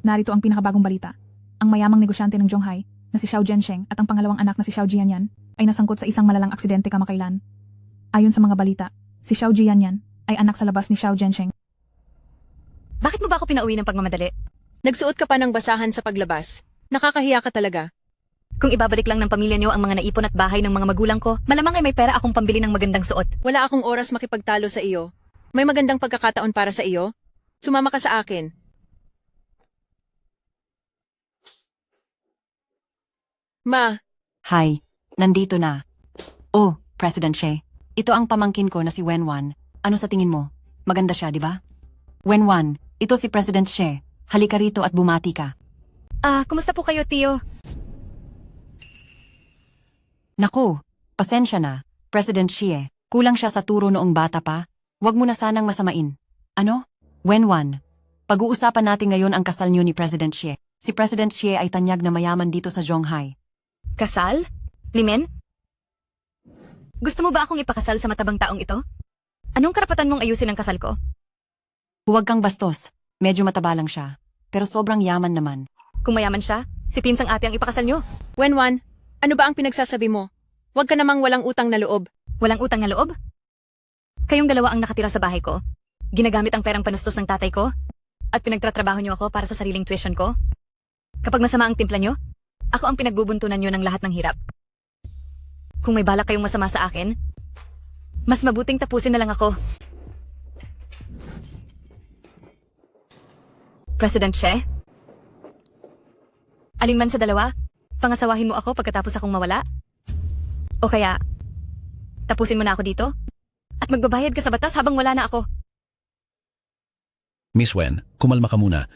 Narito ang pinakabagong balita. Ang mayamang negosyante ng Zhonghai na si Xiao Jiansheng at ang pangalawang anak na si Xiao Jianyan ay nasangkot sa isang malalang aksidente kamakailan. Ayon sa mga balita, si Xiao Jianyan ay anak sa labas ni Xiao Jiansheng. Bakit mo ba ako pinauwi ng pagmamadali? Nagsuot ka pa ng basahan sa paglabas. Nakakahiya ka talaga. Kung ibabalik lang ng pamilya niyo ang mga naipon at bahay ng mga magulang ko, malamang ay may pera akong pambili ng magandang suot. Wala akong oras makipagtalo sa iyo. May magandang pagkakataon para sa iyo. Sumama ka sa akin. Ma, Hi, nandito na. Oh, President She. Ito ang pamangkin ko na si Wenwan. Ano sa tingin mo? Maganda siya, di ba? Wenwan, ito si President She. Halika rito at bumati ka. Kumusta po kayo, Tio? Naku, pasensya na. President She, kulang siya sa turo noong bata pa. Huwag mo na sanang masamain. Ano? Wenwan, pag-uusapan natin ngayon ang kasal niyo ni President She. Si President She ay tanyag na mayaman dito sa Zhonghai. Kasal? Limen? Gusto mo ba akong ipakasal sa matabang taong ito? Anong karapatan mong ayusin ang kasal ko? Huwag kang bastos. Medyo mataba lang siya. Pero sobrang yaman naman. Kung mayaman siya, si Pinsang ate ang ipakasal niyo. Wenwan, ano ba ang pinagsasabi mo? Huwag ka namang walang utang na loob. Walang utang na loob? Kayong dalawa ang nakatira sa bahay ko. Ginagamit ang perang panustos ng tatay ko. At pinagtatrabaho niyo ako para sa sariling tuition ko. Kapag masama ang timpla niyo, ako ang pinagbubuntunan niyo ng lahat ng hirap. Kung may balak kayong masama sa akin, mas mabuting tapusin na lang ako. President She? Alin man sa dalawa, pangasawahin mo ako pagkatapos akong mawala? O kaya, tapusin mo na ako dito? At magbabayad ka sa batas habang wala na ako? Miss Wen, kumalma ka muna.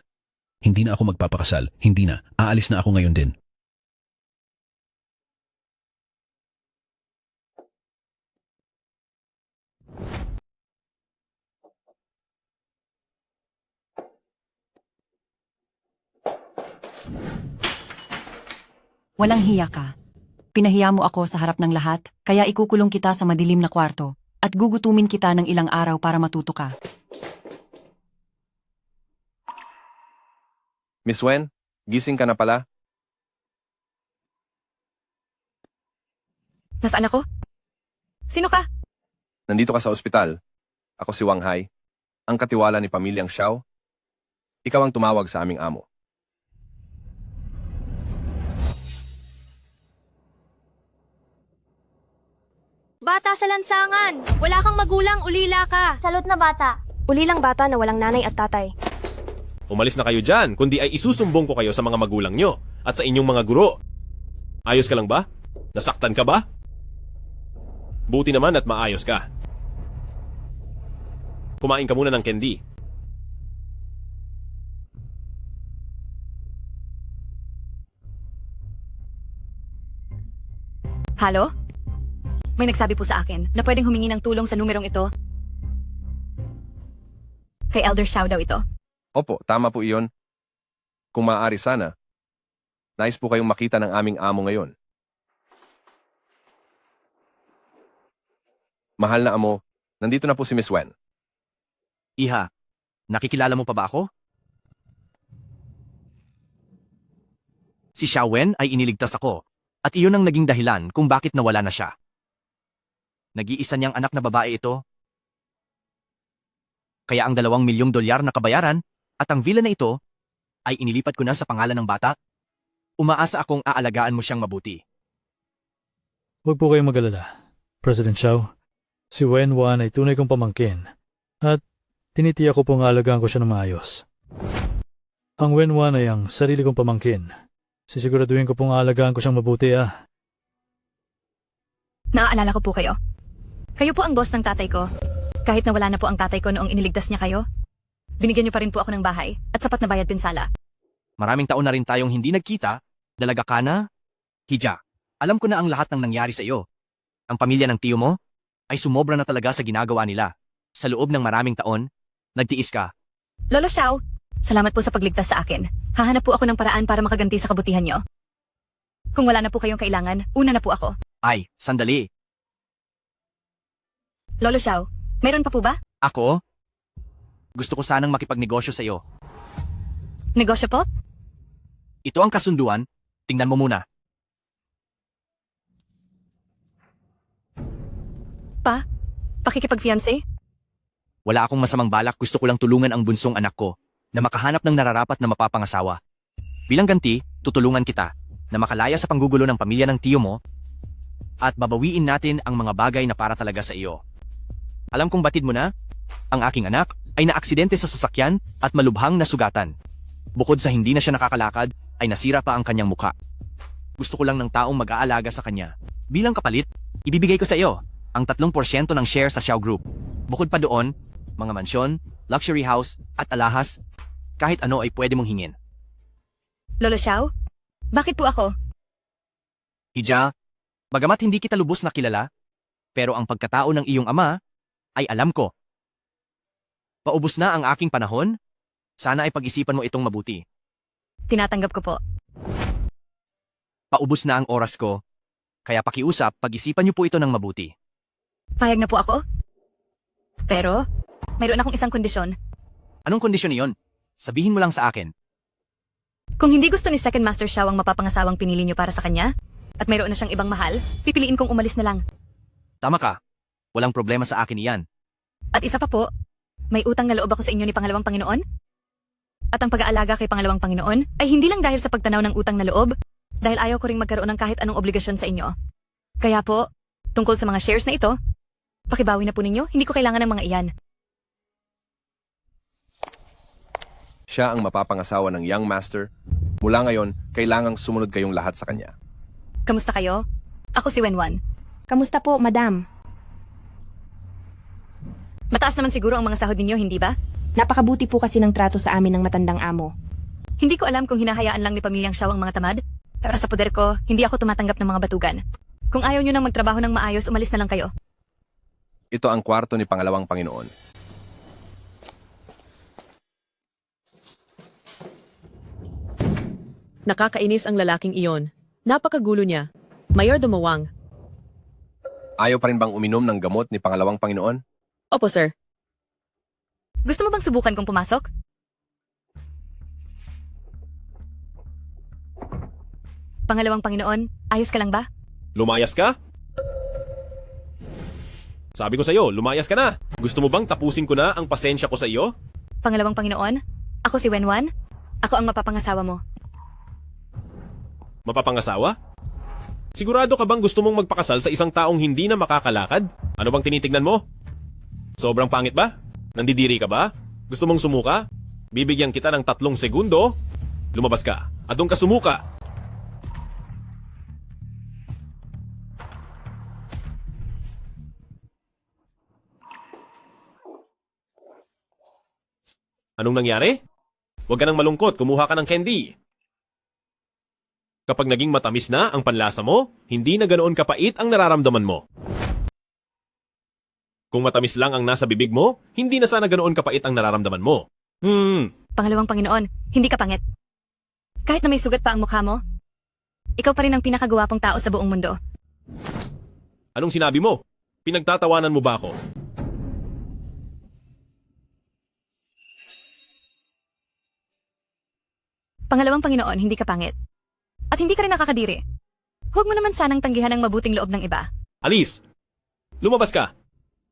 Hindi na ako magpapakasal. Hindi na. Aalis na ako ngayon din. Walang hiya ka. Pinahiya mo ako sa harap ng lahat, kaya ikukulong kita sa madilim na kwarto at gugutumin kita ng ilang araw para matuto ka. Miss Wen, gising ka na pala? Nasaan ako? Sino ka? Nandito ka sa ospital. Ako si Wang Hai, ang katiwala ni Pamilyang Xiao. Ikaw ang tumawag sa aming amo. Bata sa lansangan! Wala kang magulang, ulila ka! Salot na bata! Ulilang bata na walang nanay at tatay. Umalis na kayo dyan, kundi ay isusumbong ko kayo sa mga magulang nyo at sa inyong mga guro. Ayos ka lang ba? Nasaktan ka ba? Buti naman at maayos ka. Kumain ka muna ng candy. Halo? May nagsabi po sa akin na pwedeng humingi ng tulong sa numerong ito. Kay Elder Xiao daw ito. Opo, tama po iyon. Kung maaari sana, nais po kayong makita ng aming amo ngayon. Mahal na amo, nandito na po si Miss Wen. Iha, nakikilala mo pa ba ako? Si Xiao Wen ay iniligtas ako at iyon ang naging dahilan kung bakit nawala na siya. Nag-iisa niyang anak na babae ito. Kaya ang $2 milyong na kabayaran at ang villa na ito ay inilipat ko na sa pangalan ng bata. Umaasa akong aalagaan mo siyang mabuti. Huwag po kayong mag-alala, President Xiao. Si Wenwan ay tunay kong pamangkin at tinitiyak ko pong aalagaan ko siya ng maayos. Ang Wenwan ay ang sarili kong pamangkin. Sisiguraduhin ko pong aalagaan ko siyang mabuti Naaalala ko po kayo. Kayo po ang boss ng tatay ko. Kahit na wala na po ang tatay ko noong iniligtas niya kayo, binigyan niyo pa rin po ako ng bahay at sapat na bayad pinsala. Maraming taon na rin tayong hindi nagkita. Dalaga ka na? Hija, alam ko na ang lahat ng nangyari sa iyo. Ang pamilya ng tiyo mo ay sumobra na talaga sa ginagawa nila. Sa loob ng maraming taon, nagtiis ka. Lolo Xiao, salamat po sa pagligtas sa akin. Hahanap po ako ng paraan para makaganti sa kabutihan niyo. Kung wala na po kayong kailangan, una na po ako. Ay, sandali. Lolo Xiao, mayroon pa po ba? Ako? Gusto ko sanang makipagnegosyo sa iyo. Negosyo po? Ito ang kasunduan, tingnan mo muna. Pakikipag-fiancé? Wala akong masamang balak, gusto ko lang tulungan ang bunsong anak ko na makahanap ng nararapat na mapapangasawa. Bilang ganti, tutulungan kita na makalaya sa panggugulo ng pamilya ng tiyo mo at babawiin natin ang mga bagay na para talaga sa iyo. Alam kong batid mo na, ang aking anak ay naaksidente sa sasakyan at malubhang nasugatan. Bukod sa hindi na siya nakakalakad, ay nasira pa ang kanyang mukha. Gusto ko lang ng taong mag-aalaga sa kanya. Bilang kapalit, ibibigay ko sa iyo ang 3% ng share sa Xiao Group. Bukod pa doon, mga mansyon, luxury house, at alahas, kahit ano ay pwede mong hingin. Lolo Xiao? Bakit po ako? Hija, bagamat hindi kita lubos na kilala, pero ang pagkatao ng iyong ama ay alam ko. Paubos na ang aking panahon, sana ay pag-isipan mo itong mabuti. Tinatanggap ko po. Paubos na ang oras ko, kaya pakiusap, pag-isipan niyo po ito ng mabuti. Payag na po ako? Pero, mayroon akong isang kondisyon. Anong kondisyon iyon? Sabihin mo lang sa akin. Kung hindi gusto ni Second Master Xiao ang mapapangasawang pinili niyo para sa kanya, at mayroon na siyang ibang mahal, pipiliin kong umalis na lang. Tama ka. Walang problema sa akin iyan. At isa pa po, may utang na loob ako sa inyo ni Pangalawang Panginoon? At ang pag-aalaga kay Pangalawang Panginoon ay hindi lang dahil sa pagtanaw ng utang na loob, dahil ayaw ko ring magkaroon ng kahit anong obligasyon sa inyo. Kaya po, tungkol sa mga shares na ito, pakibawi na po ninyo, hindi ko kailangan ng mga iyan. Siya ang mapapangasawa ng young master. Mula ngayon, kailangang sumunod kayong lahat sa kanya. Kamusta kayo? Ako si Wenwan. Kamusta po, madam? Mataas naman siguro ang mga sahod ninyo, hindi ba? Napakabuti po kasi ng trato sa amin ng matandang amo. Hindi ko alam kung hinahayaan lang ni Pamilyang Xiao ang mga tamad, pero sa poder ko, hindi ako tumatanggap ng mga batugan. Kung ayaw nyo nang magtrabaho ng maayos, umalis na lang kayo. Ito ang kwarto ni Pangalawang Panginoon. Nakakainis ang lalaking iyon. Napakagulo niya. Mayor Dumawang. Ayaw pa rin bang uminom ng gamot ni Pangalawang Panginoon? Opo, sir. Gusto mo bang subukan kong pumasok? Pangalawang Panginoon, ayos ka lang ba? Lumayas ka? Sabi ko sa'yo, lumayas ka na. Gusto mo bang tapusin ko na ang pasensya ko sa iyo? Pangalawang Panginoon, ako si Wenwan. Ako ang mapapangasawa mo. Mapapangasawa? Sigurado ka bang gusto mong magpakasal sa isang taong hindi na makakalakad? Ano bang tinitignan mo? Sobrang pangit ba? Nandidiri ka ba? Gusto mong sumuka? Bibigyan kita ng 3 segundo. Lumabas ka. At doon ka sumuka. Anong nangyari? Huwag ka nang malungkot, kumuha ka ng candy. Kapag naging matamis na ang panlasa mo, hindi na ganoon kapait ang nararamdaman mo. Kung matamis lang ang nasa bibig mo, hindi na sana ganoon kapait ang nararamdaman mo. Pangalawang Panginoon, hindi ka pangit. Kahit na may sugat pa ang mukha mo, ikaw pa rin ang pinakagwapong tao sa buong mundo. Anong sinabi mo? Pinagtatawanan mo ba ako? Pangalawang Panginoon, hindi ka pangit. At hindi ka rin nakakadiri. Huwag mo naman sanang tanggihan ang mabuting loob ng iba. Alice! Lumabas ka!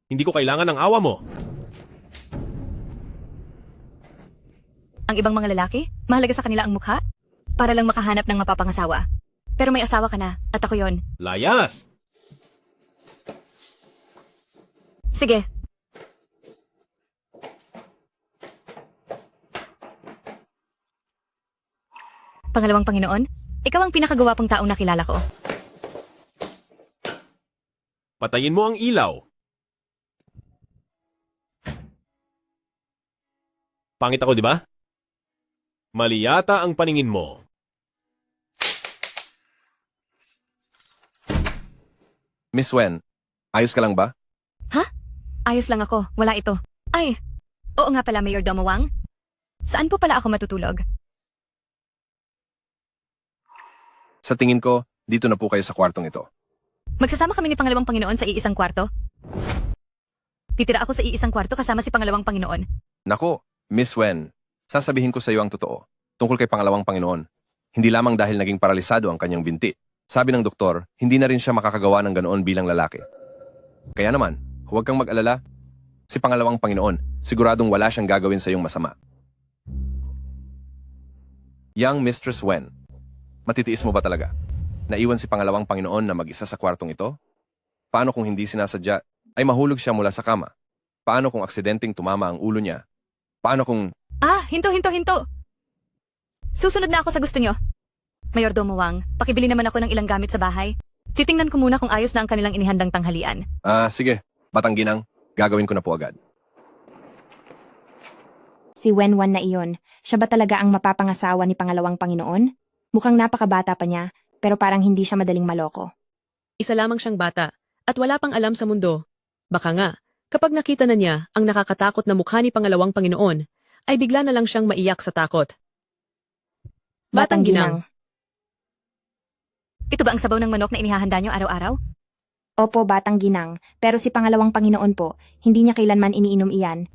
Hindi ko kailangan ng awa mo. Ang ibang mga lalaki, mahalaga sa kanila ang mukha para lang makahanap ng mapapangasawa. Pero may asawa ka na, at ako yon. Layas! Sige. Pangalawang Panginoon, ikaw ang pinakagwapong taong nakilala ko. Patayin mo ang ilaw. Pangit ako, di ba? Mali yata ang paningin mo. Miss Wen, ayos ka lang ba? Ayos lang ako, wala ito. Ay, oo nga pala, Mayor Domawang. Saan po pala ako matutulog? Sa tingin ko, dito na po kayo sa kwartong ito. Magsasama kami ni Pangalawang Panginoon sa iisang kwarto? Titira ako sa iisang kwarto kasama si Pangalawang Panginoon. Nako, Miss Wen, sasabihin ko sa iyo ang totoo tungkol kay Pangalawang Panginoon. Hindi lamang dahil naging paralisado ang kanyang binti. Sabi ng doktor, hindi na rin siya makakagawa ng ganoon bilang lalaki. Kaya naman, huwag kang mag-alala. Si Pangalawang Panginoon, siguradong wala siyang gagawin sa iyong masama. Young Mistress Wen, matitiis mo ba talaga? Naiwan si Pangalawang Panginoon na mag-isa sa kwartong ito? Paano kung hindi sinasadya, ay mahulog siya mula sa kama? Paano kung aksidenteng tumama ang ulo niya? Paano kung... Hinto! Susunod na ako sa gusto nyo. Mayordomo Wang, pakibili naman ako ng ilang gamit sa bahay. Titingnan ko muna kung ayos na ang kanilang inihandang tanghalian. Sige, Batang Ginang, gagawin ko na po agad. Si Wenwan na iyon, siya ba talaga ang mapapangasawa ni Pangalawang Panginoon? Mukhang napakabata pa niya, pero parang hindi siya madaling maloko. Isa lamang siyang bata, at wala pang alam sa mundo. Baka nga, kapag nakita na niya ang nakakatakot na mukha ni Pangalawang Panginoon, ay bigla na lang siyang maiyak sa takot. Batang Ginang. Ito ba ang sabaw ng manok na inihahanda nyo araw-araw? Opo, Batang Ginang, pero si Pangalawang Panginoon po, hindi niya kailanman iniinom iyan.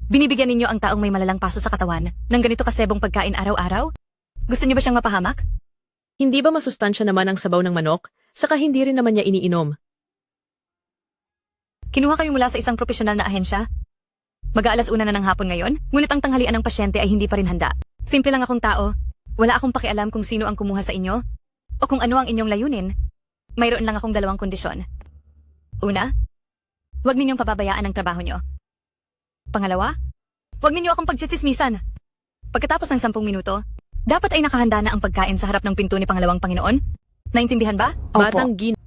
Binibigyan ninyo ang taong may malalang paso sa katawan ng ganito kasebong pagkain araw-araw? Gusto niyo ba siyang mapahamak? Hindi ba masustansya naman ang sabaw ng manok, saka hindi rin naman niya iniinom? Kinuha kayo mula sa isang profesional na ahensya? Mag-aalas una na ng hapon ngayon, ngunit ang tanghalian ng pasyente ay hindi pa rin handa. Simple lang akong tao. Wala akong pakialam kung sino ang kumuha sa inyo o kung ano ang inyong layunin. Mayroon lang akong dalawang kondisyon. Una, huwag ninyong pababayaan ang trabaho nyo. Pangalawa, huwag ninyo akong pagsisismisan. Pagkatapos ng 10 minuto, dapat ay nakahanda na ang pagkain sa harap ng pinto ni Pangalawang Panginoon. Naintindihan ba? Batang Ginang.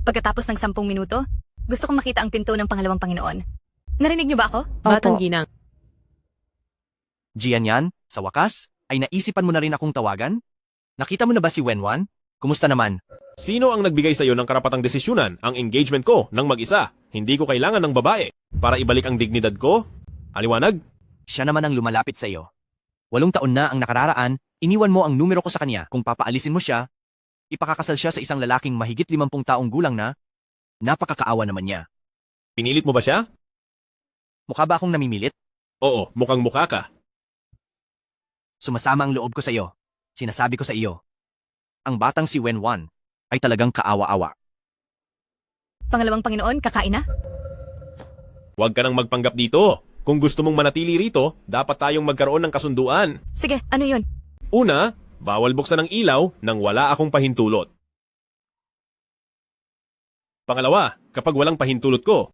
Pagkatapos ng 10 minuto, gusto kong makita ang pinto ng Pangalawang Panginoon. Narinig niyo ba ako? Batang Ginang. Jian, sa wakas, ay naisipan mo na rin akong tawagan? Nakita mo na ba si Wenwan? Kumusta naman? Sino ang nagbigay sa iyo ng karapatang desisyonan ang engagement ko ng mag-isa? Hindi ko kailangan ng babae para ibalik ang dignidad ko? Aliwanag? Siya naman ang lumalapit sa iyo. 8 taon na ang nakararaan, iniwan mo ang numero ko sa kanya. Kung papaalisin mo siya, ipakakasal siya sa isang lalaking mahigit 50 taong gulang na, napakakaawa naman niya. Pinilit mo ba siya? Mukha ba akong namimilit? Oo, mukhang mukha ka. Sumasama ang loob ko sa iyo. Sinasabi ko sa iyo, ang batang si Wenwan ay talagang kaawa-awa. Pangalawang Panginoon, kakain na? Huwag ka nang magpanggap dito. Kung gusto mong manatili rito, dapat tayong magkaroon ng kasunduan. Sige, ano yun? Una, bawal buksan ang ilaw nang wala akong pahintulot. Pangalawa, kapag walang pahintulot ko,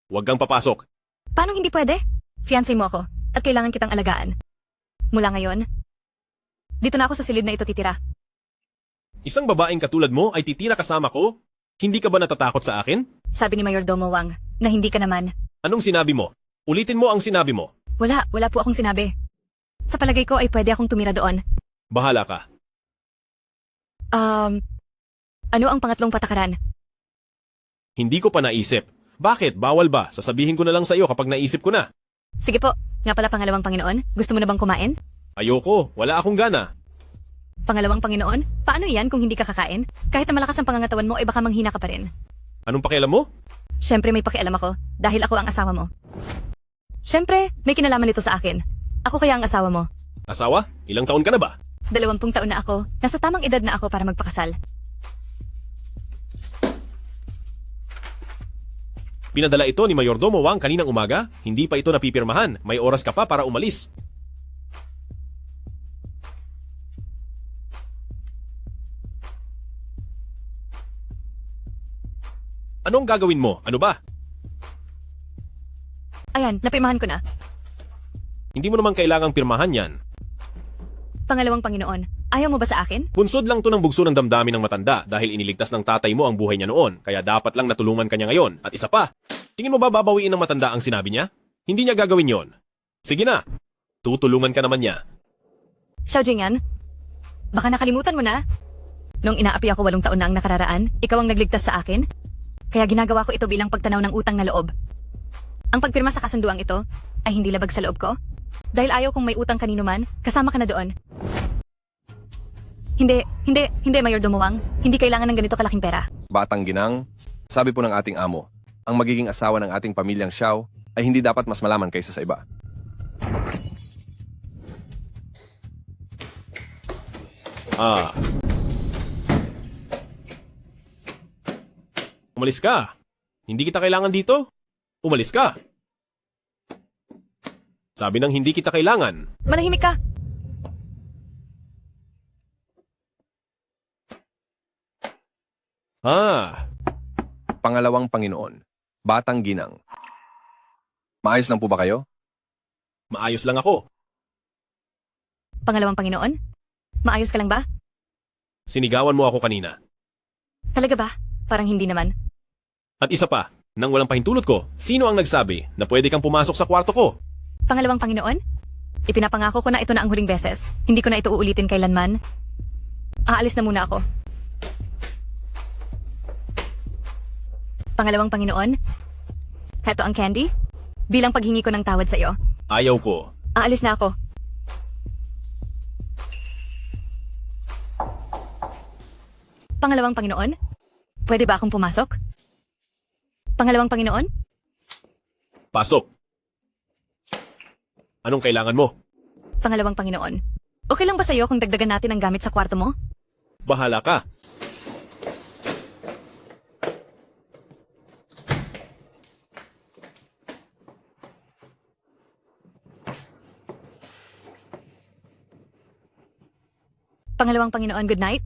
huwag kang papasok. Paano hindi pwede? Fiancé mo ako at kailangan kitang alagaan. Mula ngayon, dito na ako sa silid na ito titira. Isang babaeng katulad mo ay titira kasama ko? Hindi ka ba natatakot sa akin? Sabi ni Mayordomo Wang na hindi ka naman. Anong sinabi mo? Ulitin mo ang sinabi mo. Wala po akong sinabi. Sa palagay ko ay pwede akong tumira doon. Bahala ka. Ano ang pangatlong patakaran? Hindi ko pa naisip. Bakit? Bawal ba? Sasabihin ko na lang sa iyo kapag naisip ko na. Sige po, nga pala Pangalawang Panginoon, gusto mo na bang kumain? Ayoko, wala akong gana. Pangalawang Panginoon, paano yan kung hindi ka kakain? Kahit na malakas ang pangangatawan mo ay baka manghina ka pa rin. Anong pakialam mo? Siyempre may pakialam ako, dahil ako ang asawa mo. Siyempre, may kinalaman ito sa akin. Ako kaya ang asawa mo. Asawa? Ilang taon ka na ba? 20 taon na ako, nasa tamang edad na ako para magpakasal. Pinadala ito ni Mayordomo Wang kaninang umaga, hindi pa ito napipirmahan, may oras ka pa para umalis. Anong gagawin mo? Ano ba? Ayan, napirmahan ko na. Hindi mo naman kailangang pirmahan yan. Pangalawang Panginoon, ayaw mo ba sa akin? Bunsod lang to ng bugso ng damdamin ng matanda dahil iniligtas ng tatay mo ang buhay niya noon, kaya dapat lang natulungan kanya ngayon. At isa pa, tingin mo ba babawiin ng matanda ang sinabi niya? Hindi niya gagawin yon. Sige na, tutulungan ka naman niya. Xiao Jingyan, baka nakalimutan mo na. Nung inaapi ako 8 taon na ang nakararaan, ikaw ang nagligtas sa akin. Kaya ginagawa ko ito bilang pagtanaw ng utang na loob. Ang pagpirma sa kasunduang ito ay hindi labag sa loob ko. Dahil ayaw kung may utang kanino man, kasama ka na doon. Hindi, Mayordomo Wang. Hindi kailangan ng ganito kalaking pera. Batang Ginang, sabi po ng ating amo, ang magiging asawa ng ating pamilyang Xiao ay hindi dapat mas malaman kaysa sa iba. Umalis ka. Hindi kita kailangan dito. Umalis ka. Sabi ng hindi kita kailangan. Manahimik ka! Pangalawang Panginoon, Batang Ginang. Maayos lang po ba kayo? Maayos lang ako. Pangalawang Panginoon? Maayos ka lang ba? Sinigawan mo ako kanina. Talaga ba? Parang hindi naman. At isa pa, nang walang pahintulot ko, sino ang nagsabi na pwede kang pumasok sa kwarto ko? Pangalawang Panginoon? Ipinapangako ko na ito na ang huling beses. Hindi ko na ito uulitin kailanman. Aalis na muna ako. Pangalawang Panginoon? Heto ang candy? Bilang paghingi ko ng tawad sa iyo. Ayaw ko. Aalis na ako. Pangalawang Panginoon? Pwede ba akong pumasok? Pangalawang Panginoon? Pasok. Anong kailangan mo? Pangalawang Panginoon. Okay lang ba sa'yo kung dagdagan natin ang gamit sa kwarto mo? Bahala ka. Pangalawang Panginoon, good night.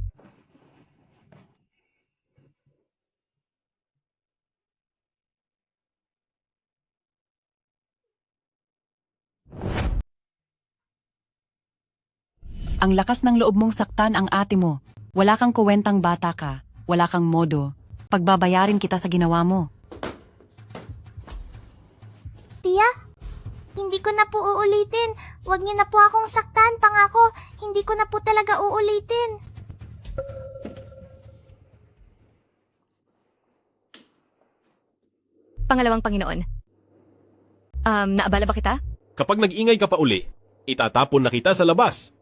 Ang lakas ng loob mong saktan ang ate mo. Wala kang kuwentang bata ka. Wala kang modo. Pagbabayarin kita sa ginawa mo. Tia, hindi ko na po uulitin. Huwag niyo na po akong saktan, pangako. Hindi ko na po talaga uulitin. Pangalawang Panginoon. Naabala ba kita? Kapag nag-ingay ka pa uli, itatapon na kita sa labas.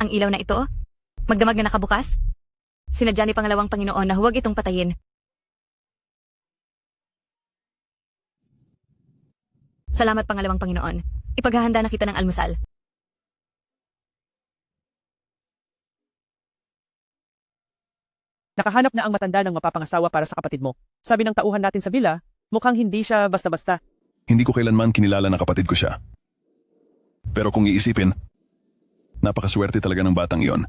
Ang ilaw na ito? Magdamag na nakabukas? Sinadya ni Pangalawang Panginoon na huwag itong patayin. Salamat, Pangalawang Panginoon. Ipaghahanda na kita ng almusal. Nakahanap na ang matanda ng mapapangasawa para sa kapatid mo. Sabi ng tauhan natin sa villa, mukhang hindi siya basta-basta. Hindi ko kailanman kinilala na kapatid ko siya. Pero kung iisipin, napakaswerte talaga ng batang iyon.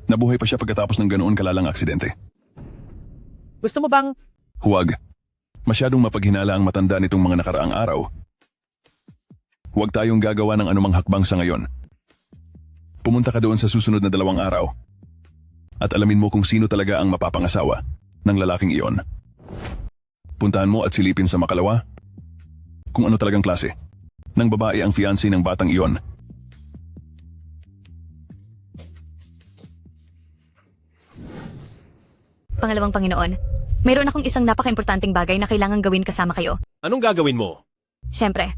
Nabuhay pa siya pagkatapos ng ganoon kalalang aksidente. Gusto mo bang... Huwag. Masyadong mapaghinala ang matanda nitong mga nakaraang araw. Huwag tayong gagawa ng anumang hakbang sa ngayon. Pumunta ka doon sa susunod na 2 araw. At alamin mo kung sino talaga ang mapapangasawa ng lalaking iyon. Puntahan mo at silipin sa makalawa kung ano talagang klase ng babae ang fiancé ng batang iyon. Pangalawang Panginoon, mayroon akong isang napaka-importanting bagay na kailangan gawin kasama kayo. Anong gagawin mo? Siyempre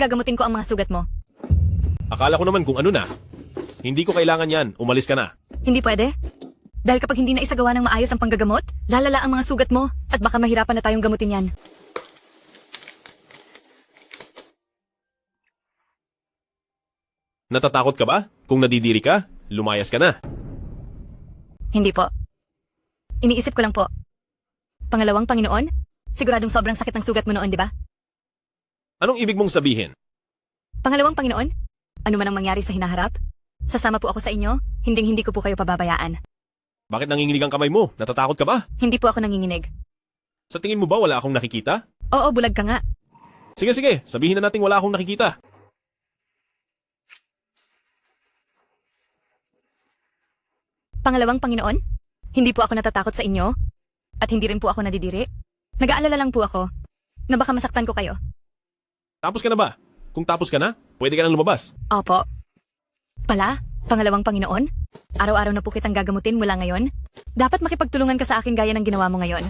gagamutin ko ang mga sugat mo. Akala ko naman kung ano na. Hindi ko kailangan yan. Umalis ka na. Hindi pwede? Dahil kapag hindi na isagawa ng maayos ang panggagamot, lalala ang mga sugat mo at baka mahirapan na tayong gamutin yan. Natatakot ka ba? Kung nadidiri ka, lumayas ka na. Hindi po. Iniisip ko lang po. Pangalawang Panginoon, siguradong sobrang sakit ng sugat mo noon, di ba? Anong ibig mong sabihin? Pangalawang Panginoon, ano man ang mangyari sa hinaharap, sasama po ako sa inyo, hindi ko po kayo pababayaan. Bakit nanginginig ang kamay mo? Natatakot ka ba? Hindi po ako nanginginig. Sa tingin mo ba wala akong nakikita? Oo, bulag ka nga. Sige, sabihin na nating wala akong nakikita. Pangalawang Panginoon, hindi po ako natatakot sa inyo, at hindi rin po ako nadidiri. Nag-aalala lang po ako, na baka masaktan ko kayo. Tapos ka na ba? Kung tapos ka na, pwede ka nang lumabas. Opo. Pala, Pangalawang Panginoon, araw-araw na po kitang gagamutin mula ngayon. Dapat makipagtulungan ka sa akin gaya ng ginawa mo ngayon.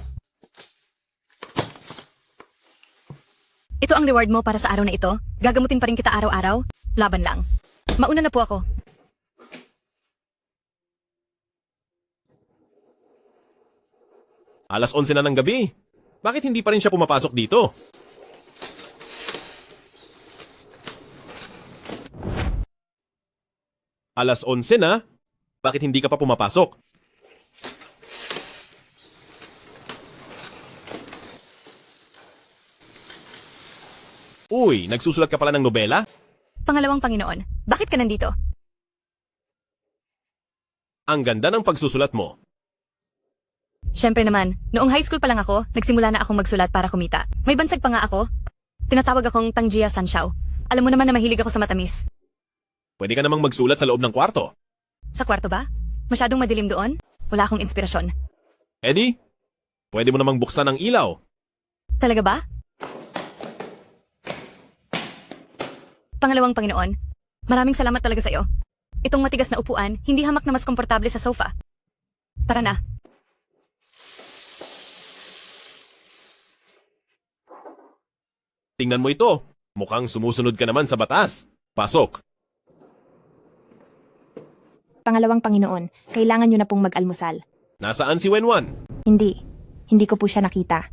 Ito ang reward mo para sa araw na ito. Gagamutin pa rin kita araw-araw. Laban lang. Mauna na po ako. Alas 11 na ng gabi. Bakit hindi pa rin siya pumapasok dito? Alas 11 na? Bakit hindi ka pa pumapasok? Uy, nagsusulat ka pala ng nobela? Pangalawang Panginoon, bakit ka nandito? Ang ganda ng pagsusulat mo. Siyempre naman, noong high school pa lang ako, nagsimula na akong magsulat para kumita. May bansag pa nga ako. Tinatawag akong Tangjia Sanshao. Alam mo naman na mahilig ako sa matamis. Pwede ka namang magsulat sa loob ng kwarto. Sa kwarto ba? Masyadong madilim doon? Wala akong inspirasyon. Eddie, pwede mo namang buksan ang ilaw. Talaga ba? Pangalawang Panginoon, maraming salamat talaga sa'yo. Itong matigas na upuan, hindi hamak na mas komportable sa sofa. Tara na. Tingnan mo ito. Mukhang sumusunod ka naman sa batas. Pasok. Pangalawang Panginoon, kailangan nyo na pong mag-almusal. Nasaan si Wenwan? Hindi. Hindi ko po siya nakita.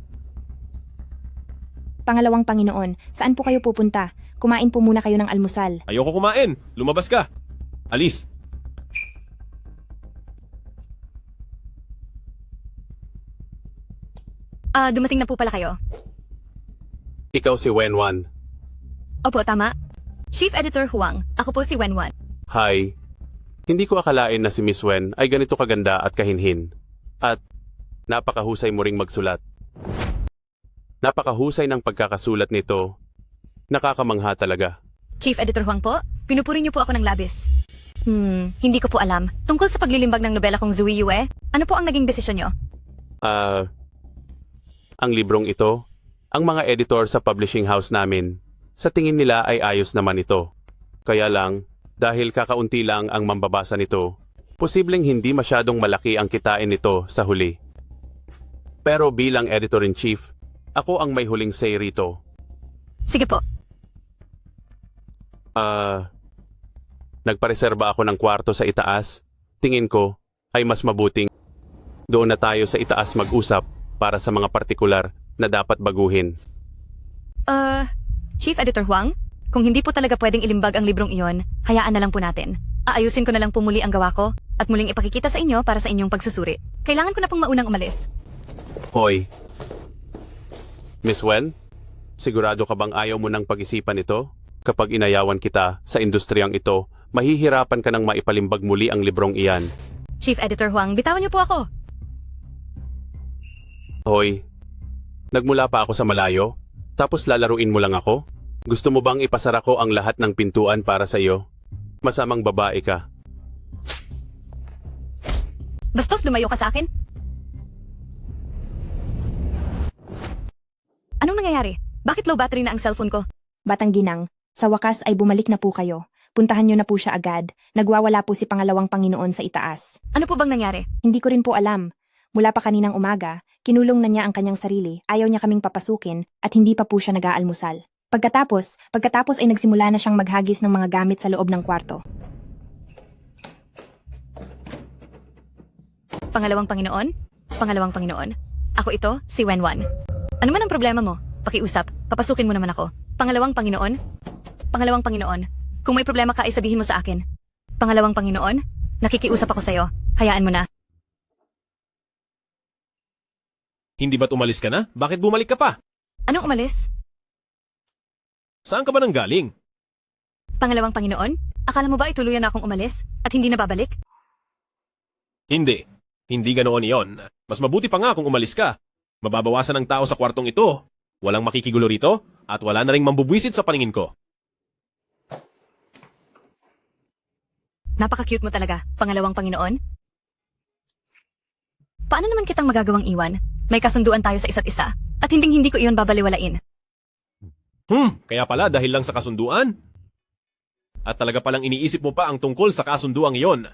Pangalawang Panginoon, saan po kayo pupunta? Kumain po muna kayo ng almusal. Ayoko kumain. Lumabas ka. Alis. Dumating na po pala kayo. Ikaw si Wenwan. Opo, tama. Chief Editor Huang, ako po si Wenwan. Hi. Hindi ko akalain na si Miss Wen ay ganito kaganda at kahinhin. At napakahusay mo ring magsulat. Napakahusay ng pagkakasulat nito. Nakakamangha talaga. Chief Editor Huang po, pinupuri niyo po ako ng labis. Hindi ko po alam. Tungkol sa paglilimbag ng nobela kong Zui Yue, ano po ang naging desisyon niyo? Ang librong ito, ang mga editor sa publishing house namin, sa tingin nila ay ayos naman ito. Kaya lang, dahil kakaunti lang ang mambabasa nito, posibleng hindi masyadong malaki ang kitain nito sa huli. Pero bilang editor-in-chief, ako ang may huling say rito. Sige po. Nagpareserba ako ng kwarto sa itaas. Tingin ko ay mas mabuting doon na tayo sa itaas mag-usap para sa mga partikular na dapat baguhin. Chief Editor Huang, kung hindi po talaga pwedeng ilimbag ang librong iyon, hayaan na lang po natin. Aayusin ko na lang po muli ang gawa ko at muling ipakikita sa inyo para sa inyong pagsusuri. Kailangan ko na pong maunang umalis. Hoy, Miss Wen, sigurado ka bang ayaw mo nang pag-isipan ito? Kapag inayawan kita sa industriyang ito, mahihirapan ka nang maipalimbag muli ang librong iyan. Chief Editor Huang, bitawan niyo po ako. Hoy, nagmula pa ako sa malayo, tapos lalaruin mo lang ako? Gusto mo bang ipasara ko ang lahat ng pintuan para sa iyo? Masamang babae ka. Bastos, lumayo ka sa akin? Anong nangyayari? Bakit low battery na ang cellphone ko? Batang ginang, sa wakas ay bumalik na po kayo. Puntahan nyo na po siya agad. Nagwawala po si Pangalawang Panginoon sa itaas. Ano po bang nangyari? Hindi ko rin po alam. Mula pa kaninang umaga, kinulong na niya ang kanyang sarili, ayaw niya kaming papasukin, at hindi pa po siya nag-aalmusal. Pagkatapos ay nagsimula na siyang maghagis ng mga gamit sa loob ng kwarto. Pangalawang Panginoon? Pangalawang Panginoon? Ako ito, si Wenwan. Ano man ang problema mo? Pakiusap, papasukin mo naman ako. Pangalawang Panginoon? Pangalawang Panginoon, kung may problema ka ay sabihin mo sa akin. Pangalawang Panginoon, nakikiusap ako sa'yo. Hayaan mo na. Hindi ba't umalis ka na? Bakit bumalik ka pa? Anong umalis? Saan ka ba nang galing? Pangalawang Panginoon, akala mo ba ituluyan na akong umalis at hindi na babalik? Hindi. Hindi ganoon iyon. Mas mabuti pa nga kung umalis ka. Mababawasan ang tao sa kwartong ito. Walang makikigulo rito at wala na ring mambubwisit sa paningin ko. Napaka-cute mo talaga, Pangalawang Panginoon. Paano naman kitang magagawang iwan? May kasunduan tayo sa isa't isa at hindi ko iyon babaliwalain. Kaya pala dahil lang sa kasunduan? At talaga palang iniisip mo pa ang tungkol sa kasunduang iyon.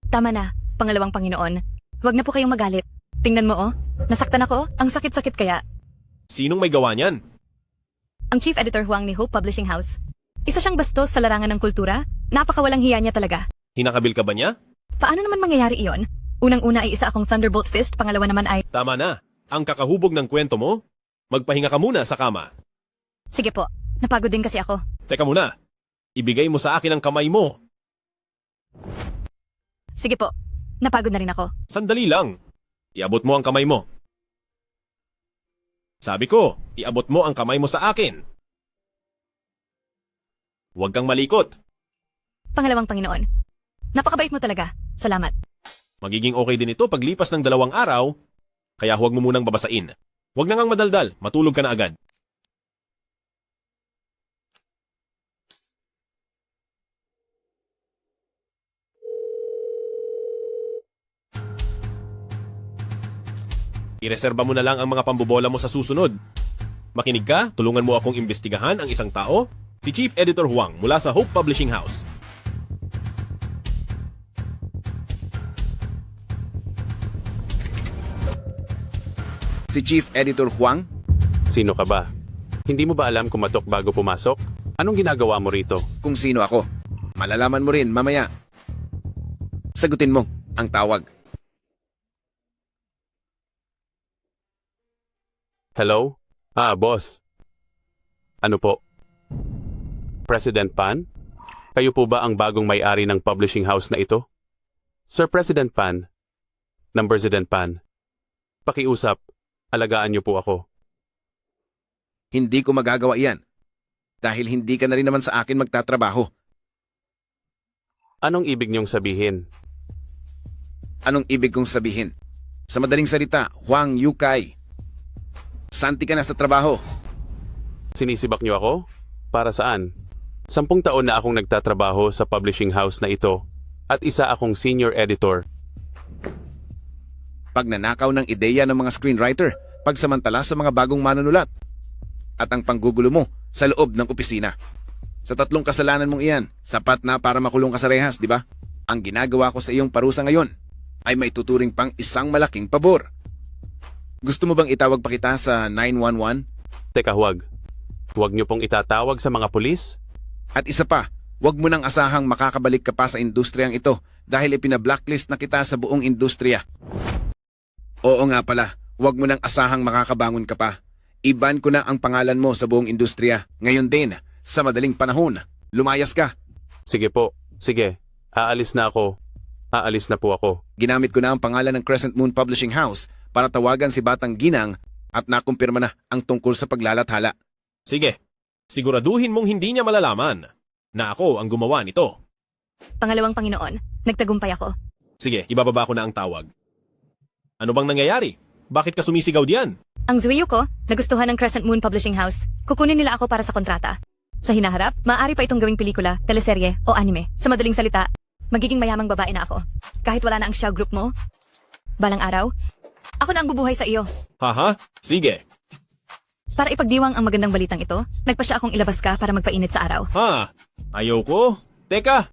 Tama na, Pangalawang Panginoon. Huwag na po kayong magalit. Tingnan mo oh, nasaktan ako, ang sakit-sakit kaya. Sinong may gawa niyan? Ang Chief Editor Huang ni Hope Publishing House. Isa siyang bastos sa larangan ng kultura, napakawalang hiya niya talaga. Hinakabil ka ba niya? Paano naman mangyayari iyon? Unang-una ay isa akong Thunderbolt Fist, pangalawa naman ay... Tama na. Ang kakahubog ng kwento mo, magpahinga ka muna sa kama. Sige po, napagod din kasi ako. Teka muna. Ibigay mo sa akin ang kamay mo. Sige po, napagod na rin ako. Sandali lang. Iabot mo ang kamay mo. Sabi ko, iabot mo ang kamay mo sa akin. Huwag kang malikot. Pangalawang Panginoon, napakabait mo talaga. Salamat. Magiging okay din ito paglipas ng 2 araw, kaya huwag mo munang babasain. Huwag na ngang madaldal, matulog ka na agad. Ireserba mo na lang ang mga pambobola mo sa susunod. Makinig ka, tulungan mo akong imbestigahan ang isang tao, si Chief Editor Huang mula sa Hope Publishing House. Si Chief Editor Huang? Sino ka ba? Hindi mo ba alam kumatok bago pumasok? Anong ginagawa mo rito? Kung sino ako. Malalaman mo rin mamaya. Sagutin mo ang tawag. Hello? Boss. Ano po? President Pan? Kayo po ba ang bagong may-ari ng publishing house na ito? Sir President Pan, ng President Pan, pakiusap, alagaan niyo po ako. Hindi ko magagawa iyan. Dahil hindi ka na rin naman sa akin magtatrabaho. Anong ibig niyong sabihin? Anong ibig kong sabihin? Sa madaling salita, Huang Yukai. Santi ka na sa trabaho. Sinisibak niyo ako? Para saan? 10 taon na akong nagtatrabaho sa publishing house na ito at isa akong senior editor. Pagnanakaw ng ideya ng mga screenwriter, pagsamantala sa mga bagong manunulat, at ang panggugulo mo sa loob ng opisina. Sa 3 kasalanan mong iyan, sapat na para makulong ka sa rehas, di ba? Ang ginagawa ko sa iyong parusa ngayon ay may tuturing pang isang malaking pabor. Gusto mo bang itawag pa kita sa 911? Teka, huwag. Huwag niyo pong itatawag sa mga pulis? At isa pa, huwag mo nang asahang makakabalik ka pa sa industriyang ito dahil ipina-blacklist na kita sa buong industriya. Oo nga pala, huwag mo nang asahang makakabangon ka pa. Iban ko na ang pangalan mo sa buong industriya. Ngayon din, sa madaling panahon, lumayas ka. Sige po, sige. Aalis na ako. Aalis na po ako. Ginamit ko na ang pangalan ng Crescent Moon Publishing House para tawagan si Batang Ginang at nakumpirma na ang tungkol sa paglalathala. Sige, siguraduhin mong hindi niya malalaman na ako ang gumawa nito. Pangalawang Panginoon, nagtagumpay ako. Sige, ibababa ko na ang tawag. Ano bang nangyayari? Bakit ka sumisigaw diyan? Ang zuwiyo ko, nagustuhan ng Crescent Moon Publishing House. Kukunin nila ako para sa kontrata. Sa hinaharap, maaari pa itong gawing pelikula, teleserye o anime. Sa madaling salita, magiging mayamang babae na ako. Kahit wala na ang Xiao Group mo, balang araw, ako na ang bubuhay sa iyo. Haha, sige. Para ipagdiwang ang magandang balitang ito, nagpa siya akong ilabas ka para magpainit sa araw. Ha, ayaw ko. Teka.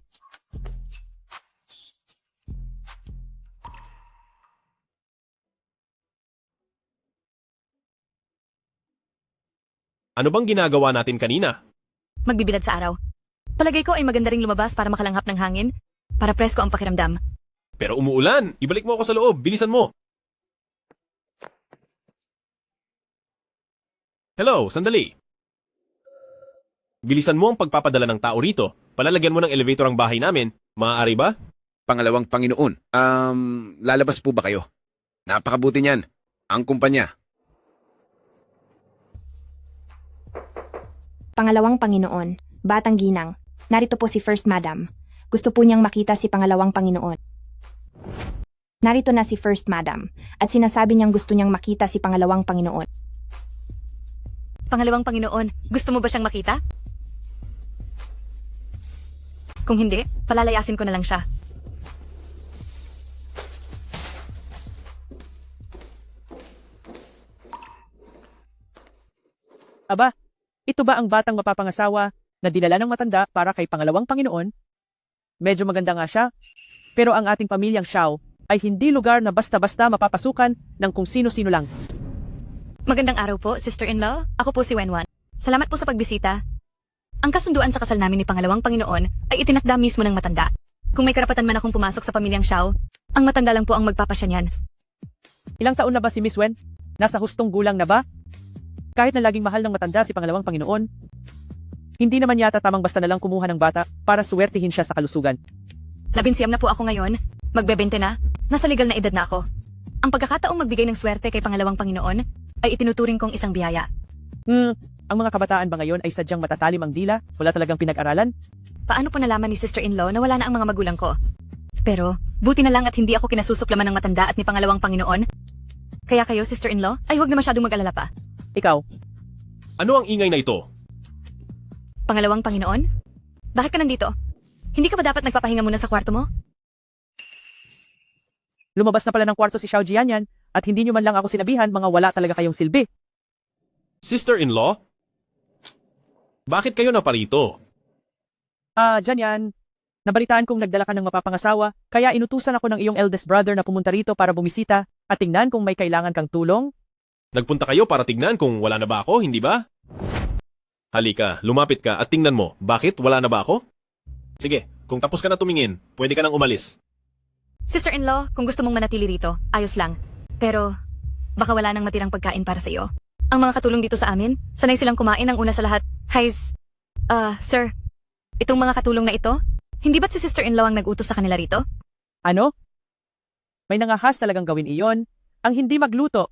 Ano bang ginagawa natin kanina? Magbibilad sa araw. Palagay ko ay maganda ring lumabas para makalanghap ng hangin, para presko ang pakiramdam. Pero umuulan. Ibalik mo ako sa loob. Bilisan mo. Hello, sandali. Bilisan mo ang pagpapadala ng tao rito. Palalagyan mo ng elevator ang bahay namin. Maaari ba? Pangalawang Panginoon, lalabas po ba kayo? Napakabuti niyan. Ang kumpanya. Pangalawang Panginoon, Batang Ginang, narito po si First Madam. Gusto po niyang makita si Pangalawang Panginoon. Narito na si First Madam, at sinasabi niyang gusto niyang makita si Pangalawang Panginoon. Pangalawang Panginoon, gusto mo ba siyang makita? Kung hindi, palalayasin ko na lang siya. Aba, ito ba ang batang mapapangasawa na dinala ng matanda para kay Pangalawang Panginoon? Medyo maganda nga siya, pero ang ating pamilyang Xiao ay hindi lugar na basta-basta mapapasukan ng kung sino-sino lang. Magandang araw po, sister-in-law. Ako po si Wenwan. Salamat po sa pagbisita. Ang kasunduan sa kasal namin ni Pangalawang Panginoon ay itinakda mismo ng matanda. Kung may karapatan man akong pumasok sa pamilyang Xiao, Ang matanda lang po ang magpapasya niyan. Ilang taon na ba si Miss Wen? Nasa hustong gulang na ba? Kahit na laging mahal ng matanda si Pangalawang Panginoon, hindi naman yata tamang basta na lang kumuha ng bata para suwertihin siya sa kalusugan. 19 na po ako ngayon. Magbebente na. Nasa legal na edad na ako. Ang pagkakataong magbigay ng swerte kay Pangalawang Panginoon ay itinuturing kong isang biyaya. Ang mga kabataan ba ngayon ay sadyang matatalim ang dila? Wala talagang pinag-aralan? Paano po nalaman ni sister-in-law na wala na ang mga magulang ko? Pero, buti na lang at hindi ako kinasusuklaman ng matanda at ni Pangalawang Panginoon. Kaya kayo, sister-in-law, ay huwag na masyadong mag-alala pa. Ikaw, Ano ang ingay na ito? Pangalawang Panginoon? Bakit ka nandito? Hindi ka ba dapat nagpapahinga muna sa kwarto mo? lumabas na pala ng kwarto si Xiao Jianyan at hindi nyo man lang ako sinabihan mga wala talaga kayong silbi. Sister-in-law? Bakit kayo naparito? Jianyan, nabalitaan kong nagdala ka ng mapapangasawa, kaya inutusan ako ng iyong eldest brother na pumunta rito para bumisita at tingnan kung may kailangan kang tulong. Nagpunta kayo para tignan kung wala na ba ako, hindi ba? Halika, lumapit ka at tingnan mo, bakit wala na ba ako? Sige, kung tapos ka na tumingin, pwede ka nang umalis. Sister-in-law, kung gusto mong manatili rito, ayos lang. Pero, baka wala nang matirang pagkain para sa iyo. Ang mga katulong dito sa amin, sanay silang kumain ang una sa lahat. Sir, itong mga katulong na ito, hindi ba't si sister-in-law ang nag-utos sa kanila rito? Ano? May nangahas talagang gawin iyon, ang hindi magluto.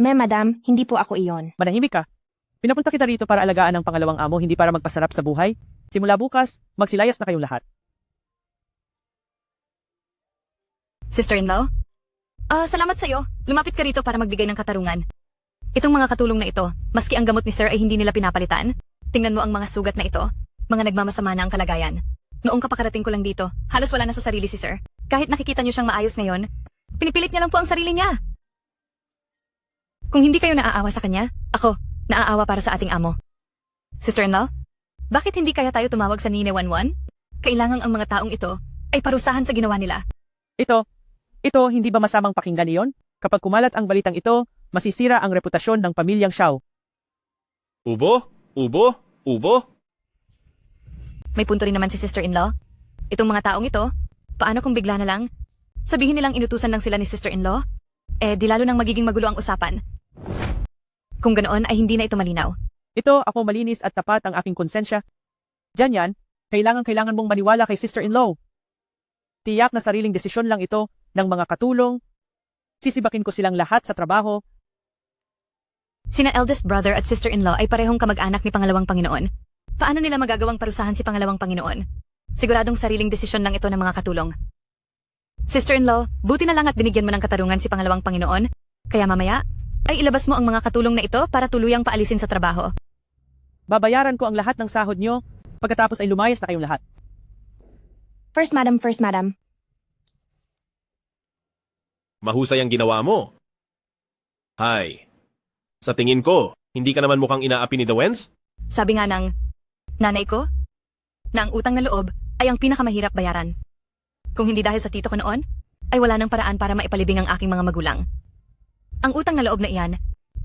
Madam, hindi po ako iyon. Manahimik ka. Pinapunta kita rito para alagaan ang pangalawang amo, hindi para magpasarap sa buhay. Simula bukas, magsilayas na kayong lahat. Sister-in-law? Salamat sa iyo. Lumapit ka rito para magbigay ng katarungan. Itong mga katulong na ito, maski ang gamot ni Sir ay hindi nila pinapalitan. Tingnan mo ang mga sugat na ito. Mga nagmamasama na ang kalagayan. Noong kapakarating ko lang dito, halos wala na sa sarili si Sir. Kahit nakikita niyo siyang maayos ngayon, pinipilit niya lang po ang sarili niya. Kung hindi kayo naaawa sa kanya, ako, naaawa para sa ating amo. Sister-in-law, bakit hindi kaya tayo tumawag sa Nine 11? Kailangang ang mga taong ito ay parusahan sa ginawa nila. Ito, hindi ba masamang pakinggan iyon? Kapag kumalat ang balitang ito, masisira ang reputasyon ng pamilyang Xiao. Ubo? Ubo? Ubo? May punto rin naman si sister-in-law. Itong mga taong ito, paano kung bigla na lang? Sabihin nilang inutusan lang sila ni sister-in-law? Di lalo nang magiging magulo ang usapan. Kung ganoon ay hindi na ito malinaw. Ito, ako malinis at tapat ang aking konsensya. Jianyan, kailangan mong maniwala kay sister-in-law. Tiyak na sariling desisyon lang ito ng mga katulong. Sisibakin ko silang lahat sa trabaho. Sina eldest brother at sister-in-law ay parehong kamag-anak ni Pangalawang Panginoon. Paano nila magagawang parusahan si Pangalawang Panginoon? Siguradong sariling desisyon lang ito ng mga katulong. Sister-in-law, buti na lang at binigyan mo ng katarungan si Pangalawang Panginoon. Kaya mamaya, ay ilabas mo ang mga katulong na ito para tuluyang paalisin sa trabaho. Babayaran ko ang lahat ng sahod nyo, pagkatapos ay lumayas na kayong lahat. First madam. Mahusay ang ginawa mo. Hay. Sa tingin ko, hindi ka naman mukhang inaapi ni The Wens? Sabi nga ng nanay ko, na ang utang na loob ay ang pinakamahirap bayaran. Kung hindi dahil sa tito ko noon, ay wala nang paraan para maipalibing ang aking mga magulang. Ang utang na loob na iyan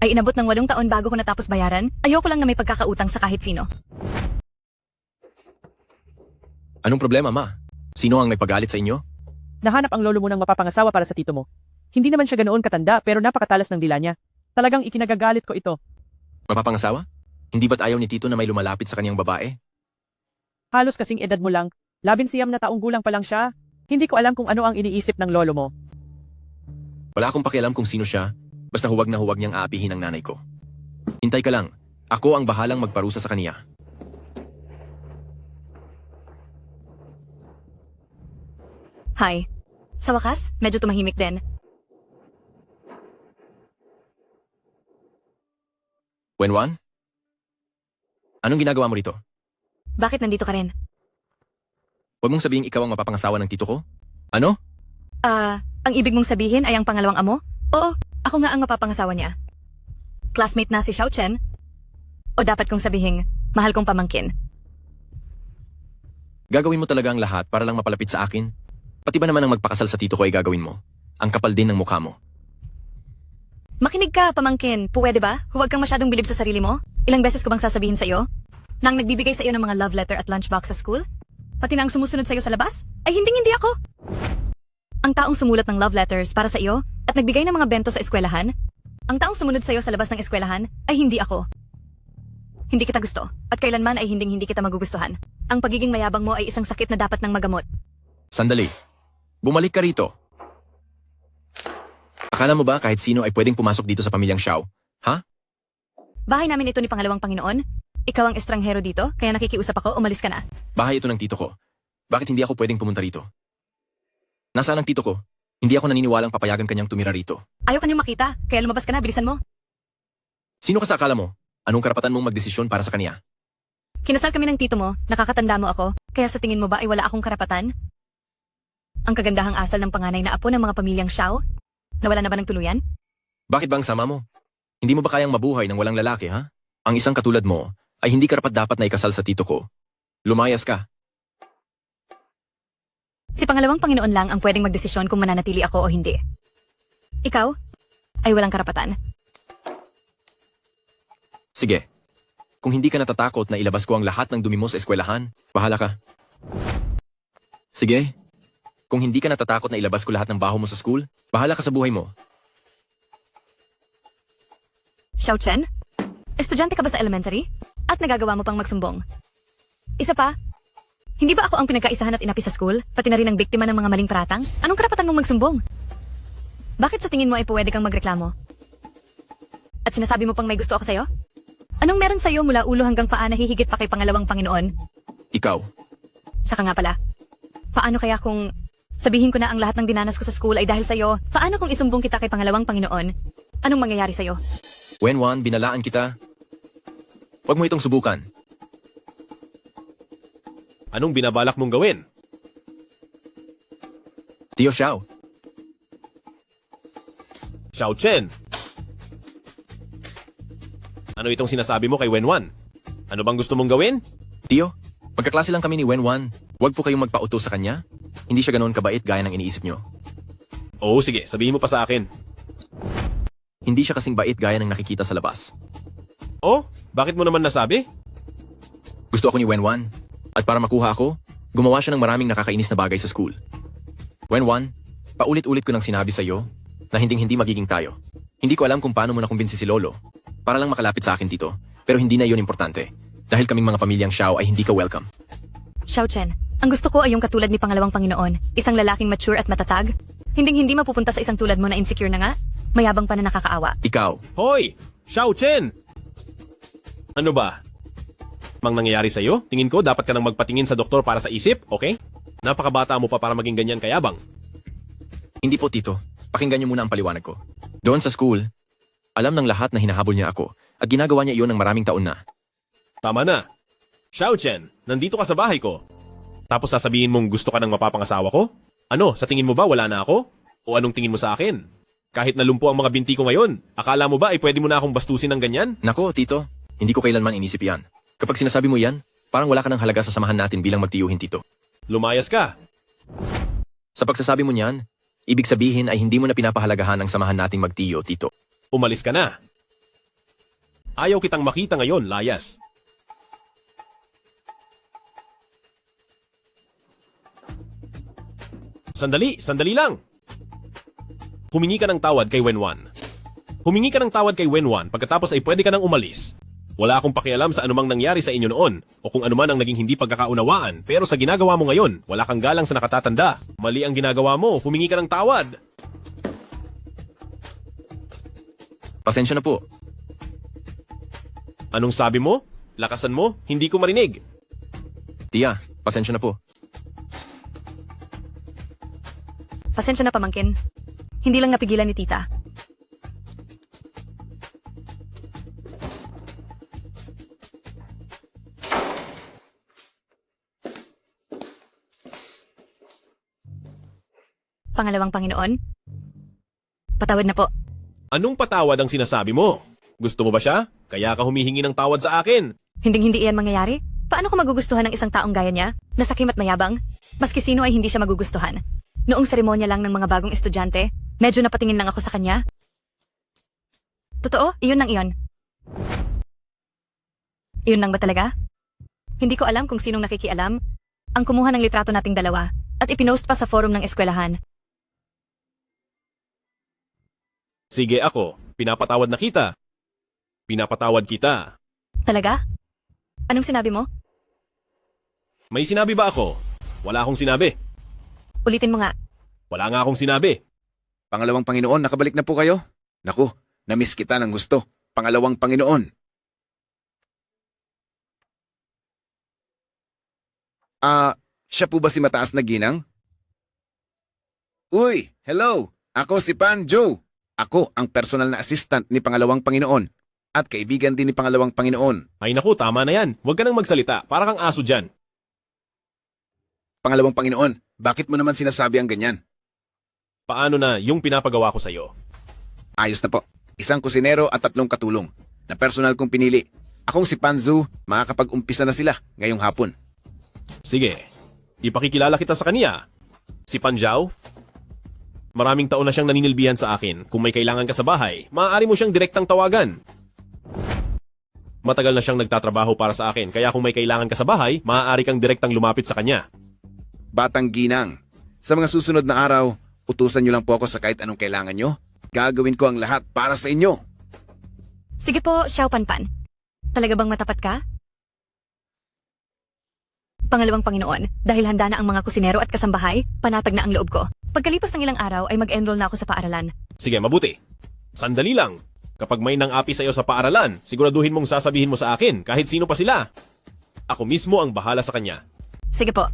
ay inabot ng 8 taon bago ko natapos bayaran. Ayoko lang na may pagkakautang sa kahit sino. Anong problema, ma? Sino ang nagpagalit sa inyo? Nahanap ang lolo mo ng mapapangasawa para sa tito mo. Hindi naman siya ganoon katanda pero napakatalas ng dila niya. Talagang ikinagagalit ko ito. Mapapangasawa? Hindi ba't ayaw ni Tito na may lumalapit sa kanyang babae? Halos kasing edad mo lang, 19 na taong gulang pa lang siya. Hindi ko alam kung ano ang iniisip ng lolo mo. Wala akong pakialam kung sino siya, basta huwag na huwag niyang aapihin ang nanay ko. Hintay ka lang, ako ang bahalang magparusa sa kaniya. Hi. Sa wakas, medyo tumahimik din. Wenwan? Anong ginagawa mo rito? Bakit nandito ka rin? Huwag mong sabihin ikaw ang mapapangasawa ng tito ko? Ano? Ang ibig mong sabihin ay ang pangalawang amo? Oo, ako nga ang mapapangasawa niya. Classmate na si Xiao Chen? O dapat kong sabihin, mahal kong pamangkin? Gagawin mo talaga ang lahat para lang mapalapit sa akin? Pati ba naman ang magpakasal sa tito ko ay gagawin mo? Ang kapal din ng mukha mo. Makinig ka, pamangkin. Pwede ba? Huwag kang masyadong bilib sa sarili mo. Ilang beses ko bang sasabihin sa iyo? Nang nagbibigay sa iyo ng mga love letter at lunchbox sa school? Pati na ang sumusunod sa iyo sa labas? Ay hindi ako. Ang taong sumulat ng love letters para sa iyo at nagbigay ng mga bento sa eskwelahan? Ang taong sumunod sa iyo sa labas ng eskwelahan ay hindi ako. Hindi kita gusto at kailanman ay hindi kita magugustuhan. Ang pagiging mayabang mo ay isang sakit na dapat nang magamot. Sandali. Bumalik ka rito. Akala mo ba kahit sino ay pwedeng pumasok dito sa pamilyang Xiao? Ha? Bahay namin ito ni Pangalawang Panginoon. Ikaw ang estranghero dito, kaya nakikiusap ako, umalis ka na. Bahay ito ng tito ko. Bakit hindi ako pwedeng pumunta rito? Nasaan ang tito ko? Hindi ako naniniwalang papayagan kanyang tumira rito. Ayaw kanyang makita, kaya lumabas ka na, bilisan mo. Sino ka sa akala mo? Anong karapatan mong magdesisyon para sa kanya? Kinasal kami ng tito mo, nakakatanda mo ako, kaya sa tingin mo ba ay wala akong karapatan? Ang kagandahang asal ng panganay na apo ng mga pamilyang Xiao? Nawala na ba ng tuluyan? Bakit ba ang sama mo? Hindi mo ba kayang mabuhay ng walang lalaki, ha? Ang isang katulad mo ay hindi karapat-dapat na ikasal sa tito ko. Lumayas ka. Si Pangalawang Panginoon lang ang pwedeng magdesisyon kung mananatili ako o hindi. Ikaw ay walang karapatan. Sige. Kung hindi ka natatakot na ilabas ko ang lahat ng dumi mo sa eskwelahan, bahala ka. Sige. Kung hindi ka natatakot na ilabas ko lahat ng baho mo sa school, bahala ka sa buhay mo. Xiao Chen? Estudyante ka ba sa elementary? At nagagawa mo pang magsumbong? Isa pa, hindi ba ako ang pinagkaisahan at inapi sa school, pati na rin ang biktima ng mga maling paratang? Anong karapatan mong magsumbong? Bakit sa tingin mo ay pwede kang magreklamo? At sinasabi mo pang may gusto ako sa'yo? Anong meron sa'yo mula ulo hanggang paa na hihigit pa kay Pangalawang Panginoon? Ikaw. Saka nga pala, paano kaya kung sabihin ko na ang lahat ng dinanas ko sa school ay dahil sa'yo? Paano kung isumbong kita kay Pangalawang Panginoon? Anong mangyayari sa'yo? Wenwan, binalaan kita. Huwag mo itong subukan. Anong binabalak mong gawin? Tio Xiao. Xiao Chen! Ano itong sinasabi mo kay Wenwan? Ano bang gusto mong gawin? Tio, magkaklase lang kami ni Wenwan. Huwag po kayong magpautos sa kanya. Hindi siya ganoon kabait gaya ng iniisip nyo. Oo, sige, sabihin mo pa sa akin. Hindi siya kasing bait gaya ng nakikita sa labas. Oh, bakit mo naman nasabi? Gusto ako ni Wenwan. At para makuha ako, gumawa siya ng maraming nakakainis na bagay sa school. Wenwan, paulit-ulit ko nang sinabi sa iyo na hindi magiging tayo. Hindi ko alam kung paano mo nakumbinsi si Lolo para lang makalapit sa akin dito. Pero hindi na yun importante. Dahil kaming mga pamilyang Xiao ay hindi ka welcome. Xiao Chen, ang gusto ko ay yung katulad ni Pangalawang Panginoon, isang lalaking mature at matatag. Hindi mapupunta sa isang tulad mo na insecure na nga. Mayabang pa na nakakaawa. Ikaw. Hoy! Xiao Chen! Ano ba? Mang nangyayari sa'yo? Tingin ko dapat ka nang magpatingin sa doktor para sa isip, okay? Napakabata mo pa para maging ganyan kayabang. Hindi po, Tito. Pakinggan niyo muna ang paliwanag ko. Doon sa school, alam ng lahat na hinahabol niya ako at ginagawa niya iyon ng maraming taon na. Tama na. Xiao Chen, nandito ka sa bahay ko. Tapos sasabihin mong gusto ka ng mapapangasawa ko? Ano, sa tingin mo ba wala na ako? O anong tingin mo sa akin? Kahit nalumpo ang mga binti ko ngayon, akala mo ba ay pwede mo na akong bastusin ng ganyan? Nako, Tito. Hindi ko kailanman inisip yan. Kapag sinasabi mo yan, parang wala ka ng halaga sa samahan natin bilang magtiyuhin, Tito. Lumayas ka. Sa pagsasabi mo niyan, ibig sabihin ay hindi mo na pinapahalagahan ang samahan nating magtiyo, Tito. Umalis ka na. Ayaw kitang makita ngayon, layas. Sandali lang. Humingi ka ng tawad kay Wenwan. Pagkatapos ay pwede ka nang umalis. Wala akong pakialam sa anumang nangyari sa inyo noon o kung anuman ang naging hindi pagkakaunawaan, pero sa ginagawa mo ngayon, wala kang galang sa nakatatanda. Mali ang ginagawa mo, humingi ka ng tawad. Pasensya na po. Anong sabi mo? Lakasan mo? Hindi ko marinig. Tia, pasensya na po. Pasensya na, pamangkin. Hindi lang napigilan ni tita. Pangalawang Panginoon? Patawad na po. Anong patawad ang sinasabi mo? Gusto mo ba siya? Kaya ka humihingi ng tawad sa akin. Hindi iyan mangyayari? Paano ko magugustuhan ng isang taong gaya niya? Nasakim at mayabang? Maski sino ay hindi siya magugustuhan. Noong seremonya lang ng mga bagong estudyante, medyo napatingin lang ako sa kanya. Totoo? Iyon lang iyon. Iyon lang ba talaga? Hindi ko alam kung sinong nakikialam ang kumuha ng litrato nating dalawa at ipinost pa sa forum ng eskwelahan. Sige ako, pinapatawad na kita. Pinapatawad kita. Talaga? Anong sinabi mo? May sinabi ba ako? Wala akong sinabi. Ulitin mo nga. Wala nga akong sinabi. Pangalawang Panginoon, nakabalik na po kayo? Naku, namiss kita ng gusto. Pangalawang Panginoon. Siya po ba si mataas na ginang? Uy, hello! Ako si Pan Joe. Ako ang personal na assistant ni Pangalawang Panginoon at kaibigan din ni Pangalawang Panginoon. Ay naku, tama na yan. Huwag ka nang magsalita. Para kang aso dyan. Pangalawang Panginoon, bakit mo naman sinasabi ang ganyan? Paano na yung pinapagawa ko sa'yo? Ayos na po. Isang kusinero at 3 katulong na personal kong pinili. Akong si Panzu, makakapag-umpisa na sila ngayong hapon. Sige, ipakikilala kita sa kaniya. Si Panjao. Maraming taon na siyang naninilbihan sa akin. Kung may kailangan ka sa bahay, maaari mo siyang direktang tawagan. Matagal na siyang nagtatrabaho para sa akin, kaya kung may kailangan ka sa bahay, maaari kang direktang lumapit sa kanya. Batang ginang, sa mga susunod na araw, utusan niyo lang po ako sa kahit anong kailangan niyo. Gagawin ko ang lahat para sa inyo. Sige po, Xiao Panpan. Talaga bang matapat ka? Pangalawang Panginoon, dahil handa na ang mga kusinero at kasambahay, panatag na ang loob ko. Pagkalipas ng ilang araw ay mag-enroll na ako sa paaralan. Sige, mabuti. Sandali lang. Kapag may nang-api sa'yo sa paaralan, siguraduhin mong sasabihin mo sa akin kahit sino pa sila. Ako mismo ang bahala sa kanya. Sige po.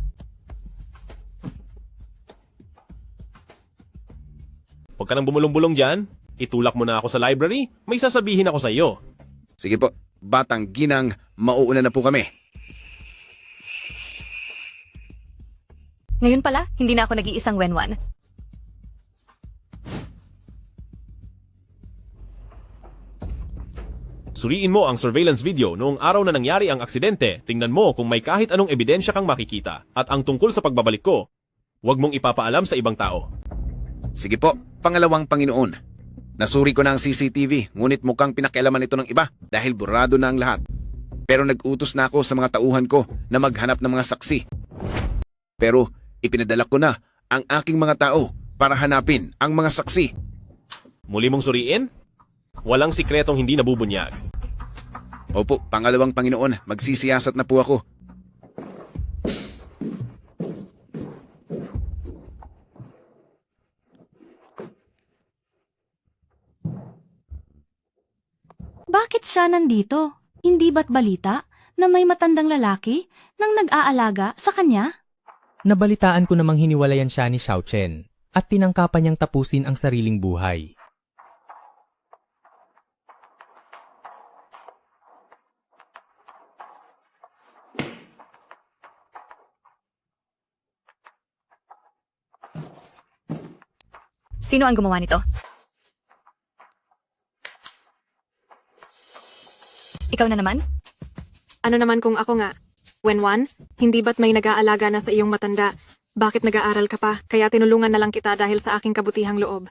Huwag ka nang bumulong-bulong dyan. Itulak mo na ako sa library. May sasabihin ako sa iyo. Sige po, batang ginang, mauuna na po kami. Ngayon pala, hindi na ako nag-iisang Wenwan. Suriin mo ang surveillance video noong araw na nangyari ang aksidente. Tingnan mo kung may kahit anong ebidensya kang makikita. At ang tungkol sa pagbabalik ko, huwag mong ipapaalam sa ibang tao. Sige po, Pangalawang Panginoon. Nasuri ko na ang CCTV, ngunit mukhang pinakialaman ito ng iba dahil burado na ang lahat. Pero nag-utos na ako sa mga tauhan ko na maghanap ng mga saksi. Pero ipinadala ko na ang aking mga tao para hanapin ang mga saksi. Muli mong suriin? Walang sikretong hindi nabubunyag. Opo, Pangalawang Panginoon, magsisiyasat na po ako. Bakit siya nandito? Hindi ba't balita na may matandang lalaki nang nag-aalaga sa kanya? Nabalitaan ko namang hiniwalayan siya ni Xiao Chen at tinangkapan niyang tapusin ang sariling buhay. Sino ang gumawa nito? Ikaw na naman? Ano naman kung ako nga? Wenwan, hindi ba't may nag-aalaga na sa iyong matanda? Bakit nag-aaral ka pa? Kaya tinulungan na lang kita dahil sa aking kabutihang loob.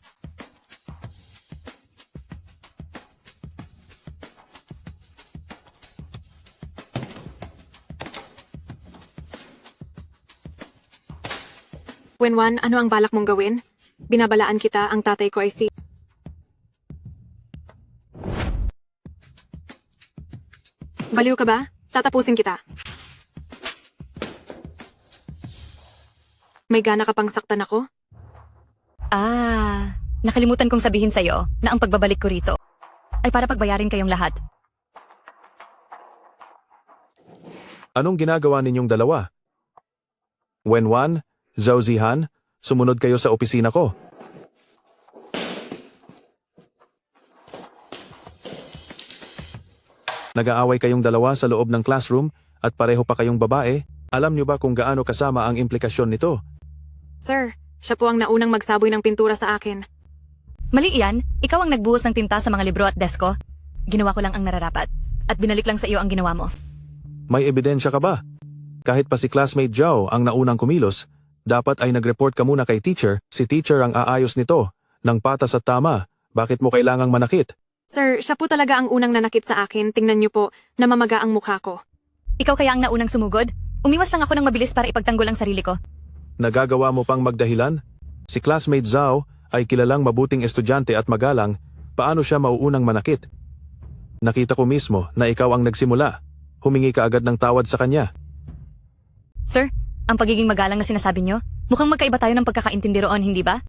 Wenwan, ano ang balak mong gawin? Binabalaan kita, ang tatay ko ay si... Baliw ka ba? Tatapusin kita. May gana ka pang saktan ako? Nakalimutan kong sabihin sa'yo na ang pagbabalik ko rito ay para pagbayarin kayong lahat. Anong ginagawa ninyong dalawa? Wenwan, Zhao Zihan, sumunod kayo sa opisina ko. Nag-aaway kayong dalawa sa loob ng classroom at pareho pa kayong babae. Alam niyo ba kung gaano kasama ang implikasyon nito? Sir, siya po ang naunang magsaboy ng pintura sa akin. Mali iyan, ikaw ang nagbuhos ng tinta sa mga libro at desko. Ginawa ko lang ang nararapat at binalik lang sa iyo ang ginawa mo. May ebidensya ka ba? Kahit pa si classmate Zhao ang naunang kumilos, dapat ay nag-report ka muna kay teacher. Si teacher ang aayos nito. Nang patas at tama, bakit mo kailangang manakit? Sir, siya po talaga ang unang nanakit sa akin. Tingnan niyo po, namamaga ang mukha ko. Ikaw kaya ang naunang sumugod? Umiwas lang ako ng mabilis para ipagtanggol ang sarili ko. Nagagawa mo pang magdahilan? Si classmate Zhao ay kilalang mabuting estudyante at magalang, Paano siya mauunang manakit? Nakita ko mismo na ikaw ang nagsimula. Humingi ka agad ng tawad sa kanya. Sir, ang pagiging magalang na sinasabi niyo, mukhang magkaiba tayo ng pagkakaintindi roon, hindi ba?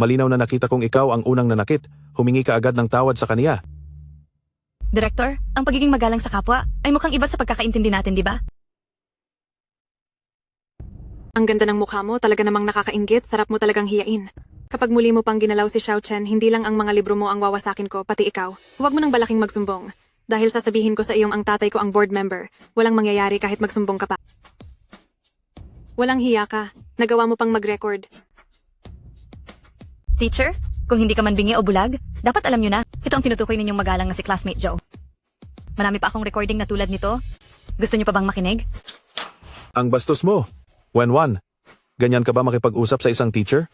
Malinaw na nakita kong ikaw ang unang nanakit. Humingi ka agad ng tawad sa kanya. Director, ang pagiging magalang sa kapwa ay mukhang iba sa pagkakaintindi natin, di ba? Ang ganda ng mukha mo, talaga namang nakakainggit, sarap mo talagang hiyain. Kapag muli mo pang ginalaw si Xiao Chen, hindi lang ang mga libro mo ang wawasakin ko, pati ikaw. Huwag mo nang balaking magsumbong. Dahil sasabihin ko sa iyong ang tatay ko ang board member, walang mangyayari kahit magsumbong ka pa. Walang hiya ka, nagawa mo pang mag-record. Teacher, kung hindi ka man bingi o bulag, dapat alam nyo na, ito ang tinutukoy ninyong magalang na si classmate Joe. Marami pa akong recording na tulad nito. Gusto nyo pa bang makinig? Ang bastos mo. Wenwan, ganyan ka ba makipag-usap sa isang teacher?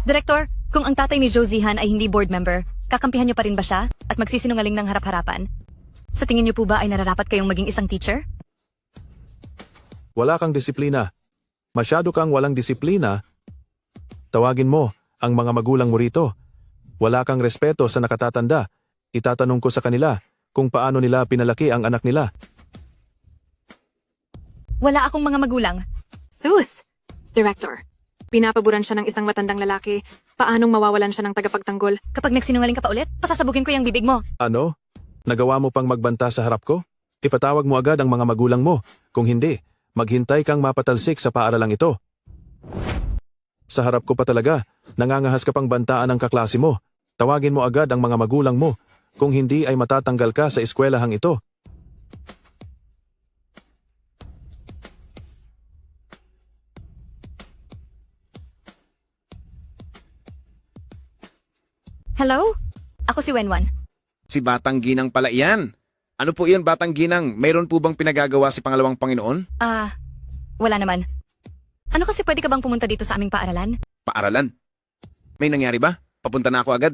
Director, kung ang tatay ni Joe Zihan ay hindi board member, kakampihan nyo pa rin ba siya at magsisinungaling ng harap-harapan? Sa tingin nyo po ba ay nararapat kayong maging isang teacher? Wala kang disiplina. Masyado kang walang disiplina. Tawagin mo ang mga magulang mo rito. Wala kang respeto sa nakatatanda. Itatanong ko sa kanila kung paano nila pinalaki ang anak nila. Wala akong mga magulang. Sus! Director, pinapaboran siya ng isang matandang lalaki. Paanong mawawalan siya ng tagapagtanggol? Kapag nagsinungaling ka pa ulit, pasasabugin ko yung bibig mo. Ano? Nagawa mo pang magbanta sa harap ko? Ipatawag mo agad ang mga magulang mo. Kung hindi, maghintay kang mapatalsik sa paaralang ito. Sa harap ko pa talaga, nangangahas ka pang bantaan ng kaklase mo. Tawagin mo agad ang mga magulang mo. Kung hindi ay matatanggal ka sa eskwelahang ito. Hello? Ako si Wenwan. Si Batang Ginang pala iyan. Ano po iyan, Batang Ginang? Mayroon po bang pinagagawa si Pangalawang Panginoon? Wala naman. Ano kasi pwede ka bang pumunta dito sa aming paaralan? Paaralan? May nangyari ba? Papunta na ako agad.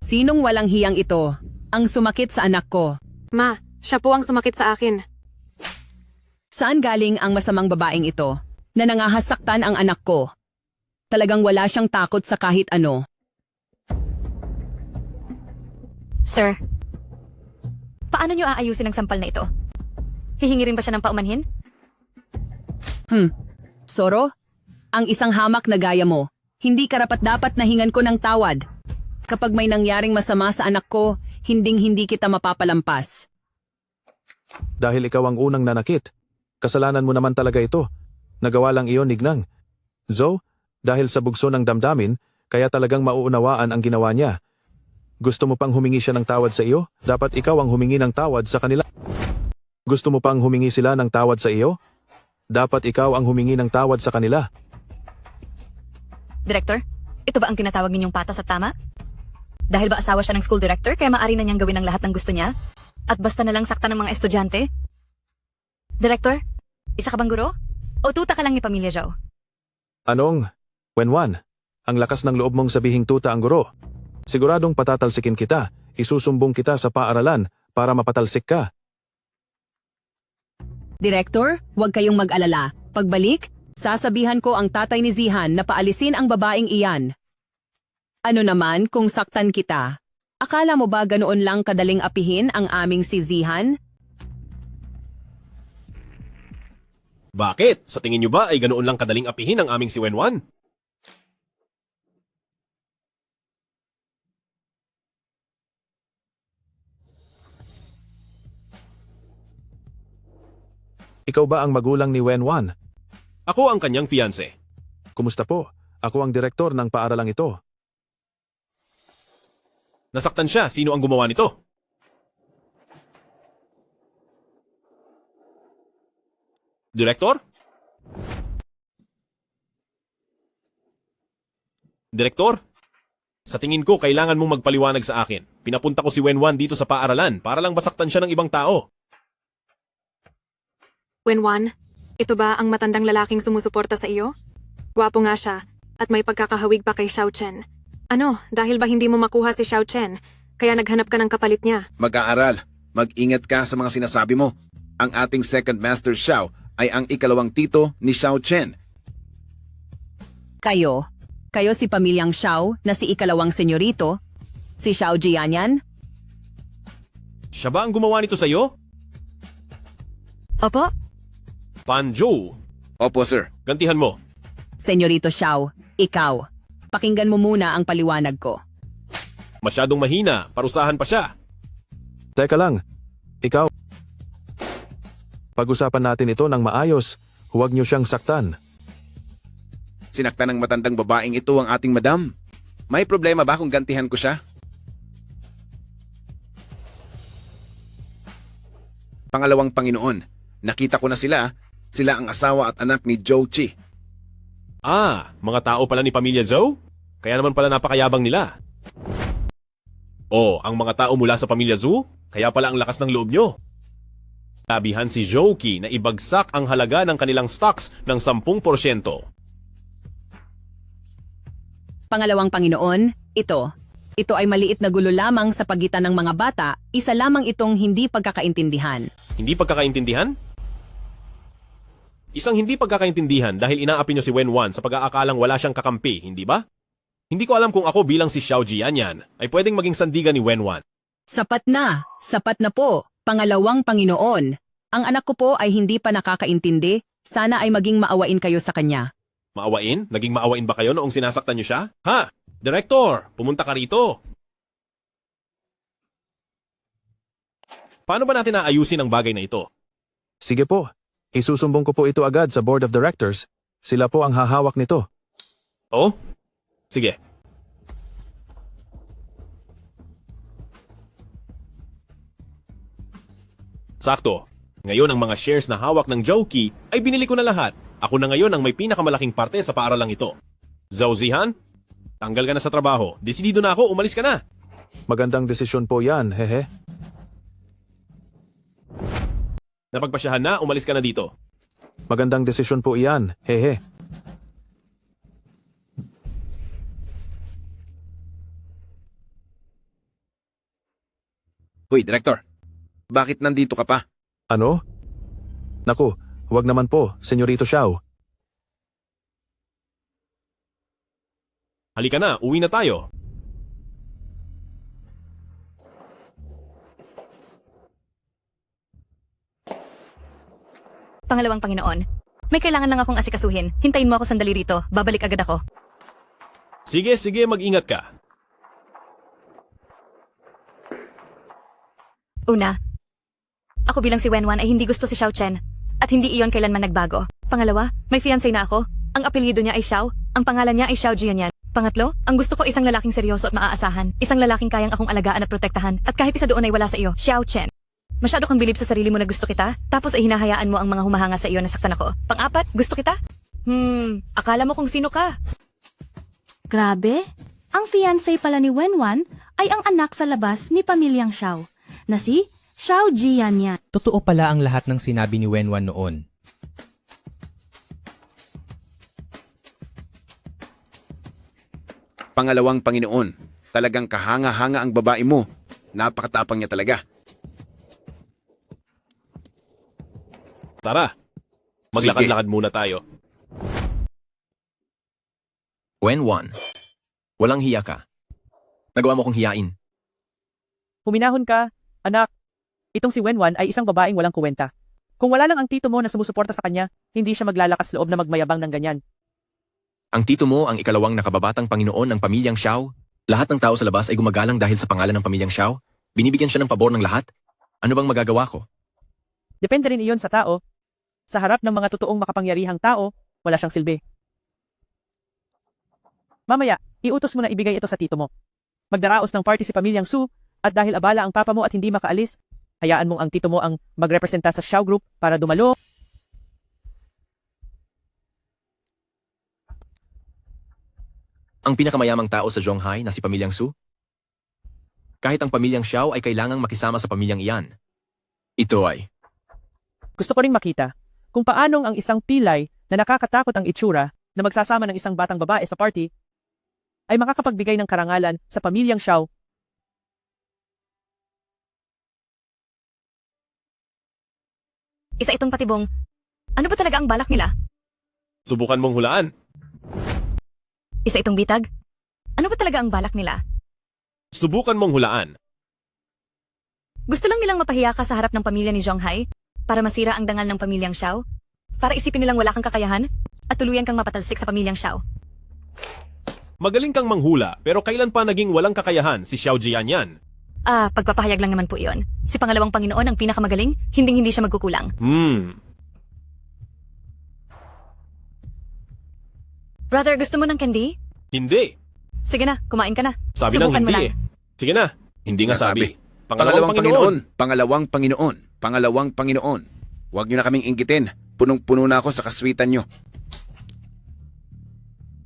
Sinong walang hiyang ito? Ang sumakit sa anak ko. Ma, siya po ang sumakit sa akin. Saan galing ang masamang babaeng ito? Na nangahasaktan ang anak ko. Talagang wala siyang takot sa kahit ano. Sir, paano nyo aayusin ang sampal na ito? Hihingi rin ba siya ng paumanhin? Soro, ang isang hamak na gaya mo, hindi karapat-dapat na hingan ko ng tawad. Kapag may nangyaring masama sa anak ko, hinding-hindi kita mapapalampas. Dahil ikaw ang unang nanakit. Kasalanan mo naman talaga ito. Nagawa lang iyon, Nignang. Zoe, dahil sa bugso ng damdamin, kaya talagang mauunawaan ang ginawa niya. Gusto mo pang humingi siya ng tawad sa iyo? Dapat ikaw ang humingi ng tawad sa kanila. Gusto mo pang humingi sila ng tawad sa iyo? Dapat ikaw ang humingi ng tawad sa kanila. Director, ito ba ang tinatawag ninyong patas at tama? Dahil ba asawa siya ng school director kaya maaari na niyang gawin ang lahat ng gusto niya? At basta na lang sakta ng mga estudyante? Director, isa ka bang guro? O tuta ka lang ni Pamilya Zhao? Anong? Wenwan, ang lakas ng loob mong sabihing tuta ang guro. Siguradong patatalsikin kita, isusumbong kita sa paaralan para mapatalsik ka. Director, huwag kayong mag-alala. Pagbalik, sasabihan ko ang tatay ni Zihan na paalisin ang babaeng iyan. Ano naman kung saktan kita? Akala mo ba ganoon lang kadaling apihin ang aming si Zihan? Bakit? Sa tingin nyo ba ay ganoon lang kadaling apihin ang aming si Wenwan? Ikaw ba ang magulang ni Wenwan? Ako ang kanyang fiancé. Kumusta po? Ako ang direktor ng paaralang ito. Nasaktan siya. Sino ang gumawa nito? Direktor? Direktor? Sa tingin ko, kailangan mong magpaliwanag sa akin. Pinapunta ko si Wenwan dito sa paaralan para lang basaktan siya ng ibang tao. Wenwan, ito ba ang matandang lalaking sumusuporta sa iyo? Gwapo nga siya, at may pagkakahawig pa kay Xiao Chen. Ano, dahil ba hindi mo makuha si Xiao Chen, kaya naghanap ka ng kapalit niya? Mag-aaral. Mag-ingat ka sa mga sinasabi mo. Ang ating second master Xiao ay ang ikalawang tito ni Xiao Chen. Kayo, Kayo si pamilyang Xiao na si ikalawang senyorito, si Xiao Jianyan? Siya ba ang gumawa nito sa'yo? Opo? Panjo! Opo, sir. Gantihan mo. Senyorito Xiao, ikaw. Pakinggan mo muna ang paliwanag ko. Masyadong mahina, parusahan pa siya. Teka lang. Ikaw. Pag-usapan natin ito ng maayos. Huwag niyo siyang saktan. Sinaktan ng matandang babaeng ito ang ating madam. May problema ba kung gantihan ko siya? Pangalawang Panginoon, nakita ko na sila. Sila ang asawa at anak ni Zhou Qi. Ah, mga tao pala ni Pamilya Zhou? Kaya naman pala napakayabang nila. Oh, ang mga tao mula sa Pamilya Zhou? Kaya pala ang lakas ng loob nyo. Sabihan si Zhou Qi na ibagsak ang halaga ng kanilang stocks ng 10%. Pangalawang Panginoon, ito. Ito ay maliit na gulo lamang sa pagitan ng mga bata, isa lamang itong hindi pagkakaintindihan. Hindi pagkakaintindihan? Isang hindi pagkakaintindihan dahil inaapi nyo si Wenwan sa pag-aakalang wala siyang kakampi, hindi ba? Hindi ko alam kung ako bilang si Xiao Jianyan ay pwedeng maging sandigan ni Wenwan. Sapat na po, Pangalawang Panginoon. Ang anak ko po ay hindi pa nakakaintindi, sana ay maging maawain kayo sa kanya. Maawain? Naging maawain ba kayo noong sinasaktan nyo siya? Ha? Director, pumunta ka rito. Paano ba natin aayusin ang bagay na ito? Sige po. Isusumbong ko po ito agad sa Board of Directors. Sila po ang hahawak nito. Oh? Sige. Sakto. Ngayon ang mga shares na hawak ng Zhou Qi ay binili ko na lahat. Ako na ngayon ang may pinakamalaking parte sa paaralang ito. Zhou Zihan, tanggal ka na sa trabaho. Desidido na ako, umalis ka na. Magandang desisyon po yan, hehe. Napagpasyahan na, umalis ka na dito. Magandang desisyon po iyan, hehe. Hoy, Director. Bakit nandito ka pa? Ano? Naku, huwag naman po, Senyorito Xiao. Halika na, uwi na tayo. Pangalawang Panginoon, may kailangan lang akong asikasuhin. Hintayin mo ako sandali rito. Babalik agad ako. Sige, mag-ingat ka. Una, ako bilang si Wenwan ay hindi gusto si Xiao Chen at hindi iyon kailanman nagbago. Pangalawa, may fiancé na ako. Ang apelyido niya ay Xiao, ang pangalan niya ay Xiao Jianyan. Pangatlo, ang gusto ko isang lalaking seryoso at maaasahan. Isang lalaking kayang akong alagaan at protektahan at kahit isa doon ay wala sa iyo, Xiao Chen. Masyado kang bilib sa sarili mo na gusto kita, tapos ay hinahayaan mo ang mga humahanga sa iyo na saktan ako. Pang-apat, gusto kita? Akala mo kung sino ka. Grabe, ang fiancé pala ni Wenwan ay ang anak sa labas ni pamilyang Xiao, na si Xiao Jianyan. Totoo pala ang lahat ng sinabi ni Wenwan noon. Pangalawang Panginoon, talagang kahanga-hanga ang babae mo. Napakatapang niya talaga. Tara, maglakad-lakad muna tayo. Wenwan, walang hiya ka. Nagawa mo kong hiyain. Huminahon ka, anak. Itong si Wenwan ay isang babaeng walang kuwenta. Kung wala lang ang tito mo na sumusuporta sa kanya, hindi siya maglalakas loob na magmayabang ng ganyan. Ang tito mo ang ikalawang nakababatang Panginoon ng pamilyang Xiao. Lahat ng tao sa labas ay gumagalang dahil sa pangalan ng pamilyang Xiao. Binibigyan siya ng pabor ng lahat. Ano bang magagawa ko? Depende rin iyon sa tao. Sa harap ng mga totoong makapangyarihang tao, wala siyang silbi. Mamaya, iutos mo na ibigay ito sa tito mo. Magdaraos ng party si pamilyang Su, at dahil abala ang papa mo at hindi makaalis, hayaan mong ang tito mo ang magrepresenta sa Xiao Group para dumalo. Ang pinakamayamang tao sa Zhonghai na si pamilyang Su? Kahit ang pamilyang Xiao ay kailangang makisama sa pamilyang iyan. Ito ay... Gusto ko ring makita kung paanong ang isang pilay na nakakatakot ang itsura na magsasama ng isang batang babae sa party ay makakapagbigay ng karangalan sa pamilyang Xiao. Isa itong patibong. Ano ba talaga ang balak nila? Subukan mong hulaan. Isa itong bitag? Ano ba talaga ang balak nila? Subukan mong hulaan. Gusto lang nilang mapahiya ka sa harap ng pamilya ni Zhonghai para masira ang dangal ng pamilyang Xiao? Para isipin nilang wala kang kakayahan at tuluyan kang mapatalsik sa pamilyang Xiao? Magaling kang manghula, pero kailan pa naging walang kakayahan si Xiao Jianyan? Pagpapahayag lang naman po iyon. Si pangalawang Panginoon ang pinakamagaling, hindi siya magkukulang. Brother, gusto mo ng candy? Hindi. Sige na, kumain ka na. Sabi Subukan ng mo hindi lang. Sige na, hindi nga sabi. Pangalawang Panginoon. Pangalawang Panginoon. Pangalawang Panginoon. Huwag niyo na kaming inggitin. Punong-puno na ako sa kaswitan niyo.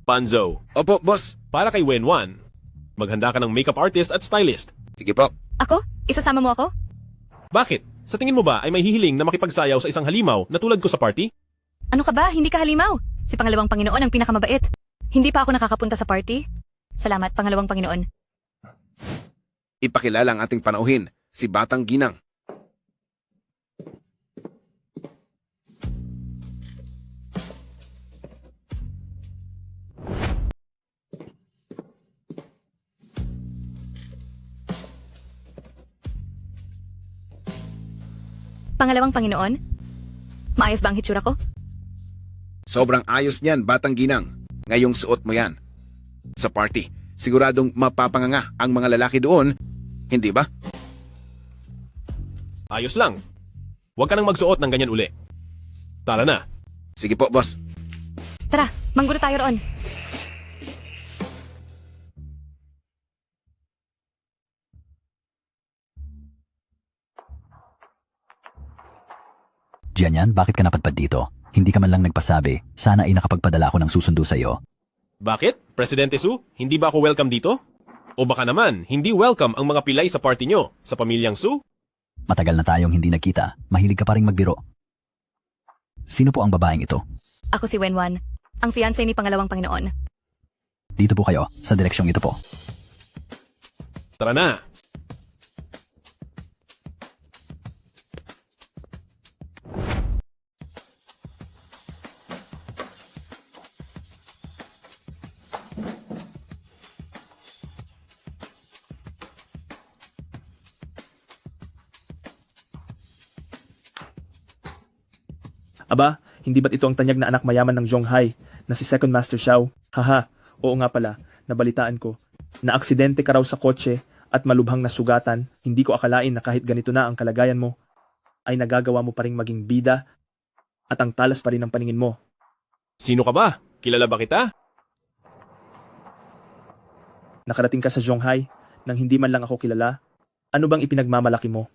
Panzo. Opo, boss. Para kay Wenwan, maghanda ka ng makeup artist at stylist. Sige po. Ako? Isasama mo ako? Bakit? Sa tingin mo ba ay may hihiling na makipagsayaw sa isang halimaw na tulad ko sa party? Ano ka ba? Hindi ka halimaw. Si pangalawang Panginoon ang pinakamabait. Hindi pa ako nakakapunta sa party. Salamat, pangalawang Panginoon. Ipakilala ang ating panauhin, si Batang Ginang. Pangalawang Panginoon? Maayos ba ang hitsura ko? Sobrang ayos niyan, Batang Ginang. Ngayong suot mo yan. Sa party, siguradong mapapanganga ang mga lalaki doon, hindi ba? Ayos lang. Huwag ka nang magsuot ng ganyan uli. Tara na. Sige po, boss. Tara, manggulo tayo roon. Jianyan, bakit ka napadpad dito? Hindi ka man lang nagpasabi. Sana ay nakapagpadala ako ng susundo sa iyo. Bakit? Presidente Su, hindi ba ako welcome dito? O baka naman, hindi welcome ang mga pilay sa party nyo, sa pamilyang Su? Matagal na tayong hindi nagkita. Mahilig ka pa ring magbiro. Sino po ang babaeng ito? Ako si Wenwan, ang fiancé ni pangalawang Panginoon. Dito po kayo, sa direksyong ito po. Tara na. Aba, hindi ba't ito ang tanyag na anak mayaman ng Zhonghai na si Second Master Xiao? Haha, oo nga pala, nabalitaan ko. Na aksidente ka raw sa kotse at malubhang nasugatan, hindi ko akalain na kahit ganito na ang kalagayan mo, ay nagagawa mo pa ring maging bida at ang talas pa rin ng paningin mo. Sino ka ba? Kilala ba kita? Nakarating ka sa Zhonghai nang hindi man lang ako kilala. Ano bang ipinagmamalaki mo?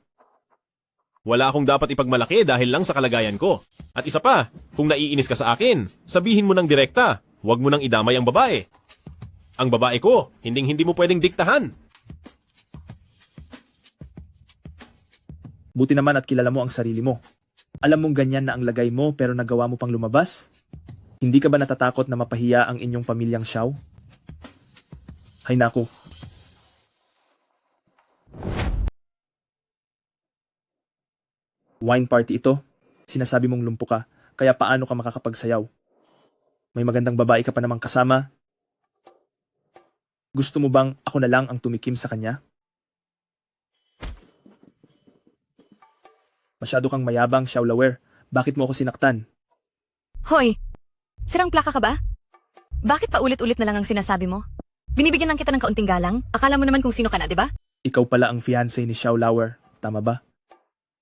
Wala akong dapat ipagmalaki dahil lang sa kalagayan ko. At isa pa, kung naiinis ka sa akin, sabihin mo ng direkta, huwag mo nang idamay ang babae. Ang babae ko, hindi mo pwedeng diktahan. Buti naman at kilala mo ang sarili mo. Alam mong ganyan na ang lagay mo pero nagawa mo pang lumabas? Hindi ka ba natatakot na mapahiya ang inyong pamilyang Xiao? Hay naku. Wine party ito. Sinasabi mong lumpo ka, kaya paano ka makakapagsayaw? May magandang babae ka pa namang kasama. Gusto mo bang ako na lang ang tumikim sa kanya? Masyado kang mayabang, Xiaolawer. Bakit mo ako sinaktan? Hoy, sirang plaka ka ba? Bakit pa ulit-ulit na lang ang sinasabi mo? Binibigyan lang kita ng kaunting galang? Akala mo naman kung sino ka na, di ba? Ikaw pala ang fiancé ni Xiaolawer, tama ba?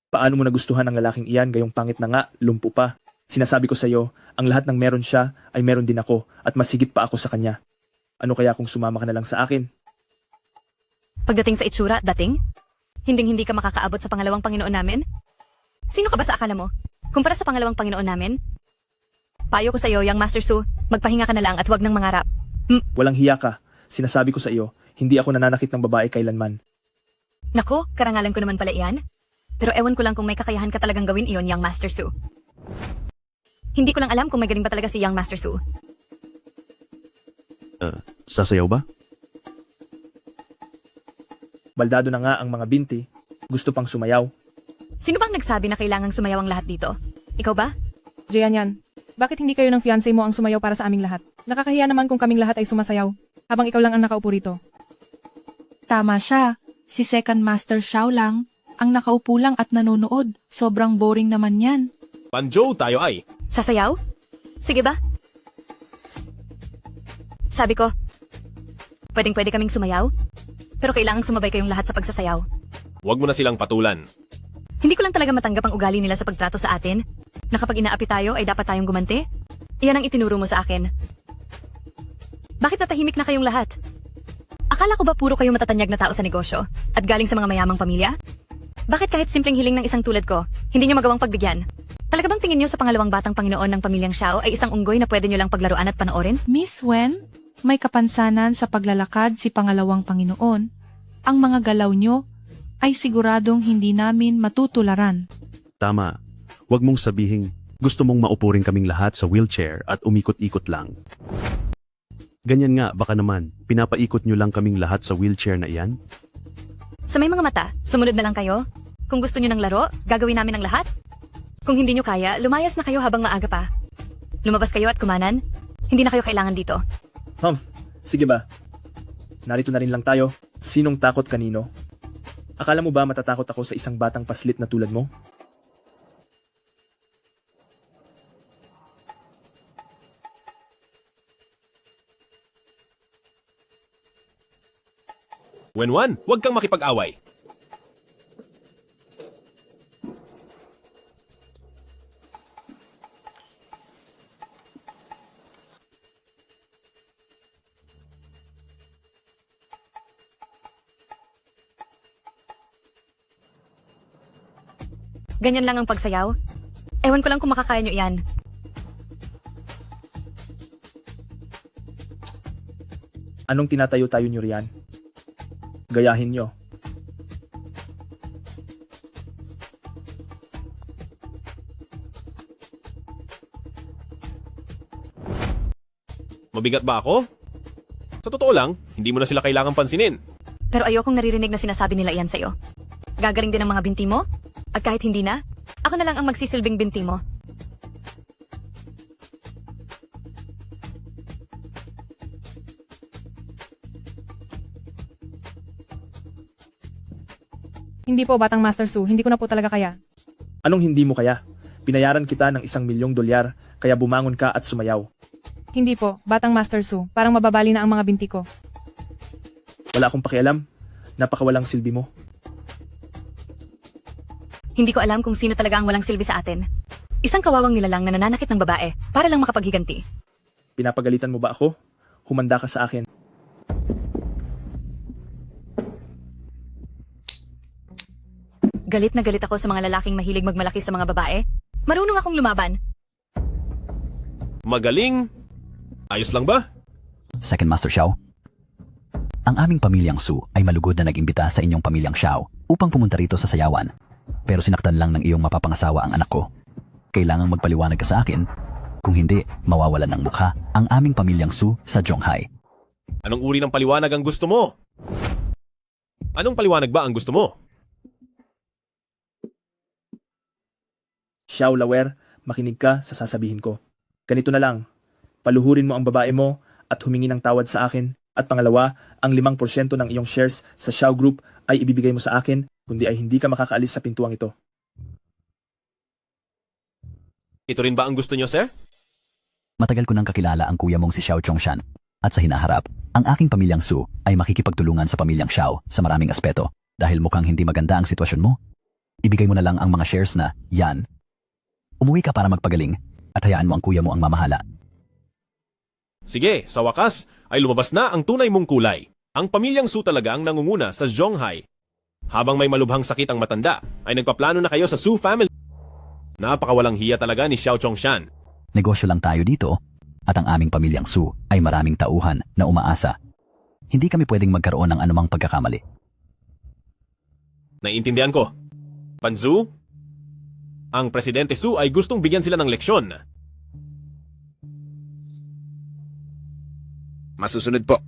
Paano mo nagustuhan ang lalaking iyan gayong pangit na nga, lumpo pa? Sinasabi ko sa iyo, ang lahat ng meron siya ay meron din ako at mas higit pa ako sa kanya. Ano kaya kung sumama ka na lang sa akin? Pagdating sa itsura, dating? Hindi ka makakaabot sa pangalawang Panginoon namin? Sino ka ba sa akala mo? Kumpara sa pangalawang Panginoon namin? Payo ko sa iyo, Young Master Su, magpahinga ka na lang at wag nang mangarap. Walang hiya ka. Sinasabi ko sa iyo, hindi ako nananakit ng babae kailanman. Nako, karangalan ko naman pala iyan. Pero ewan ko lang kung may kakayahan ka talagang gawin iyon, Young Master Su. Hindi ko lang alam kung may galing ba talaga si Young Master Su. Sasayaw ba? Baldado na nga ang mga binti. Gusto pang sumayaw. Sino bang nagsabi na kailangang sumayaw ang lahat dito? Ikaw ba? Jianyan, bakit hindi kayo ng fiancé mo ang sumayaw para sa aming lahat? Nakakahiya naman kung kaming lahat ay sumasayaw, habang ikaw lang ang nakaupo rito. Tama siya. Si Second Master Xiao lang, ang nakaupo lang at nanonood. Sobrang boring naman yan. Panjo, tayo ay. Sasayaw? Sige ba? Sabi ko, pwedeng-pwede kaming sumayaw, pero kailangang sumabay kayong lahat sa pagsasayaw. Huwag mo na silang patulan. Hindi ko lang talaga matanggap ang ugali nila sa pagtrato sa atin, na kapag inaapi tayo ay dapat tayong gumanti. Iyan ang itinuro mo sa akin. Bakit natahimik na kayong lahat? Akala ko ba puro kayong matatanyag na tao sa negosyo at galing sa mga mayamang pamilya? Bakit kahit simpleng hiling ng isang tulad ko, hindi nyo magawang pagbigyan? Talaga bang tingin nyo sa pangalawang batang Panginoon ng pamilyang Xiao ay isang unggoy na pwede nyo lang paglaruan at panoorin? Miss Wen, may kapansanan sa paglalakad si pangalawang Panginoon. Ang mga galaw nyo ay siguradong hindi namin matutularan. Tama. Huwag mong sabihing gusto mong maupo rin kaming lahat sa wheelchair at umikot-ikot lang. Ganyan nga, baka naman, pinapaikot nyo lang kaming lahat sa wheelchair na iyan? Sa may mga mata, sumunod na lang kayo. Kung gusto nyo ng laro, gagawin namin ang lahat. Kung hindi nyo kaya, lumayas na kayo habang maaga pa. Lumabas kayo at kumanan. Hindi na kayo kailangan dito. Sige ba? Narito na rin lang tayo. Sinong takot kanino? Akala mo ba matatakot ako sa isang batang paslit na tulad mo? Wenwan, huwag kang makipag-away. Ganyan lang ang pagsayaw. Ewan ko lang kung makakaya nyo iyan. Anong tinatayo-tayo nyo riyan? Gayahin nyo. Mabigat ba ako? Sa totoo lang, hindi mo na sila kailangang pansinin. Pero ayokong naririnig na sinasabi nila iyan sa'yo. Gagaling din ang mga binti mo? At kahit hindi na, ako na lang ang magsisilbing binti mo. Hindi po, Batang Master Su, hindi ko na po talaga kaya. Anong hindi mo kaya? Pinayaran kita ng $1,000,000 kaya bumangon ka at sumayaw. Hindi po, Batang Master Su, parang mababali na ang mga binti ko. Wala akong pakialam. Napakawalang silbi mo. Hindi ko alam kung sino talaga ang walang silbi sa atin. Isang kawawang nilalang na nananakit ng babae para lang makapaghiganti. Pinapagalitan mo ba ako? Humanda ka sa akin. Galit na galit ako sa mga lalaking mahilig magmalaki sa mga babae. Marunong akong lumaban. Magaling. Ayos lang ba? Second Master Xiao, ang aming pamilyang Su ay malugod na nag-imbita sa inyong pamilyang Xiao upang pumunta rito sa sayawan. Pero sinaktan lang ng iyong mapapangasawa ang anak ko. Kailangang magpaliwanag ka sa akin. Kung hindi, mawawalan ng mukha ang aming pamilyang Su sa Zhonghai. Anong uri ng paliwanag ang gusto mo? Anong paliwanag ba ang gusto mo? Xiao Lawer, makinig ka sa sasabihin ko. Ganito na lang, paluhurin mo ang babae mo at humingi ng tawad sa akin. At pangalawa, ang 5% ng iyong shares sa Xiao Group ay ibibigay mo sa akin, kundi ay hindi ka makakaalis sa pintuang ito. Ito rin ba ang gusto niyo, sir? Matagal ko nang kakilala ang kuya mong si Xiao Chongshan. At sa hinaharap, ang aking pamilyang Su ay makikipagtulungan sa pamilyang Xiao sa maraming aspeto. Dahil mukhang hindi maganda ang sitwasyon mo, ibigay mo na lang ang mga shares na yan. Umuwi ka para magpagaling at hayaan mo ang kuya mo ang mamahala. Sige, sa wakas ay lumabas na ang tunay mong kulay. Ang pamilyang Su talaga ang nangunguna sa Zhonghai. Habang may malubhang sakit ang matanda, ay nagpaplano na kayo sa Su family. Napakawalang hiya talaga ni Xiao Chongshan. Negosyo lang tayo dito at ang aming pamilyang Su ay maraming tauhan na umaasa. Hindi kami pwedeng magkaroon ng anumang pagkakamali. Naiintindihan ko. Panzu, ang Presidente Su ay gustong bigyan sila ng leksyon. Masusunod po.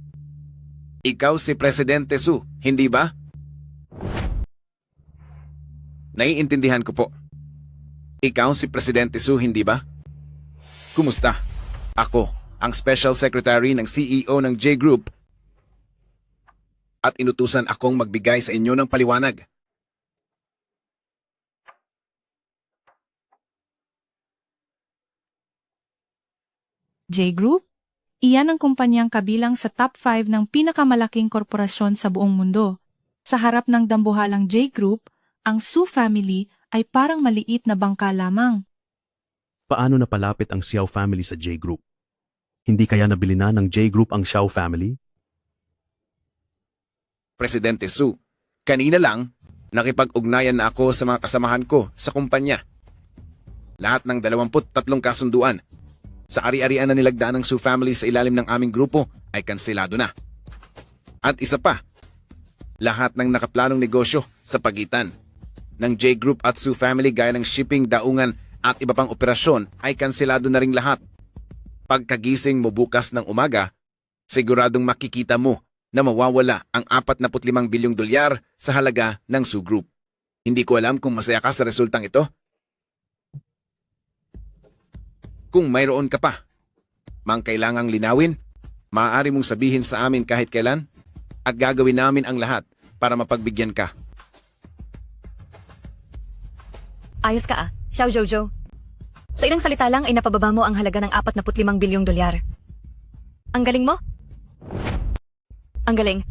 Ikaw si Presidente Su, hindi ba? Naiintindihan ko po. Ikaw si Presidente Su, hindi ba? Kumusta? Ako, ang special secretary ng CEO ng J Group at inutusan akong magbigay sa inyo ng paliwanag. J-Group? Iyan ang kumpanyang kabilang sa top 5 ng pinakamalaking korporasyon sa buong mundo. Sa harap ng dambuhalang J-Group, ang Su family ay parang maliit na bangka lamang. Paano napalapit ang Xiao family sa J Group? Hindi kaya nabili na ng J Group ang Xiao family? Presidente Su, kanina lang, nakipag-ugnayan na ako sa mga kasamahan ko sa kumpanya. Lahat ng 23 kasunduan sa ari-arian na nilagdaan ng Su family sa ilalim ng aming grupo ay kanselado na. At isa pa, lahat ng nakaplanong negosyo sa pagitan ng J Group at Su family gaya ng shipping, daungan at iba pang operasyon ay kanselado na ring lahat. Pagkagising mo bukas ng umaga, siguradong makikita mo na mawawala ang 45 bilyong dolyar sa halaga ng Su Group. Hindi ko alam kung masaya ka sa resultang ito. Kung mayroon ka pa, mang kailangang linawin, maaari mong sabihin sa amin kahit kailan at gagawin namin ang lahat para mapagbigyan ka. Ayos ka Xiao Jojo. Sa ilang salita lang ay napababa mo ang halaga ng 45 bilyong dolyar. Ang galing mo? Ang galing.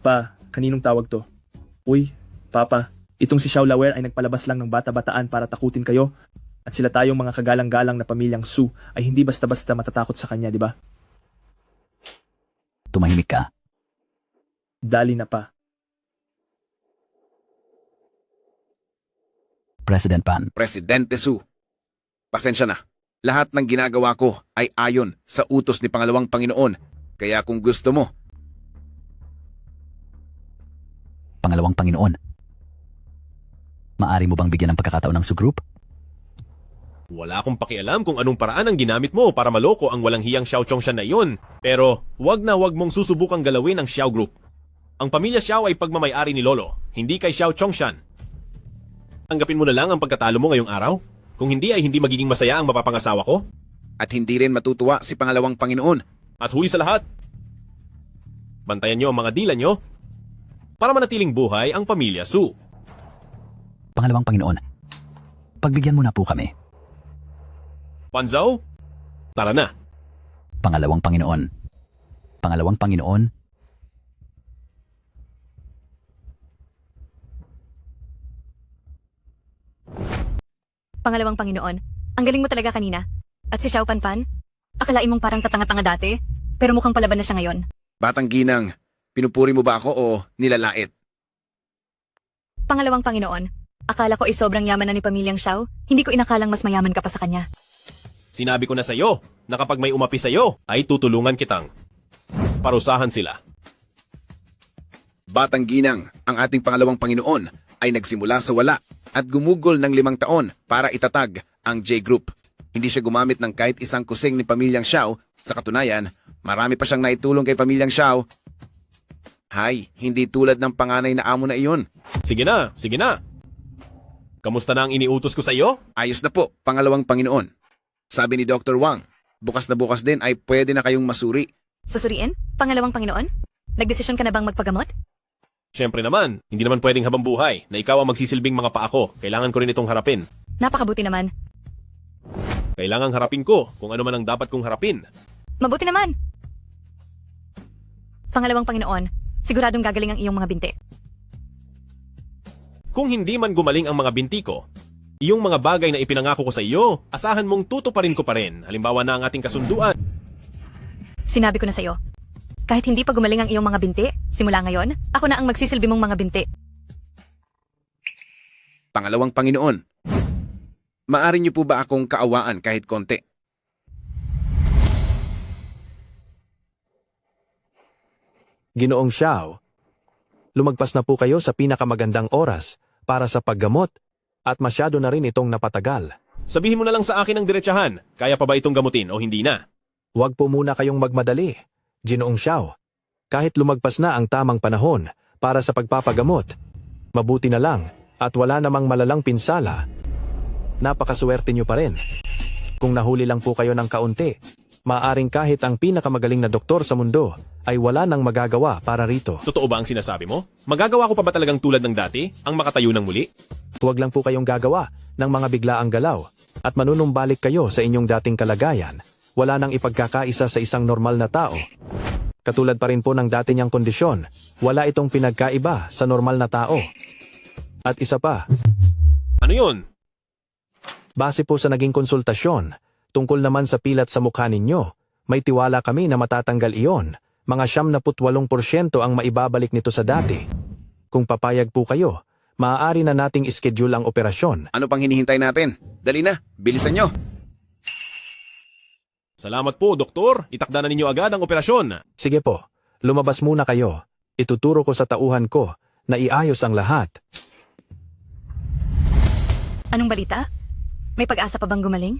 Pa, kaninong tawag to? Uy, Papa, itong si Xiao Lawer ay nagpalabas lang ng bata-bataan para takutin kayo. At sila tayong mga kagalang-galang na pamilyang Su ay hindi basta-basta matatakot sa kanya, di ba? Tumahimik ka. Dali na pa. President Pan. Presidente Su, pasensya na. Lahat ng ginagawa ko ay ayon sa utos ni Pangalawang Panginoon. Kaya kung gusto mo, Pangalawang Panginoon. Maari mo bang bigyan ng pagkakataon ng Su Group? Wala akong pakialam kung anong paraan ang ginamit mo para maloko ang walang hiyang Xiao Chongshan na iyon. Pero wag mong susubukang galawin ang Xiao Group. Ang pamilya Xiao ay pagmamayari ni Lolo, hindi kay Xiao Chongshan. Tanggapin mo na lang ang pagkatalo mo ngayong araw. Kung hindi ay hindi magiging masaya ang mapapangasawa ko. At hindi rin matutuwa si Pangalawang Panginoon. At huli sa lahat, bantayan nyo ang mga dila nyo para manatiling buhay ang pamilya Su. Pangalawang Panginoon, pagbigyan mo na po kami. Panzaw, tara na. Pangalawang Panginoon. Pangalawang Panginoon. Pangalawang Panginoon. Ang galing mo talaga kanina. At si Xiao Panpan? Akalain mong parang tatanga-tanga dati, pero mukhang palaban na siya ngayon. Batang ginang, pinupuri mo ba ako o nilalait? Pangalawang Panginoon. Akala ko ay sobrang yaman na ni pamilyang Xiao, hindi ko inakalang mas mayaman ka pa sa kanya. Sinabi ko na sa'yo na kapag may umapi sa'yo, ay tutulungan kitang. Parusahan sila. Batang ginang, ang ating Pangalawang Panginoon ay nagsimula sa wala at gumugol ng 5 taon para itatag ang J Group. Hindi siya gumamit ng kahit isang kusing ni pamilyang Xiao. Sa katunayan, marami pa siyang naitulong kay pamilyang Xiao. Hay, hindi tulad ng panganay na amo na iyon. Sige na, sige na. Kamusta na ang iniutos ko sa iyo? Ayos na po, Pangalawang Panginoon. Sabi ni Dr. Wang, bukas na bukas din ay pwede na kayong masuri. Susuriin? Pangalawang Panginoon? Nagdesisyon ka na bang magpagamot? Siyempre naman, hindi naman pwedeng habang buhay na ikaw ang magsisilbing mga paa ko. Kailangan ko rin itong harapin. Napakabuti naman. Kailangang harapin ko kung ano man ang dapat kong harapin. Mabuti naman. Pangalawang Panginoon, siguradong gagaling ang iyong mga binti. Kung hindi man gumaling ang mga binti ko, iyong mga bagay na ipinangako ko sa iyo, asahan mong tutuparin ko pa rin. Halimbawa na ang ating kasunduan. Sinabi ko na sa iyo. Kahit hindi pa gumaling ang iyong mga binti, simula ngayon, ako na ang magsisilbi mong mga binti. Pangalawang Panginoon, maaari niyo po ba akong kaawaan kahit konti? Ginoong Xiao, lumagpas na po kayo sa pinakamagandang oras para sa paggamot at masyado na rin itong napatagal. Sabihin mo na lang sa akin ang diretsahan. Kaya pa ba itong gamutin o hindi na? Huwag po muna kayong magmadali, Ginoong Xiao. Kahit lumagpas na ang tamang panahon para sa pagpapagamot, mabuti na lang at wala namang malalang pinsala, napakaswerte nyo pa rin. Kung nahuli lang po kayo ng kaunti, maaring kahit ang pinakamagaling na doktor sa mundo ay wala nang magagawa para rito. Totoo ba ang sinasabi mo? Magagawa ko pa ba talagang tulad ng dati, ang makatayo ng muli? Huwag lang po kayong gagawa ng mga biglaang galaw at manunumbalik kayo sa inyong dating kalagayan. Wala nang ipagkakaisa sa isang normal na tao. Katulad pa rin po ng dati niyang kondisyon, wala itong pinagkaiba sa normal na tao. At isa pa, Ano yun? base po sa naging konsultasyon, tungkol naman sa pilat sa mukha ninyo, may tiwala kami na matatanggal iyon. Mga 78% ang maibabalik nito sa dati. Kung papayag po kayo, maaari na nating ischedule ang operasyon. Ano pang hinihintay natin? Dali na, bilisan nyo. Salamat po, doktor. Itakda na ninyo agad ang operasyon. Sige po, lumabas muna kayo. Ituturo ko sa tauhan ko na iayos ang lahat. Anong balita? May pag-asa pa bang gumaling?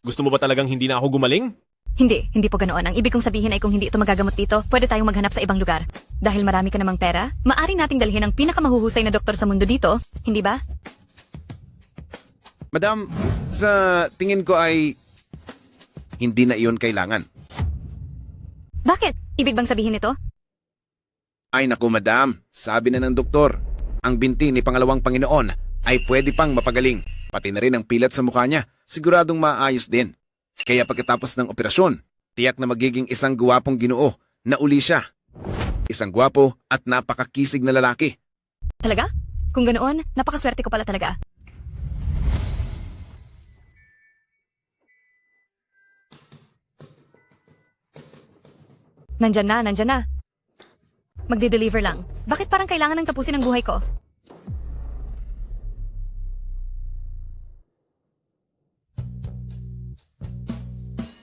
Gusto mo ba talagang hindi na ako gumaling? Hindi po ganoon. Ang ibig kong sabihin ay kung hindi ito magagamot dito, pwede tayong maghanap sa ibang lugar. Dahil marami ka namang pera, maaari nating dalhin ang pinakamahuhusay na doktor sa mundo dito, hindi ba? Madam, sa tingin ko ay hindi na iyon kailangan. Bakit? Ibig bang sabihin ito? Ay naku madam, sabi na ng doktor, ang binti ni Pangalawang Panginoon ay pwede pang mapagaling. Pati na rin ang pilat sa mukha niya, siguradong maayos din. Kaya pagkatapos ng operasyon, tiyak na magiging isang guwapong Ginoo na uli siya. Isang gwapo at napakakisig na lalaki. Talaga? Kung ganoon, napakaswerte ko pala talaga. Nandyan na. Magde-deliver lang. Bakit parang kailangan ng tapusin ang buhay ko?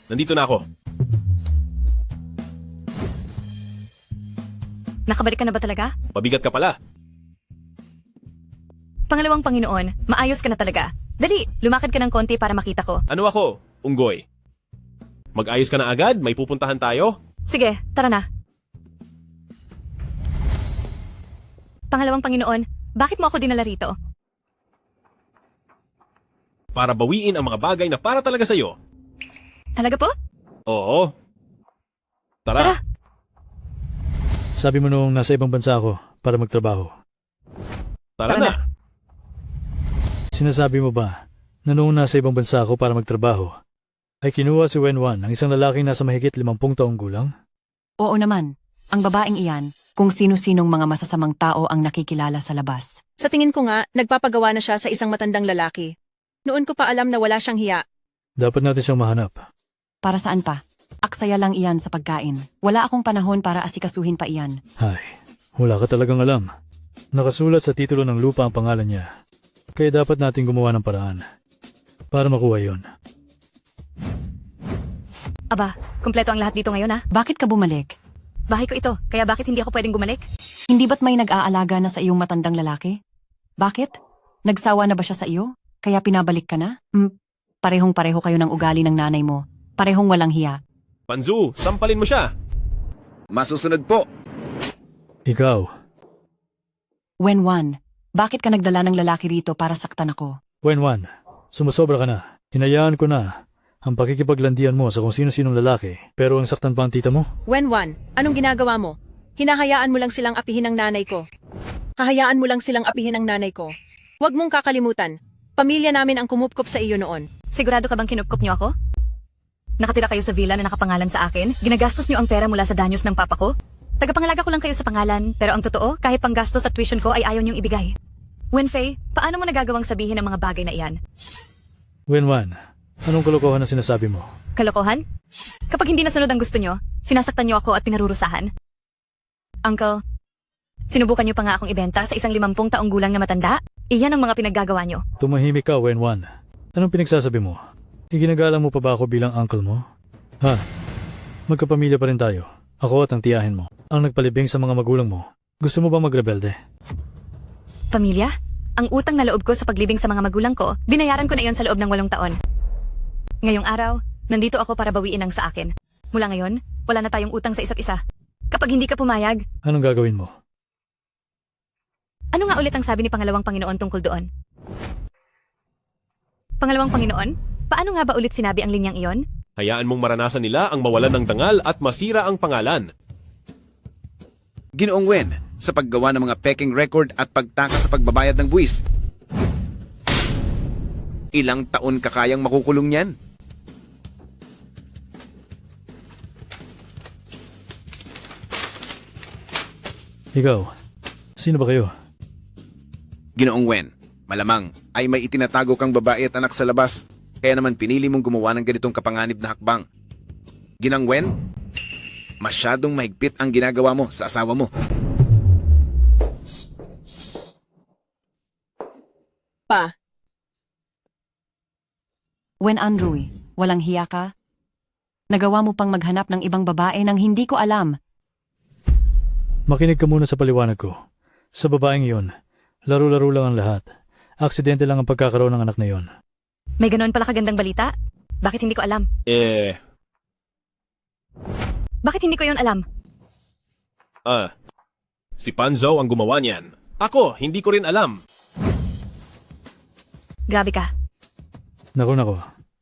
Nandito na ako. Nakabalik ka na ba talaga? Pabigat ka pala. Pangalawang Panginoon, maayos ka na talaga. Dali, lumakad ka ng konti para makita ko. Ano ako? Unggoy. Mag-ayos ka na agad? May pupuntahan tayo? Sige, tara na. Pangalawang Panginoon, bakit mo ako dinala rito? Para bawiin ang mga bagay na para talaga sa'yo. Talaga po? Oo. Tara. Sabi mo noong nasa ibang bansa ako para magtrabaho. Tara na. Sinasabi mo ba na noong nasa ibang bansa ako para magtrabaho, ay kinuha si Wenwan, ang isang lalaking nasa mahigit 50 taong gulang? Oo naman. Ang babaeng iyan, kung sino-sinong mga masasamang tao ang nakikilala sa labas. Sa tingin ko nga, nagpapagawa na siya sa isang matandang lalaki. Noon ko pa alam na wala siyang hiya. Dapat natin siyang mahanap. Para saan pa? Aksaya lang iyan sa pagkain. Wala akong panahon para asikasuhin pa iyan. Ay, wala ka talagang alam. Nakasulat sa titulo ng lupa ang pangalan niya. Kaya dapat natin gumawa ng paraan para makuha yon. Aba, kumpleto ang lahat dito ngayon ha? Bakit ka bumalik? Bahay ko ito, kaya bakit hindi ako pwedeng bumalik? Hindi ba't may nag-aalaga na sa iyong matandang lalaki? Bakit? Nagsawa na ba siya sa iyo? Kaya pinabalik ka na? Parehong-pareho kayo ng ugali ng nanay mo. Parehong walang hiya. Panzu, sampalin mo siya. Masusunod po. Ikaw. Wenwan, bakit ka nagdala ng lalaki rito para saktan ako? Wenwan, sumusobra ka na. Hinayaan ko na ang pakikipaglandian mo sa kung sino-sinong lalaki, pero ang saktan pa ang tita mo? Wenwan, anong ginagawa mo? Hinahayaan mo lang silang apihin ng nanay ko. Hahayaan mo lang silang apihin ng nanay ko. Huwag mong kakalimutan. Pamilya namin ang kumupkop sa iyo noon. Sigurado ka bang kinupkop niyo ako? Nakatira kayo sa villa na nakapangalan sa akin? Ginagastos niyo ang pera mula sa danyos ng papa ko? Tagapangalaga ko lang kayo sa pangalan, pero ang totoo, kahit panggastos at tuition ko ay ayaw niyong ibigay. Wenfei, paano mo nagagawang sabihin ang mga bagay na iyan? Wenwan, anong kalokohan na sinasabi mo? Kalokohan? Kapag hindi nasunod ang gusto niyo, sinasaktan niyo ako at pinarurusahan. Uncle, sinubukan niyo pa nga akong ibenta sa isang 50 taong gulang na matanda? Iyan ang mga pinaggagawa niyo. Tumahimik ka, Wenwan. Anong pinagsasabi mo? Iginagalang mo pa ba ako bilang uncle mo? Ha? Magkapamilya pa rin tayo. Ako at ang tiyahin mo. Ang nagpalibing sa mga magulang mo. Gusto mo ba magrebelde? Pamilya? Ang utang na loob ko sa paglibing sa mga magulang ko, binayaran ko na iyon sa loob ng 8 taon. Ngayong araw, nandito ako para bawiin ang sa akin. Mula ngayon, wala na tayong utang sa isa't isa. Kapag hindi ka pumayag, Anong gagawin mo? Ano nga ulit ang sabi ni Pangalawang Panginoon tungkol doon? Pangalawang Panginoon? Paano nga ba ulit sinabi ang linyang iyon? Hayaan mong maranasan nila ang mawalan ng dangal at masira ang pangalan. Ginoong Wen, sa paggawa ng mga peking record at pagtakas sa pagbabayad ng buwis. Ilang taon ka kayang makukulong niyan? Ikaw, sino ba kayo? Ginoong Wen, malamang ay may itinatago kang babae at anak sa labas, kaya naman pinili mong gumawa ng ganitong kapanganib na hakbang. Ginang Wen, masyadong mahigpit ang ginagawa mo sa asawa mo. Pa, When Andrew, walang hiya ka? Nagawa mo pang maghanap ng ibang babae nang hindi ko alam. Makinig ka muna sa paliwanag ko. Sa babaeng iyon, laro-laro lang ang lahat. Aksidente lang ang pagkakaroon ng anak na iyon. May ganoon pala kagandang balita? Bakit hindi ko alam? Bakit hindi ko yon alam? Si Panzo ang gumawa niyan. Ako, hindi ko rin alam. Grabe ka. Nako.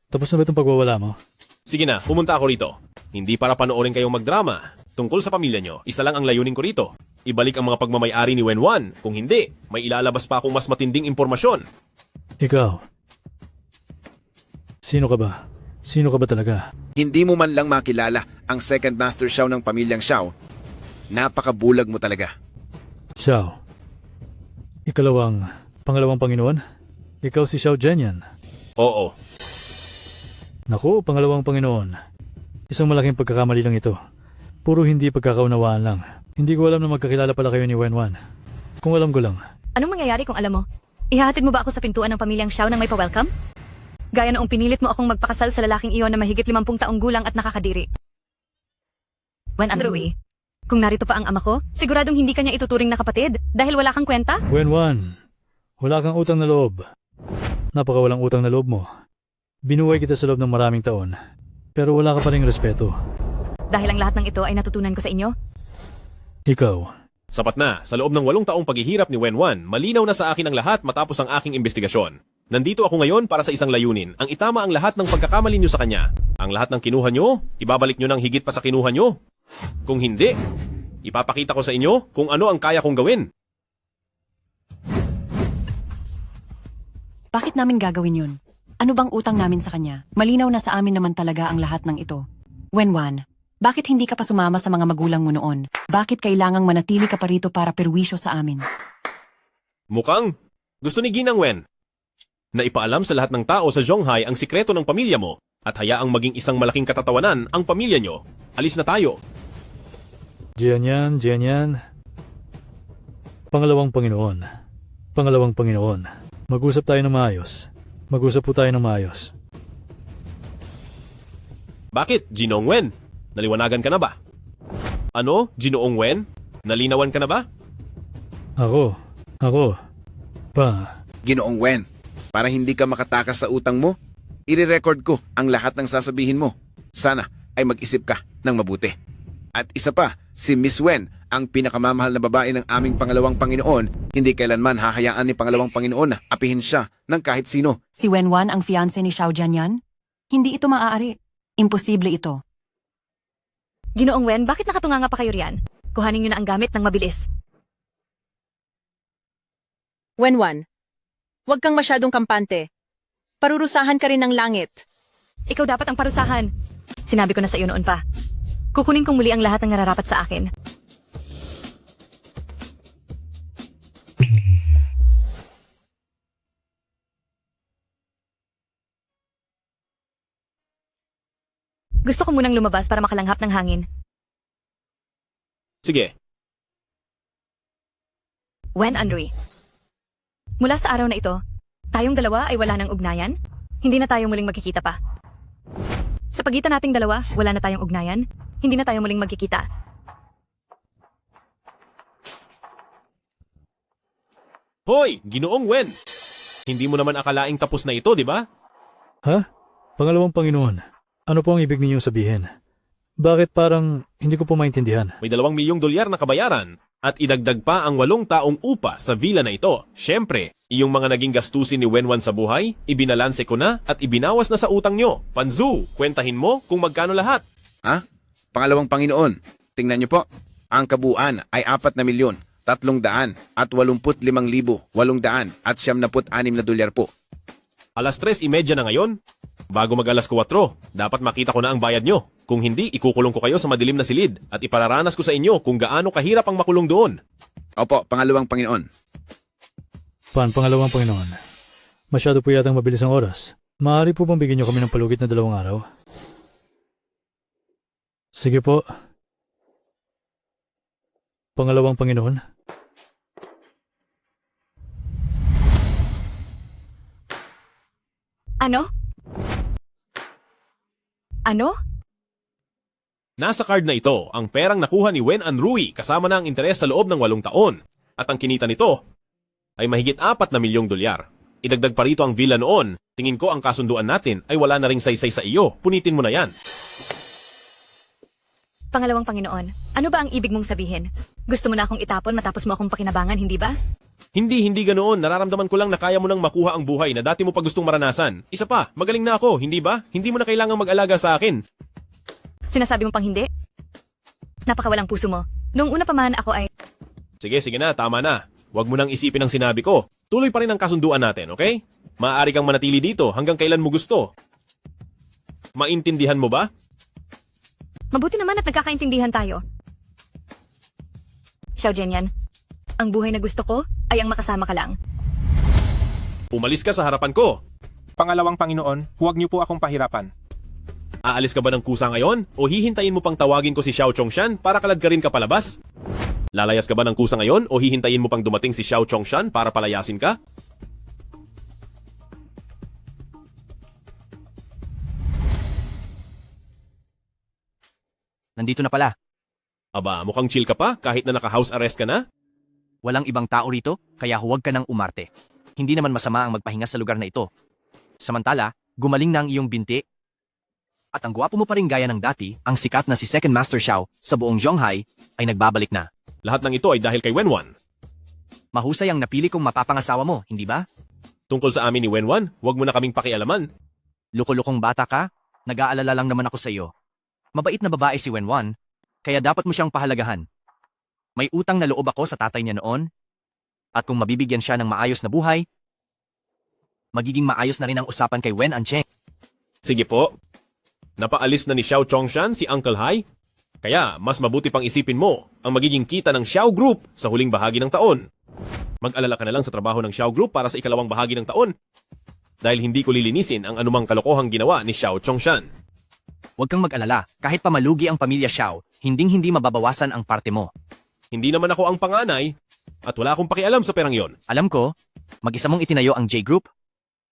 Tapos na ba itong pagwawala mo? Sige na, pumunta ako rito. Hindi para panoorin kayong magdrama. Tungkol sa pamilya nyo, isa lang ang layunin ko rito. Ibalik ang mga pagmamayari ni Wenwan. Kung hindi, may ilalabas pa akong mas matinding impormasyon. Ikaw. Sino ka ba? Sino ka ba talaga? Hindi mo man lang makilala ang second master Xiao ng pamilyang Xiao. Napakabulag mo talaga. Xiao. Pangalawang Panginoon? Ikaw si Xiao Zhenyan. Oo. Naku, Pangalawang Panginoon. Isang malaking pagkakamali lang ito. Puro hindi pagkakaunawaan lang. Hindi ko alam na magkakilala pala kayo ni Wenwan. Kung alam ko lang. Anong mangyayari kung alam mo? Ihahatid mo ba ako sa pintuan ng pamilyang Xiao nang may pa-welcome? Gaya noong pinilit mo akong magpakasal sa lalaking iyon na mahigit 50 taong gulang at nakakadiri. Wen Andrew, kung narito pa ang ama ko, siguradong hindi kanya ituturing na kapatid dahil wala kang kwenta? Wenwan, wala kang utang na loob. Napakawalang utang na loob mo. Binuhay kita sa loob ng maraming taon. Pero wala ka pa ring respeto. Dahil ang lahat ng ito ay natutunan ko sa inyo? Ikaw. Sapat na, sa loob ng 8 taong paghihirap ni Wenwan, malinaw na sa akin ang lahat matapos ang aking investigasyon. Nandito ako ngayon para sa isang layunin, ang itama ang lahat ng pagkakamali nyo sa kanya. Ang lahat ng kinuha nyo, ibabalik nyo ng higit pa sa kinuha nyo. Kung hindi, ipapakita ko sa inyo kung ano ang kaya kong gawin. Bakit namin gagawin yun? Ano bang utang namin sa kanya? Malinaw na sa amin naman talaga ang lahat ng ito. Wenwan, bakit hindi ka pa sumama sa mga magulang mo noon? Bakit kailangang manatili ka pa rito para perwisyo sa amin? Mukhang gusto ni Ginang Wen na ipaalam sa lahat ng tao sa Zhonghai ang sikreto ng pamilya mo at hayaang maging isang malaking katatawanan ang pamilya nyo. Alis na tayo. Jianyan. Pangalawang Panginoon. Mag-usap tayo ng maayos. Mag-usap po tayo ng maayos. Bakit, Ginoong Wen? Naliwanagan ka na ba? Ano, Ginoong Wen? Nalinawan ka na ba? Ako. Ginoong Wen, para hindi ka makatakas sa utang mo, ire-record ko ang lahat ng sasabihin mo. Sana ay mag-isip ka ng mabuti. At isa pa, si Miss Wen, ang pinakamamahal na babae ng aming Pangalawang Panginoon, hindi kailanman hahayaan ni Pangalawang Panginoon na apihin siya ng kahit sino. Si Wenwan ang fiancé ni Xiao Zhenyan? Hindi ito maaari. Imposible ito. Ginoong Wen, bakit nakatunganga pa kayo riyan? Kuhanin nyo na ang gamit ng mabilis. Wenwan, huwag kang masyadong kampante. Parurusahan ka rin ng langit. Ikaw dapat ang parusahan. Sinabi ko na sa iyo noon pa. Kukunin kong muli ang lahat ng nararapat sa akin. Gusto ko munang lumabas para makalanghap ng hangin. Sige. Wen Andrew. Mula sa araw na ito, tayong dalawa ay wala ng ugnayan? Hindi na tayo muling magkikita pa. Sa pagitan nating dalawa, wala na tayong ugnayan? Hindi na tayo muling magkikita. Hoy, Ginoong Wen! Hindi mo naman akalaing tapos na ito, di ba? Ha? Pangalawang Panginoon, ano po ang ibig ninyong sabihin? Bakit parang hindi ko po maintindihan? May 2 milyong dolyar na kabayaran at idagdag pa ang 8 taong upa sa villa na ito. Siyempre, iyong mga naging gastusin ni Wenwan sa buhay, ibinalanse ko na at ibinawas na sa utang nyo. Panzu, kwentahin mo kung magkano lahat. Ha? Pangalawang Panginoon, tingnan niyo po. Ang kabuuan ay 4,385,876 at 76 na dolyar po. Alas 3:30 na ngayon. Bago mag-alas 4, dapat makita ko na ang bayad nyo. Kung hindi, ikukulong ko kayo sa madilim na silid at ipararanas ko sa inyo kung gaano kahirap ang makulong doon. Opo, pangalawang Panginoon. Pangalawang Panginoon. Masyado po yatang mabilis ang oras. Maaari po bang bigyan niyo kami ng palugit na 2 araw? Sige po. Pangalawang Panginoon. Ano? Ano? Nasa card na ito ang perang nakuha ni Wen Anrui kasama na ang interes sa loob ng 8 taon. At ang kinita nito ay mahigit 4 na milyong dolyar. Idagdag pa rito ang villa noon. Tingin ko ang kasunduan natin ay wala na ring saysay sa iyo. Punitin mo na yan. Pangalawang Panginoon, ano ba ang ibig mong sabihin? Gusto mo na akong itapon matapos mo akong pakinabangan, hindi ba? Hindi ganoon. Nararamdaman ko lang na kaya mo nang makuha ang buhay na dati mo pa gustong maranasan. Isa pa, magaling na ako, hindi ba? Hindi mo na kailangang mag-alaga sa akin. Sinasabi mo pang hindi? Napakawalang puso mo. Noong una pa man ako ay... Sige na, tama na. Huwag mo nang isipin ang sinabi ko. Tuloy pa rin ang kasunduan natin, okay? Maaari kang manatili dito hanggang kailan mo gusto. Maintindihan mo ba? Mabuti naman at nagkakaintindihan tayo. Xiao Jianyan, ang buhay na gusto ko ay ang makasama ka lang. Umalis ka sa harapan ko. Pangalawang Panginoon, huwag niyo po akong pahirapan. Aalis ka ba ng kusa ngayon? O hihintayin mo pang tawagin ko si Xiao Chongshan para kaladkarin ka palabas? Lalayas ka ba ng kusa ngayon? O hihintayin mo pang dumating si Xiao Chongshan para palayasin ka? Nandito na pala. Aba, mukhang chill ka pa kahit na naka-house arrest ka na? Walang ibang tao rito, kaya huwag ka nang umarte. Hindi naman masama ang magpahinga sa lugar na ito. Samantala, gumaling na ang iyong binti. At ang gwapo mo pa rin gaya ng dati, ang sikat na si Second Master Xiao sa buong Zhonghai ay nagbabalik na. Lahat ng ito ay dahil kay Wenwan. Mahusay ang napili kong mapapangasawa mo, hindi ba? Tungkol sa amin ni Wenwan, huwag mo na kaming pakialaman. Luko-lukong bata ka, nag-aalala lang naman ako sa iyo. Mabait na babae si Wenwan, kaya dapat mo siyang pahalagahan. May utang na loob ako sa tatay niya noon, at kung mabibigyan siya ng maayos na buhay, magiging maayos na rin ang usapan kay Wen Ancheng. Sige po. Napaalis na ni Xiao Chongshan si Uncle Hai? Kaya mas mabuti pang isipin mo ang magiging kita ng Xiao Group sa huling bahagi ng taon. Mag-alala ka na lang sa trabaho ng Xiao Group para sa ikalawang bahagi ng taon. Dahil hindi ko lilinisin ang anumang kalokohang ginawa ni Xiao Chongshan. Huwag kang mag-alala, kahit pamalugi ang pamilya Xiao, hinding-hindi mababawasan ang parte mo. Hindi naman ako ang panganay at wala akong pakialam sa perang yon. Alam ko, mag-isa mong itinayo ang J Group,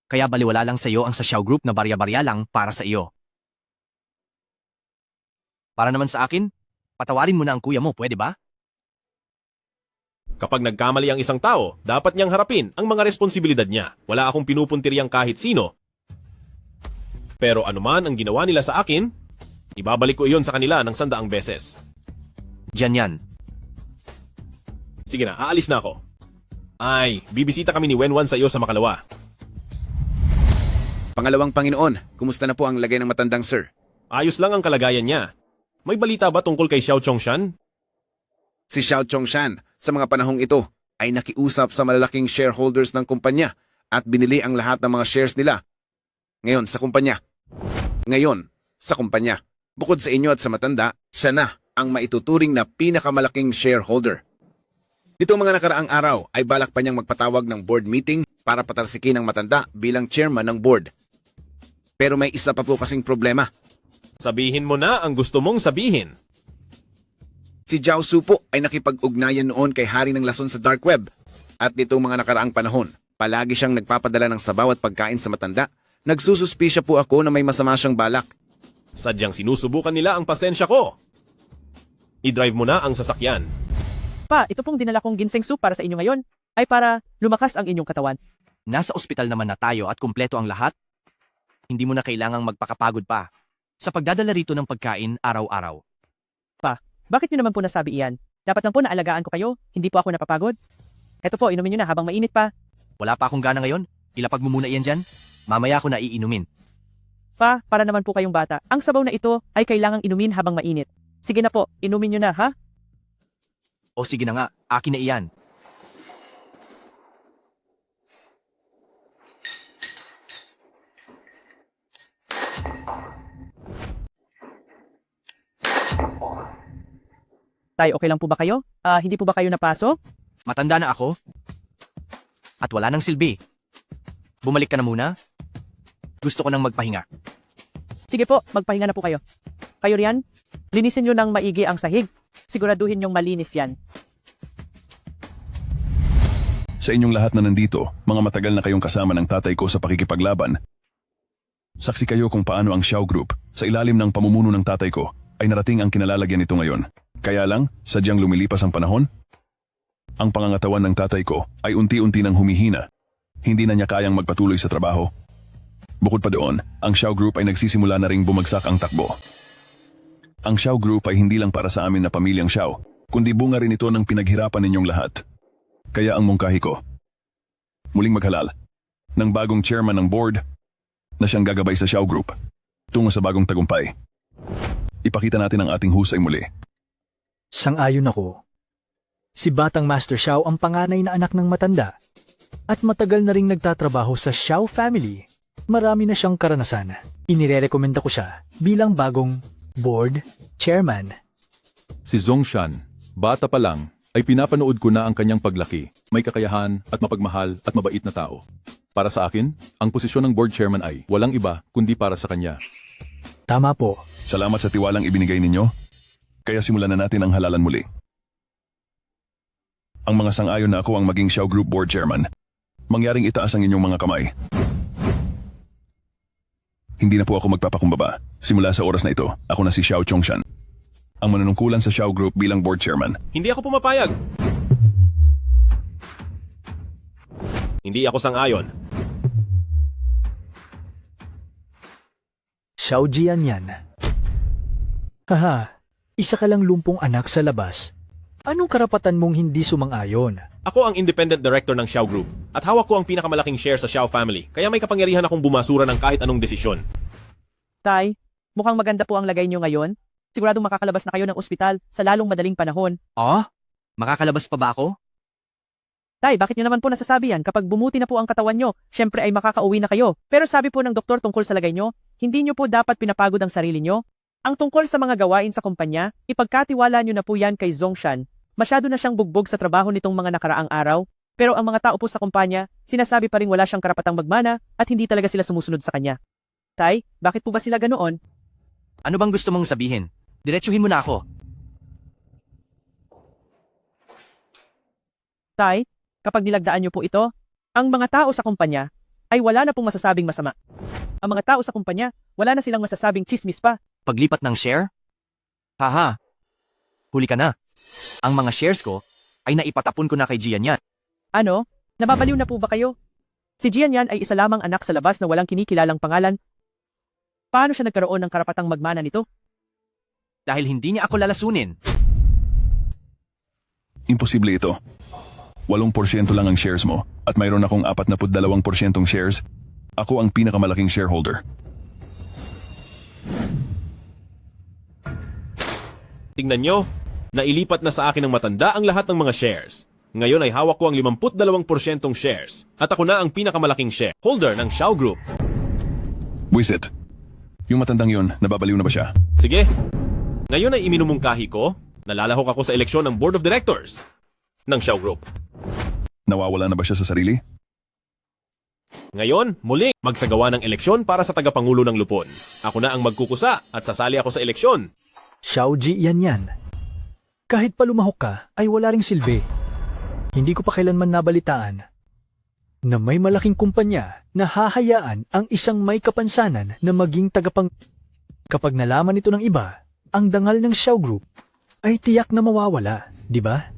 kaya baliwala lang sa iyo ang sa Xiao Group na barya-barya lang para sa iyo. Para naman sa akin, patawarin mo na ang kuya mo, pwede ba? Kapag nagkamali ang isang tao, dapat niyang harapin ang mga responsibilidad niya. Wala akong pinupuntiriyang kahit sino. Pero anuman ang ginawa nila sa akin, ibabalik ko iyon sa kanila ng 100 beses. Diyan yan. Sige na, aalis na ako. Ay, bibisita kami ni Wenwan sa iyo sa Makalawa. Pangalawang Panginoon, kumusta na po ang lagay ng matandang sir? Ayos lang ang kalagayan niya. May balita ba tungkol kay Xiao Chongshan? Si Xiao Chongshan, sa mga panahong ito, ay nakiusap sa malalaking shareholders ng kumpanya at binili ang lahat ng mga shares nila. Ngayon sa kumpanya. Bukod sa inyo at sa matanda, siya na ang maituturing na pinakamalaking shareholder. Dito mga nakaraang araw ay balak pa niyang magpatawag ng board meeting para patalsikin ang matanda bilang chairman ng board. Pero may isa pa po kasing problema. Sabihin mo na ang gusto mong sabihin. Si Jiao Su po ay nakipag-ugnayan noon kay Hari ng Lason sa Dark Web. At nitong mga nakaraang panahon, palagi siyang nagpapadala ng sabaw at pagkain sa matanda. Nagsususpisya po ako na may masama siyang balak. Sadyang sinusubukan nila ang pasensya ko. I-drive mo na ang sasakyan. Pa, ito pong dinala kong ginseng soup para sa inyo ngayon ay para lumakas ang inyong katawan. Nasa ospital naman na tayo at kumpleto ang lahat. Hindi mo na kailangang magpakapagod pa. sa pagdadala rito ng pagkain araw-araw. Pa, bakit niyo naman po nasabi iyan? Dapat lang po naalagaan ko kayo, hindi po ako napapagod. Heto po, inumin niyo na habang mainit pa. Wala pa akong gana ngayon. Ilapag mo muna iyan dyan. Mamaya ko na iinumin. Pa, para naman po kayong bata, ang sabaw na ito ay kailangang inumin habang mainit. Sige na po, inumin niyo na, ha? O sige na nga, akin na iyan. Tay, okay lang po ba kayo? Hindi po ba kayo napasok? Matanda na ako. At wala nang silbi. Bumalik ka na muna. Gusto ko nang magpahinga. Sige po, magpahinga na po kayo. Kayo riyan, linisin niyo ng maigi ang sahig. Siguraduhin niyong malinis yan. Sa inyong lahat na nandito, mga matagal na kayong kasama ng tatay ko sa pakikipaglaban. Saksi kayo kung paano ang Xiao Group, sa ilalim ng pamumuno ng tatay ko, ay narating ang kinalalagyan nito ngayon. Kaya lang, sadyang lumilipas ang panahon. Ang pangangatawan ng tatay ko ay unti-unti nang humihina. Hindi na niya kayang magpatuloy sa trabaho. Bukod pa doon, ang Xiao Group ay nagsisimula na ring bumagsak ang takbo. Ang Xiao Group ay hindi lang para sa amin na pamilyang Xiao, kundi bunga rin ito ng pinaghirapan ninyong lahat. Kaya ang mungkahi ko, muling maghalal ng bagong chairman ng board na siyang gagabay sa Xiao Group tungo sa bagong tagumpay. Ipakita natin ang ating husay muli. Sang-ayon ako. Si Batang Master Xiao ang panganay na anak ng matanda at matagal na ring nagtatrabaho sa Xiao family. Marami na siyang karanasan. Inirerekomenda ko siya bilang bagong board chairman. Si Zongshan, bata pa lang, ay pinapanood ko na ang kanyang paglaki, may kakayahan at mapagmahal at mabait na tao. Para sa akin, ang posisyon ng board chairman ay walang iba kundi para sa kanya. Tama po. Salamat sa tiwalang ibinigay ninyo. Kaya simulan na natin ang halalan muli. Ang mga sang-ayon na ako ang maging Xiao Group Board Chairman. Mangyaring itaas ang inyong mga kamay. Hindi na po ako magpapakumbaba. Simula sa oras na ito, ako na si Xiao Chongshan, ang manunungkulan sa Xiao Group bilang Board Chairman. Hindi ako pumapayag. Hindi ako sang-ayon. Xiao Jian yan. Haha, isa ka lang lumpong anak sa labas. Anong karapatan mong hindi sumang-ayon? Ako ang independent director ng Xiao Group at hawak ko ang pinakamalaking share sa Xiao family, kaya may kapangyarihan akong bumasura ng kahit anong desisyon. Tay, mukhang maganda po ang lagay niyo ngayon. Siguradong makakalabas na kayo ng ospital sa lalong madaling panahon. Oh? Makakalabas pa ba ako? Tay, bakit niyo naman po nasasabi yan? Kapag bumuti na po ang katawan niyo, syempre ay makakauwi na kayo. Pero sabi po ng doktor tungkol sa lagay niyo, hindi niyo po dapat pinapagod ang sarili niyo. Ang tungkol sa mga gawain sa kumpanya, ipagkatiwala niyo na po yan kay Zongshan. Masyado na siyang bugbog sa trabaho nitong mga nakaraang araw, pero ang mga tao po sa kumpanya, sinasabi pa rin wala siyang karapatang magmana at hindi talaga sila sumusunod sa kanya. Tay, bakit po ba sila ganoon? Ano bang gusto mong sabihin? Diretsuhin mo na ako. Tay, kapag nilagdaan niyo po ito, ang mga tao sa kumpanya ay wala na pong masasabing masama. Ang mga tao sa kumpanya, wala na silang masasabing chismis pa. Paglipat ng share? Haha. Huli ka na. Ang mga shares ko ay naipatapon ko na kay Jian yan. Ano? Nababaliw na po ba kayo? Si Jian yan ay isa lamang anak sa labas na walang kinikilalang pangalan. Paano siya nagkaroon ng karapatang magmana nito? Dahil hindi niya ako lalasunin. Imposible ito. 8% lang ang shares mo at mayroon akong 42% shares. Ako ang pinakamalaking shareholder. Tingnan nyo, nailipat na sa akin ng matanda ang lahat ng mga shares. Ngayon ay hawak ko ang 52% shares at ako na ang pinakamalaking shareholder ng Xiao Group. Wisit, yung matandang yun, nababaliw na ba siya? Sige, ngayon ay iminumungkahi ko, nalalahok ako sa eleksyon ng Board of Directors ng Xiao Group. Nawawala na ba siya sa sarili? Ngayon, muling magsagawa ng eleksyon para sa tagapangulo ng Lupon. Ako na ang magkukusa at sasali ako sa eleksyon. Xiao Ji yan. Kahit pa lumahok ka, ay wala ring silbi. Hindi ko pa kailanman nabalitaan na may malaking kumpanya na hahayaan ang isang may kapansanan na maging tagapang... Kapag nalaman ito ng iba, ang dangal ng Xiao Group ay tiyak na mawawala, di ba?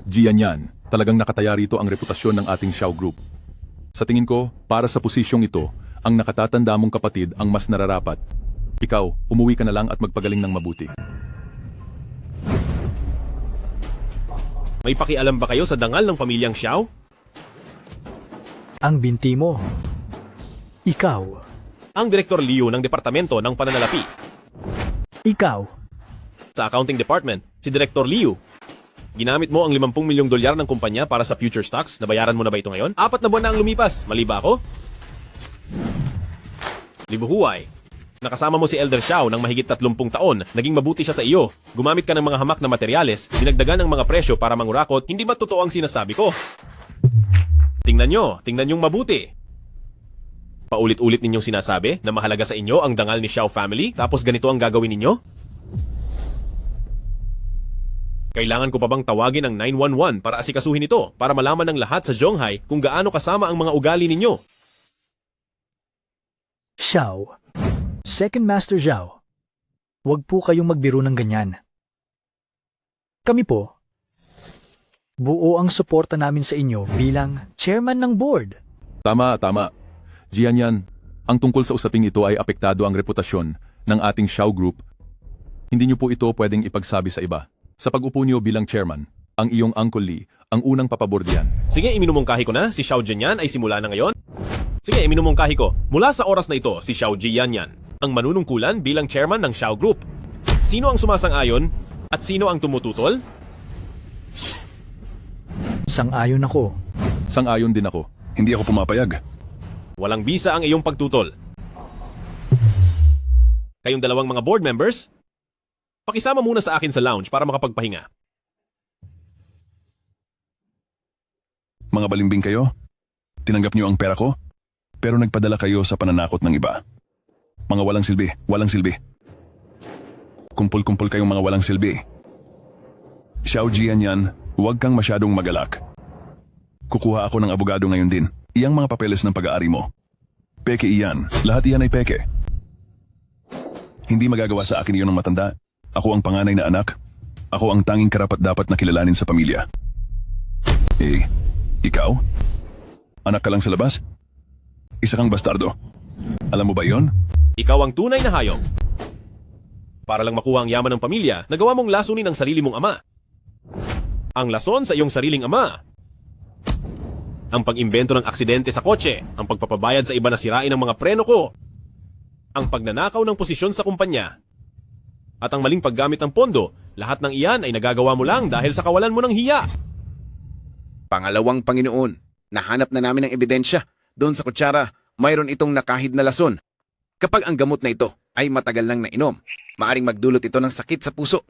Jian yan, talagang nakataya rito ang reputasyon ng ating Xiao Group. Sa tingin ko, para sa posisyong ito, ang nakatatanda mong kapatid ang mas nararapat. Ikaw, umuwi ka na lang at magpagaling ng mabuti. May pakialam ba kayo sa dangal ng pamilyang Xiao? Ang binti mo. Ikaw. Ang Direktor Liu ng Departamento ng Pananalapi. Ikaw. Sa Accounting Department, si Direktor Liu. Ginamit mo ang 50 milyong dolyar ng kumpanya para sa future stocks. Nabayaran mo na ba ito ngayon? 4 na buwan na ang lumipas. Mali ba ako? Libu Huay. Nakasama mo si Elder Xiao ng mahigit 30 taon. Naging mabuti siya sa iyo. Gumamit ka ng mga hamak na materyales. Dinagdagan ng mga presyo para mangurakot. Hindi ba totoo ang sinasabi ko? Tingnan nyong mabuti. Paulit-ulit ninyong sinasabi na mahalaga sa inyo ang dangal ni Xiao family, tapos ganito ang gagawin ninyo? Kailangan ko pa bang tawagin ang 911 para asikasuhin ito para malaman ng lahat sa Zhonghai kung gaano kasama ang mga ugali ninyo? Xiao. Second Master Xiao. Huwag po kayong magbiro ng ganyan. Kami po, buo ang suporta namin sa inyo bilang chairman ng board. Tama. Jianyan, ang tungkol sa usaping ito ay apektado ang reputasyon ng ating Xiao Group. Hindi niyo po ito pwedeng ipagsabi sa iba. Sa pag-upo niyo bilang chairman, ang iyong Uncle Lee ang unang papabor diyan. Sige, iminumungkahi ko na si Xiao Jianyan ay simula na ngayon. Sige, iminumungkahi ko. Mula sa oras na ito, si Xiao Jianyan ang manunungkulan bilang chairman ng Xiao Group. Sino ang sumasang-ayon at sino ang tumututol? Sang-ayon ako. Sang-ayon din ako. Hindi ako pumapayag. Walang bisa ang iyong pagtutol. Kayong dalawang mga board members, pakisama muna sa akin sa lounge para makapagpahinga. Mga balimbing kayo? Tinanggap niyo ang pera ko? Pero nagpadala kayo sa pananakot ng iba. Mga walang silbi. Kumpul-kumpul kayong mga walang silbi. Xiao Jianyan, huwag kang masyadong magalak. Kukuha ako ng abogado ngayon din. Iyang mga papeles ng pag-aari mo. Peke iyan. Lahat iyan ay peke. Hindi magagawa sa akin iyon ng matanda. Ako ang panganay na anak. Ako ang tanging karapat-dapat na kilalanin sa pamilya. Ikaw? Anak ka lang sa labas? Isa kang bastardo. Alam mo ba iyon? Ikaw ang tunay na hayop. Para lang makuha ang yaman ng pamilya, nagawa mong lasunin ang sarili mong ama. Ang lason sa iyong sariling ama. Ang pag-imbento ng aksidente sa kotse, ang pagpapabayad sa iba na sirain ang mga preno ko, ang pagnanakaw ng posisyon sa kumpanya, at ang maling paggamit ng pondo, lahat ng iyan ay nagagawa mo lang dahil sa kawalan mo ng hiya. Pangalawang Panginoon, nahanap na namin ang ebidensya. Doon sa kutsara, mayroon itong nakahid na lason. Kapag ang gamot na ito ay matagal nang nainom, maaring magdulot ito ng sakit sa puso.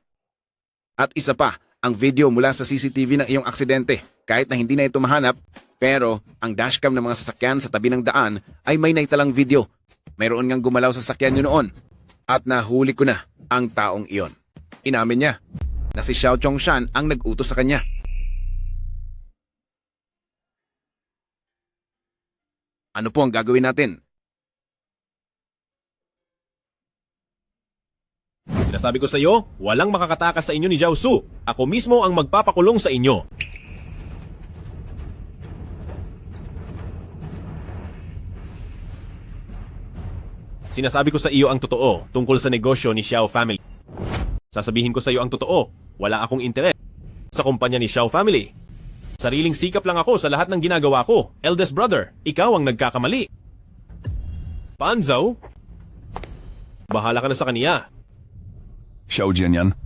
At isa pa, ang video mula sa CCTV ng iyong aksidente, kahit na hindi na ito mahanap, pero ang dashcam ng mga sasakyan sa tabi ng daan ay may naitalang video. Mayroon ngang gumalaw sa sasakyan nyo noon. At nahuli ko na ang taong iyon. Inamin niya na si Xiao Chongshan ang nag-utos sa kanya. Ano po ang gagawin natin? Sinasabi ko sa iyo, walang makakatakas sa inyo ni Jiao Su. Ako mismo ang magpapakulong sa inyo. Sinasabi ko sa iyo ang totoo tungkol sa negosyo ni Xiao family. Sasabihin ko sa iyo ang totoo, wala akong interes sa kumpanya ni Xiao family. Sariling sikap lang ako sa lahat ng ginagawa ko. Eldest brother, ikaw ang nagkakamali. Panzao, bahala ka na sa kaniya. Xiao Jianyan.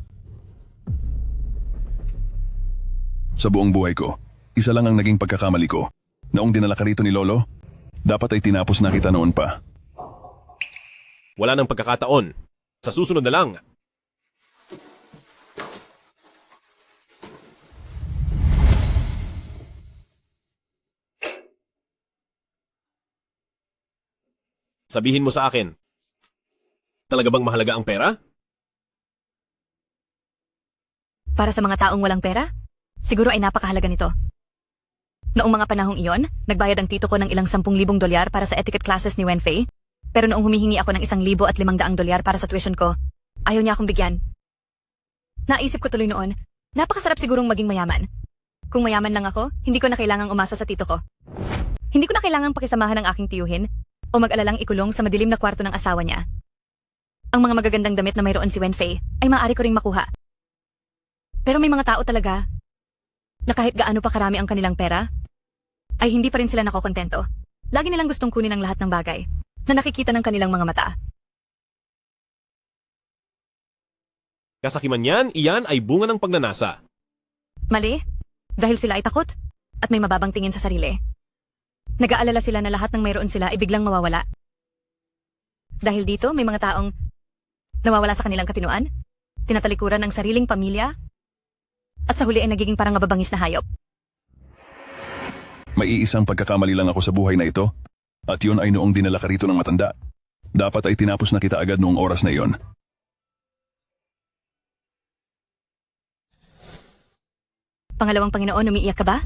Sa buong buhay ko, isa lang ang naging pagkakamali ko. Noong dinala ka rito ni Lolo, dapat ay tinapos na kita noon pa. Wala nang pagkakataon. Sa susunod na lang. Sabihin mo sa akin, talaga bang mahalaga ang pera? Para sa mga taong walang pera, siguro ay napakahalaga nito. Noong mga panahong iyon, nagbayad ang tito ko ng ilang 10,000 dolyar para sa etiquette classes ni Wenfei. Pero noong humihingi ako ng 1,500 dolyar para sa tuition ko, ayaw niya akong bigyan. Naisip ko tuloy noon, napakasarap sigurong maging mayaman. Kung mayaman lang ako, hindi ko na kailangang umasa sa tito ko. Hindi ko na kailangang pakisamahan ng aking tiyuhin o mag-alalang ikulong sa madilim na kwarto ng asawa niya. ang mga magagandang damit na mayroon si Wenfei ay maaari ko ring makuha. Pero may mga tao talaga na kahit gaano pa karami ang kanilang pera, ay hindi pa rin sila nakokontento. Lagi nilang gustong kunin ang lahat ng bagay na nakikita ng kanilang mga mata. Kasakiman yan, iyan ay bunga ng pagnanasa. Mali, dahil sila ay takot at may mababang tingin sa sarili. Nag-aalala sila na lahat ng mayroon sila ay biglang mawawala. Dahil dito, may mga taong nawawala sa kanilang katinuan, tinatalikuran ang sariling pamilya, at sa huli ay nagiging parang mababangis na hayop. May iisang pagkakamali lang ako sa buhay na ito, at yun ay noong dinala ka rito ng matanda. Dapat ay tinapos na kita agad noong oras na iyon. Pangalawang Panginoon, umiiyak ka ba?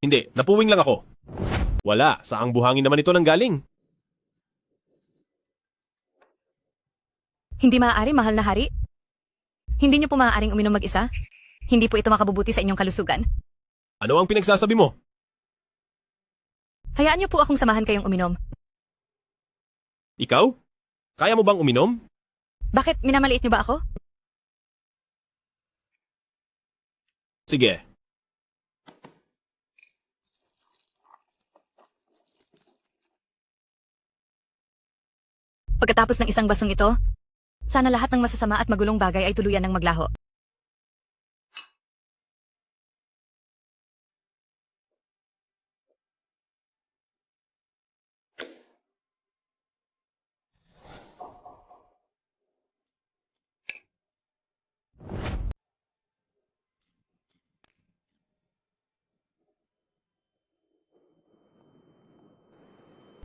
Hindi, napuwing lang ako. Wala, saang buhangin naman ito nang galing? Hindi maaari, mahal na hari. Hindi niyo po maaaring uminom mag-isa. Hindi po ito makabubuti sa inyong kalusugan. Ano ang pinagsasabi mo? Hayaan niyo po akong samahan kayong uminom. Ikaw? Kaya mo bang uminom? Bakit, minamaliit niyo ba ako? Sige. Pagkatapos ng isang basong ito, sana lahat ng masasama at magulong bagay ay tuluyan ng maglaho.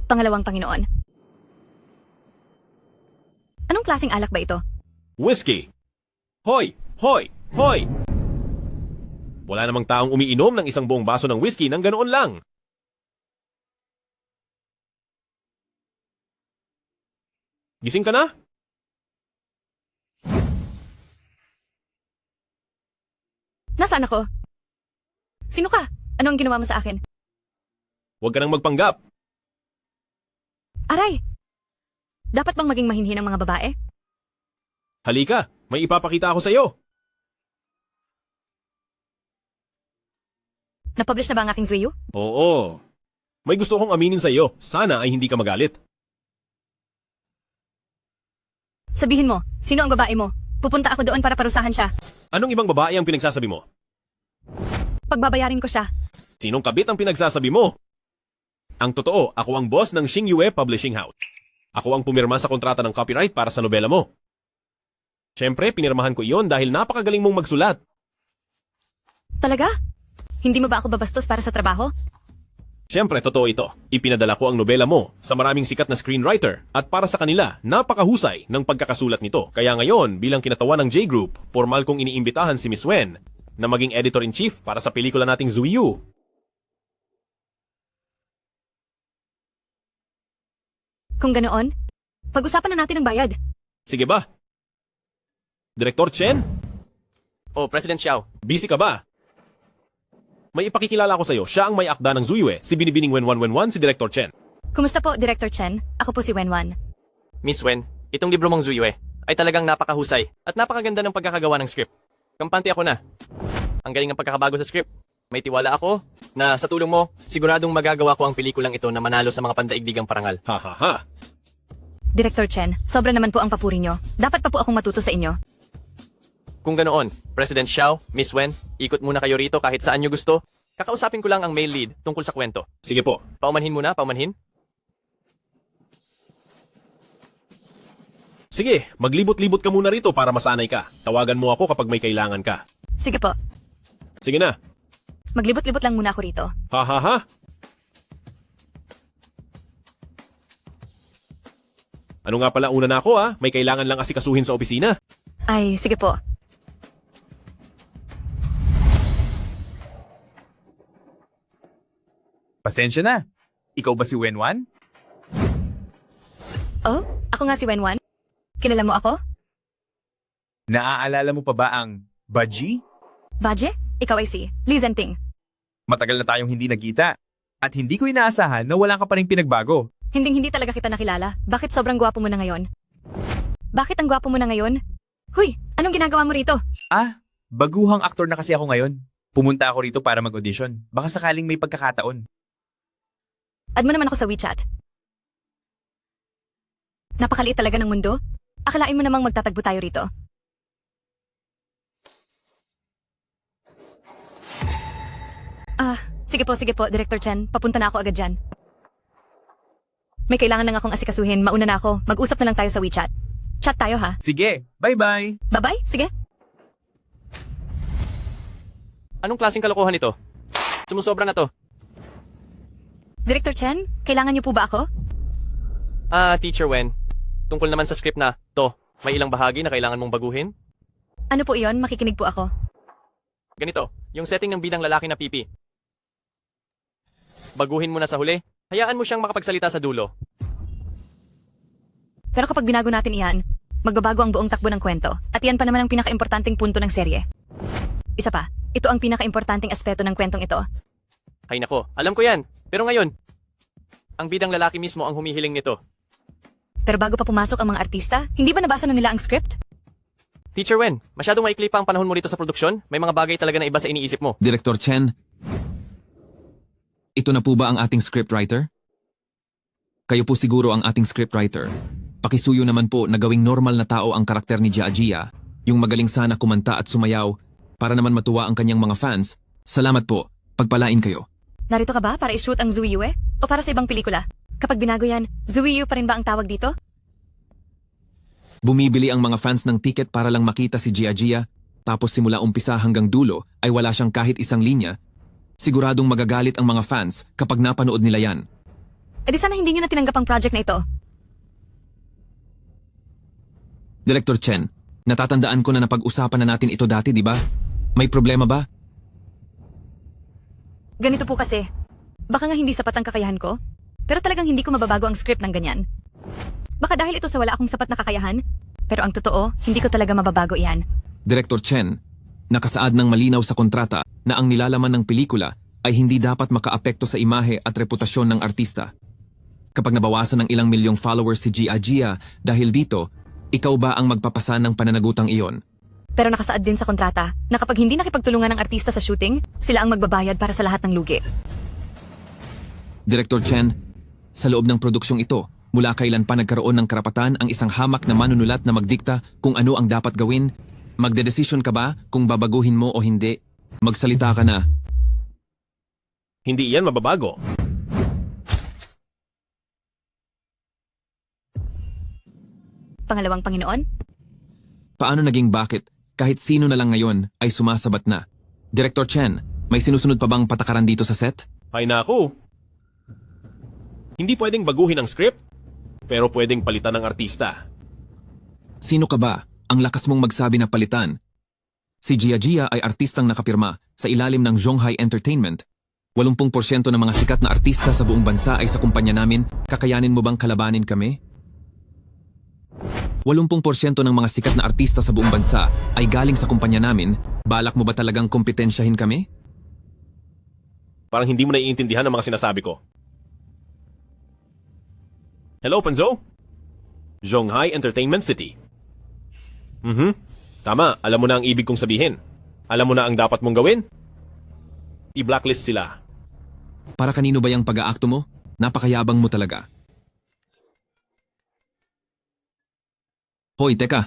Pangalawang Panginoon. Anong klaseng alak ba ito? Whiskey! Hoy! Hoy! Hoy! Wala namang taong umiinom ng isang buong baso ng whiskey nang ganoon lang. Gising ka na? Nasaan ako? Sino ka? Ano ang ginawa mo sa akin? Huwag ka nang magpanggap. Aray! Dapat bang maging mahinhin ang mga babae? Halika, may ipapakita ako sa iyo. Napublish na ba ang aking Zwiyu? Oo. May gusto kong aminin sa iyo. Sana ay hindi ka magalit. Sabihin mo, sino ang babae mo? Pupunta ako doon para parusahan siya. Anong ibang babae ang pinagsasabi mo? Pagbabayarin ko siya. Sinong kabit ang pinagsasabi mo? Ang totoo, ako ang boss ng Xingyue Publishing House. Ako ang pumirma sa kontrata ng copyright para sa nobela mo. Siyempre, pinirmahan ko iyon dahil napakagaling mong magsulat. Talaga? Hindi mo ba ako babastos para sa trabaho? Siyempre, totoo ito. Ipinadala ko ang nobela mo sa maraming sikat na screenwriter at para sa kanila, napakahusay ng pagkakasulat nito. Kaya ngayon, bilang kinatawan ng J-Group, formal kong iniimbitahan si Miss Wen na maging editor-in-chief para sa pelikula nating Zuiyu. Kung ganoon, pag-usapan na natin ang bayad. Sige ba? Direktor Chen? Oh, President Xiao. Busy ka ba? May ipakikilala ko sa iyo. Siya ang may akda ng Zuiyu, si Binibining Wenwan, si Director Chen. Kumusta po, Director Chen? Ako po si Wenwan. Miss Wen, itong libro mong Zuiyu ay talagang napakahusay at napakaganda ng pagkakagawa ng script. Kampante ako na. Ang galing ng pagkakabago sa script. May tiwala ako na sa tulong mo, siguradong magagawa ko ang pelikulang ito na manalo sa mga pandaigdigang parangal. Ha ha ha. Director Chen, sobra naman po ang papuri nyo. Dapat pa po akong matuto sa inyo. Kung ganoon, President Xiao, Miss Wen, ikot muna kayo rito kahit saan nyo gusto. Kakausapin ko lang ang male lead tungkol sa kwento. Sige po. Paumanhin muna, paumanhin. Sige, maglibot-libot ka muna rito para masanay ka. Tawagan mo ako kapag may kailangan ka. Sige po. Sige na. Maglibot-libot lang muna ako rito. Ha ha ha. Ano nga pala una na ako may kailangan lang asikasuhin sa opisina. Ay, sige po. Pasensya na. Ikaw ba si Wenwan? Oh, ako nga si Wenwan. Kilala mo ako? Naaalala mo pa ba ang Baji? Baje? Ikaw ay si Li Zhenting. Matagal na tayong hindi nagkita. At hindi ko inaasahan na wala ka pa rin pinagbago. Hinding-hindi talaga kita nakilala. Bakit sobrang gwapo mo na ngayon? Bakit ang gwapo mo na ngayon? Huy, anong ginagawa mo rito? Baguhang aktor na kasi ako ngayon. Pumunta ako rito para mag-audition. Baka sakaling may pagkakataon. Add mo naman ako sa WeChat. Napakaliit talaga ng mundo. Akalain mo namang magtatagpo tayo rito. Sige po, Director Chen. Papunta na ako agad dyan. May kailangan lang akong asikasuhin. Mauna na ako. Mag-usap na lang tayo sa WeChat. Chat tayo ha. Sige, bye-bye! Bye-bye, sige. Anong klaseng kalokohan ito? Sumusobra na to. Director Chen, kailangan niyo po ba ako? Teacher Wen. Tungkol naman sa script na, to, may ilang bahagi na kailangan mong baguhin? Ano po iyon? Makikinig po ako. Ganito, yung setting ng bidang lalaki na pipi. Baguhin mo na sa huli, hayaan mo siyang makapagsalita sa dulo. Pero kapag binago natin iyan, magbabago ang buong takbo ng kwento. At iyan pa naman ang pinaka-importanting punto ng serye. Isa pa, ito ang pinaka-importanting aspeto ng kwentong ito. Ay nako, alam ko yan. Pero ngayon, ang bidang lalaki mismo ang humihiling nito. Pero bago pa pumasok ang mga artista, hindi ba nabasa na nila ang script? Teacher Wen, masyadong maikli pa ang panahon mo rito sa produksyon? May mga bagay talaga na iba sa iniisip mo. Director Chen, ito na po ba ang ating scriptwriter? Kayo po siguro ang ating scriptwriter. Pakisuyo naman po na gawing normal na tao ang karakter ni Jia, yung magaling sana kumanta at sumayaw para naman matuwa ang kanyang mga fans. Salamat po, pagpalain kayo. Narito ka ba para i-shoot ang Zuiyu o para sa ibang pelikula? Kapag binago yan, Zuiyu pa rin ba ang tawag dito? Bumibili ang mga fans ng ticket para lang makita si Jia, tapos simula umpisa hanggang dulo ay wala siyang kahit isang linya. Siguradong magagalit ang mga fans kapag napanood nila yan. E di sana hindi niyo na tinanggap ang project na ito. Director Chen, natatandaan ko na napag-usapan na natin ito dati, di ba? May problema ba? Ganito po kasi. Baka nga hindi sapat ang kakayahan ko, pero talagang hindi ko mababago ang script ng ganyan. Baka dahil ito sa wala akong sapat na kakayahan, pero ang totoo, hindi ko talaga mababago iyan. Director Chen, nakasaad ng malinaw sa kontrata na ang nilalaman ng pelikula ay hindi dapat makaapekto sa imahe at reputasyon ng artista. Kapag nabawasan ng ilang milyong followers si Jia dahil dito, ikaw ba ang magpapasa ng pananagutang iyon? Pero nakasaad din sa kontrata na kapag hindi nakipagtulungan ng artista sa shooting, sila ang magbabayad para sa lahat ng lugi. Director Chen, sa loob ng produksyong ito, mula kailan pa nagkaroon ng karapatan ang isang hamak na manunulat na magdikta kung ano ang dapat gawin? Magdedesisyon ka ba kung babaguhin mo o hindi? Magsalita ka na. Hindi yan mababago. Pangalawang Panginoon? Paano naging bakit kahit sino na lang ngayon ay sumasabat na? Director Chen, may sinusunod pa bang patakaran dito sa set? Ay naku. Hindi pwedeng baguhin ang script, pero pwedeng palitan ng artista. Sino ka ba? Ang lakas mong magsabi na palitan. Si Jia ay artistang nakapirma sa ilalim ng Zhonghai Entertainment. 80% ng mga sikat na artista sa buong bansa ay sa kumpanya namin. Kakayanin mo bang kalabanin kami? 80% ng mga sikat na artista sa buong bansa ay galing sa kumpanya namin. Balak mo ba talagang kompetensyahin kami? Parang hindi mo naiintindihan ang mga sinasabi ko. Hello, Panzo? Zhonghai Entertainment City. Tama, alam mo na ang ibig kong sabihin. Alam mo na ang dapat mong gawin? I-blacklist sila. Para kanino ba yung pag-aakto mo? Napakayabang mo talaga. Hoy, teka.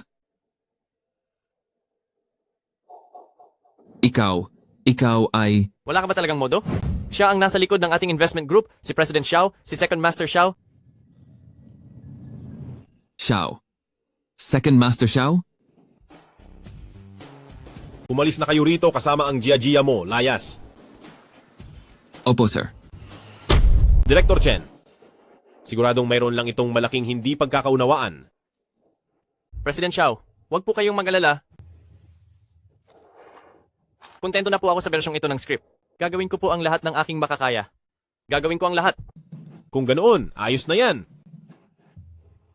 Ikaw ay... Wala ka ba talagang modo? Siya ang nasa likod ng ating investment group, si President Xiao, si Second Master Xiao. Xiao. Second Master Xiao? Umalis na kayo rito kasama ang Jia mo, layas. Opo, sir. Director Chen, siguradong mayroon lang itong malaking hindi pagkakaunawaan. President Xiao, huwag po kayong mag-alala. Kontento na po ako sa bersyong ito ng script. Gagawin ko po ang lahat ng aking makakaya. Gagawin ko ang lahat. Kung ganoon, ayos na yan.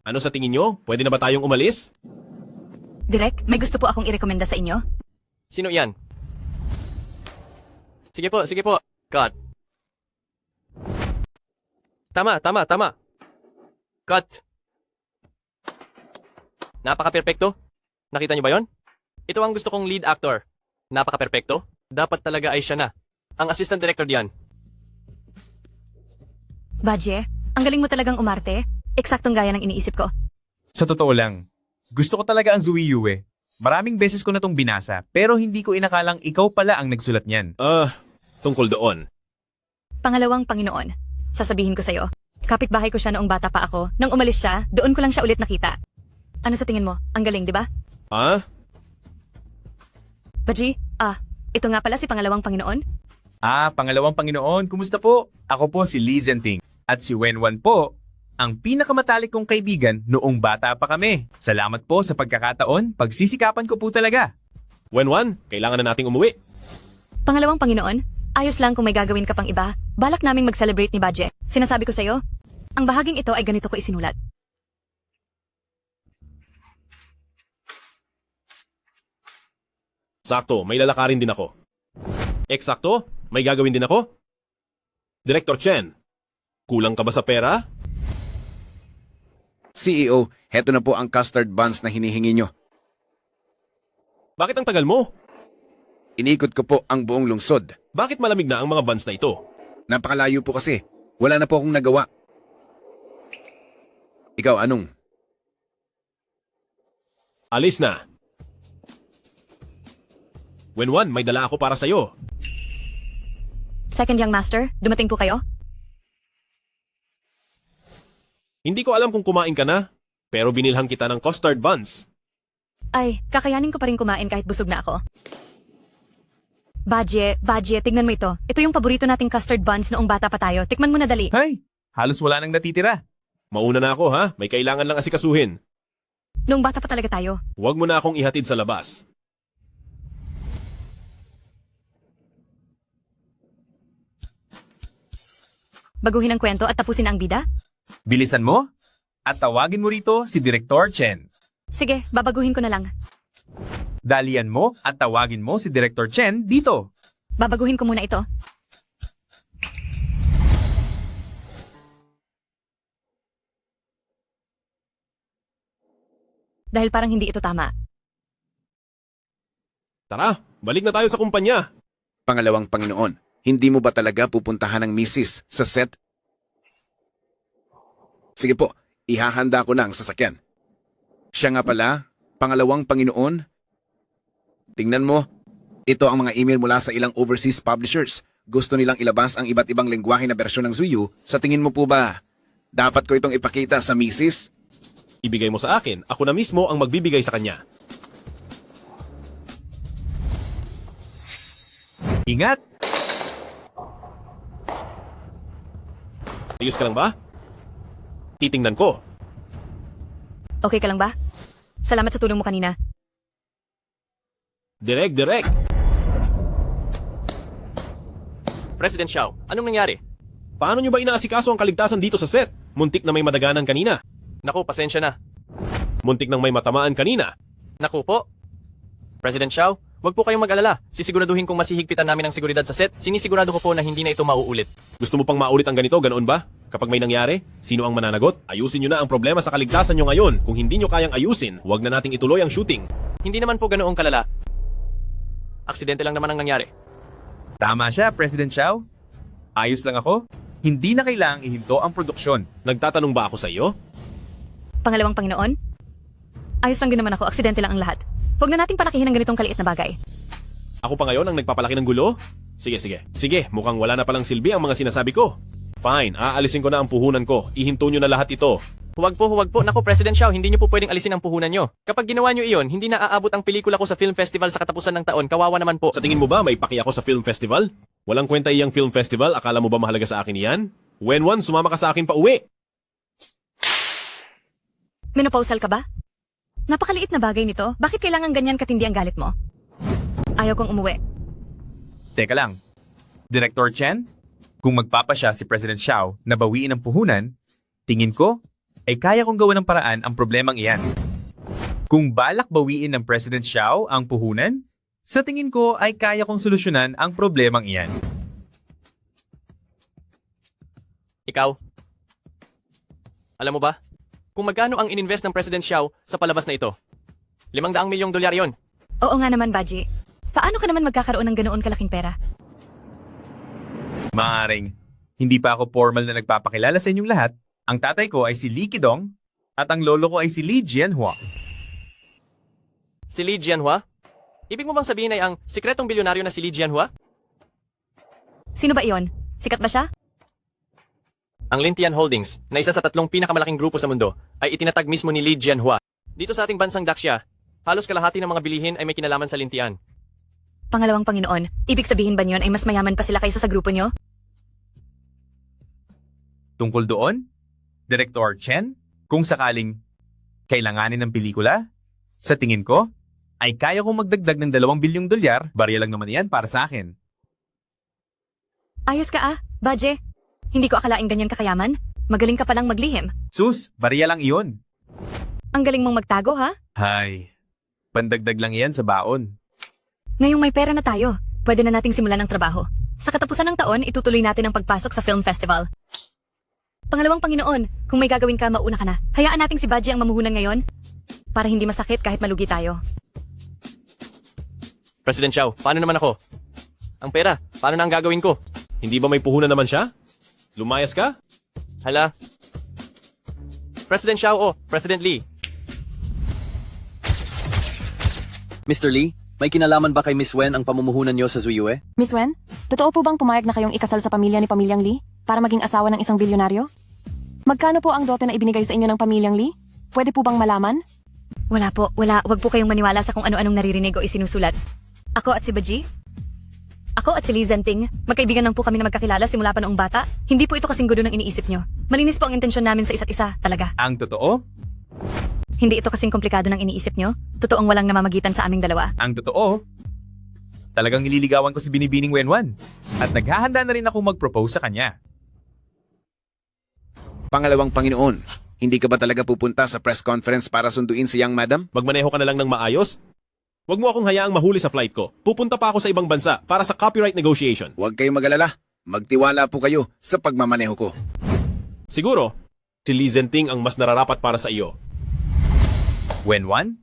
Ano sa tingin nyo? Pwede na ba tayong umalis? Direk, may gusto po akong irekomenda sa inyo. Sino yan? Sige po. Cut. Tama. Cut. Napaka-perpekto. Nakita niyo ba yon? Ito ang gusto kong lead actor. Napaka-perpekto. Dapat talaga ay siya na. Ang assistant director diyan. Badje, ang galing mo talagang umarte. Eksaktong gaya ng iniisip ko. Sa totoo lang, gusto ko talaga ang Zuiyu eh. Maraming beses ko na tong binasa, pero hindi ko inakalang ikaw pala ang nagsulat niyan. Tungkol doon. Pangalawang Panginoon, sasabihin ko sa'yo, kapitbahay ko siya noong bata pa ako. Nang umalis siya, doon ko lang siya ulit nakita. Ano sa tingin mo? Ang galing, di ba? Baji, ito nga pala si Pangalawang Panginoon. Pangalawang Panginoon, kumusta po? Ako po si Lee Zenting. At si Wenwan po, ang pinakamatalik kong kaibigan noong bata pa kami. Salamat po sa pagkakataon, pagsisikapan ko po talaga. Wenwan, kailangan na nating umuwi. Pangalawang Panginoon, ayos lang kung may gagawin ka pang iba. Balak naming mag-celebrate ni Badje. Sinasabi ko sa'yo, ang bahaging ito ay ganito ko isinulat. Sakto, may lalakarin din ako. Eksakto, may gagawin din ako. Director Chen, kulang ka ba sa pera? CEO, heto na po ang custard buns na hinihingi nyo. Bakit ang tagal mo? Inikot ko po ang buong lungsod. Bakit malamig na ang mga buns na ito? Napakalayo po kasi. Wala na po akong nagawa. Ikaw, anong? Alis na. Wenwan, may dala ako para sa'yo. Second Young Master, dumating po kayo? Hindi ko alam kung kumain ka na, pero binilhan kita ng custard buns. Ay, kakayanin ko pa rin kumain kahit busog na ako. Badje, tignan mo ito. Ito yung paborito nating custard buns noong bata pa tayo. Tikman mo na dali. Hay, halos wala nang natitira. Mauna na ako ha, may kailangan lang asikasuhin. Noong bata pa talaga tayo. Huwag mo na akong ihatid sa labas. Baguhin ang kwento at tapusin ang bida? Bilisan mo at tawagin mo rito si Director Chen. Sige, babaguhin ko na lang. Dalian mo at tawagin mo si Director Chen dito. Babaguhin ko muna ito. Dahil parang hindi ito tama. Tara, balik na tayo sa kumpanya. Pangalawang Panginoon, hindi mo ba talaga pupuntahan ng misis sa set? Sige po, ihahanda ko na ang sasakyan. Siya nga pala, Pangalawang Panginoon. Tingnan mo, ito ang mga email mula sa ilang overseas publishers. Gusto nilang ilabas ang iba't ibang lengguwahe na bersyon ng Zuiyu. Sa tingin mo po ba, dapat ko itong ipakita sa misis? Ibigay mo sa akin, ako na mismo ang magbibigay sa kanya. Ingat! Ayos ka lang ba? Titingnan ko. Okay ka lang ba? Salamat sa tulong mo kanina. Direk. President Xiao, anong nangyari? Paano nyo ba inaasikaso ang kaligtasan dito sa set? Muntik na may madaganan kanina. Naku, pasensya na. Muntik nang may matamaan kanina. Naku po. President Xiao, wag po kayong mag-alala. Sisiguraduhin kong masihigpitan namin ang seguridad sa set. Sinisigurado ko po na hindi na ito mauulit. Gusto mo pang maulit ang ganito, ganoon ba? Kapag may nangyari, sino ang mananagot? Ayusin nyo na ang problema sa kaligtasan nyo ngayon. Kung hindi nyo kayang ayusin, huwag na nating ituloy ang shooting. Hindi naman po ganoong kalala. Aksidente lang naman ang nangyari. Tama siya, President Xiao. Ayos lang ako. Hindi na kailangang ihinto ang produksyon. Nagtatanong ba ako sa iyo? Pangalawang Panginoon? Ayos lang din naman ako, aksidente lang ang lahat. Huwag na nating palakihin ang ganitong kaliit na bagay. Ako pa ngayon ang nagpapalaki ng gulo? Sige. Sige, mukhang wala na palang silbi ang mga sinasabi ko. Fine, aalisin ko na ang puhunan ko. Ihinto nyo na lahat ito. Huwag po. Naku, President Xiao, hindi niyo po pwedeng alisin ang puhunan niyo. Kapag ginawa niyo iyon, hindi na aabot ang pelikula ko sa film festival sa katapusan ng taon. Kawawa naman po. Sa tingin mo ba may paki ako sa film festival? Walang kwenta iyang film festival, akala mo ba mahalaga sa akin iyan? Wenwan, sumama ka sa akin pa uwi. Menopausal ka ba? Napakaliit na bagay nito. Bakit kailangan ganyan katindi ang galit mo? Ayaw kong umuwi. Teka lang. Director Chen, kung magpapasya si President Xiao na bawiin ang puhunan, tingin ko, ay kaya kong gawa ng paraan ang problemang iyan. Kung balak bawiin ng President Xiao ang puhunan, sa tingin ko ay kaya kong solusyonan ang problemang iyan. Ikaw? Alam mo ba? kung magkano ang ininvest ng President Xiao sa palabas na ito? 500 milyong dolyar yon. Oo nga naman, Baji. Paano ka naman magkakaroon ng ganoon kalaking pera? Maaring, hindi pa ako formal na nagpapakilala sa inyong lahat. Ang tatay ko ay si Li Qidong at ang lolo ko ay si Li Jianhua. Si Li Jianhua? Ibig mo bang sabihin ay ang sikretong bilyonaryo na si Li Jianhua? Sino ba iyon? Sikat ba siya? Ang Lintian Holdings, na isa sa 3 pinakamalaking grupo sa mundo, ay itinatag mismo ni Li Jianhua. Dito sa ating bansang Daxia, halos kalahati ng mga bilihin ay may kinalaman sa Lintian. Pangalawang Panginoon, ibig sabihin ba niyon ay mas mayaman pa sila kaysa sa grupo nyo? Tungkol doon, Director Chen, kung sakaling kailanganin ng pelikula, sa tingin ko, ay kaya kong magdagdag ng 2 bilyong dolyar, barya lang naman yan para sa akin. Ayos ka Baje. Hindi ko akalaing ganyan kakayaman. Magaling ka palang maglihim. Sus, barya lang iyon. Ang galing mong magtago, ha? Hay, pandagdag lang yan sa baon. Ngayong may pera na tayo, pwede na nating simulan ang trabaho. Sa katapusan ng taon, itutuloy natin ang pagpasok sa film festival. Pangalawang Panginoon, kung may gagawin ka, mauna ka na. Hayaan nating si Baji ang mamuhunan ngayon para hindi masakit kahit malugi tayo. President Xiao, paano naman ako? Ang pera, paano na ang gagawin ko? Hindi ba may puhunan naman siya? Lumayas ka? Hala. President Xiao President Lee. Mr. Lee, may kinalaman ba kay Miss Wen ang pamumuhunan niyo sa Zuyue? Miss Wen, totoo po bang pumayag na kayong ikasal sa pamilya ni Pamilyang Lee para maging asawa ng isang bilyonaryo? Magkano po ang dote na ibinigay sa inyo ng Pamilyang Lee? Pwede po bang malaman? Wala po, wala. Huwag po kayong maniwala sa kung ano-anong naririnig o isinusulat. Ako at si Baji? Ako at si Li Zhenting, magkaibigan lang po kami na magkakilala simula pa noong bata. Hindi po ito kasing gulo ng iniisip nyo. Malinis po ang intensyon namin sa isa't isa, talaga. Ang totoo? Hindi ito kasing komplikado ng iniisip nyo. Totoong walang namamagitan sa aming dalawa. Ang totoo? Talagang nililigawan ko si Binibining Wenwan. At naghahanda na rin ako mag-propose sa kanya. Pangalawang Panginoon, hindi ka ba talaga pupunta sa press conference para sunduin si Young Madam? Magmaneho ka na lang ng maayos? Huwag mo akong hayaang mahuli sa flight ko. Pupunta pa ako sa ibang bansa para sa copyright negotiation. Huwag kayong mag-alala. Magtiwala po kayo sa pagmamaneho ko. Siguro, si Li Zhenting ang mas nararapat para sa iyo. Wenwan,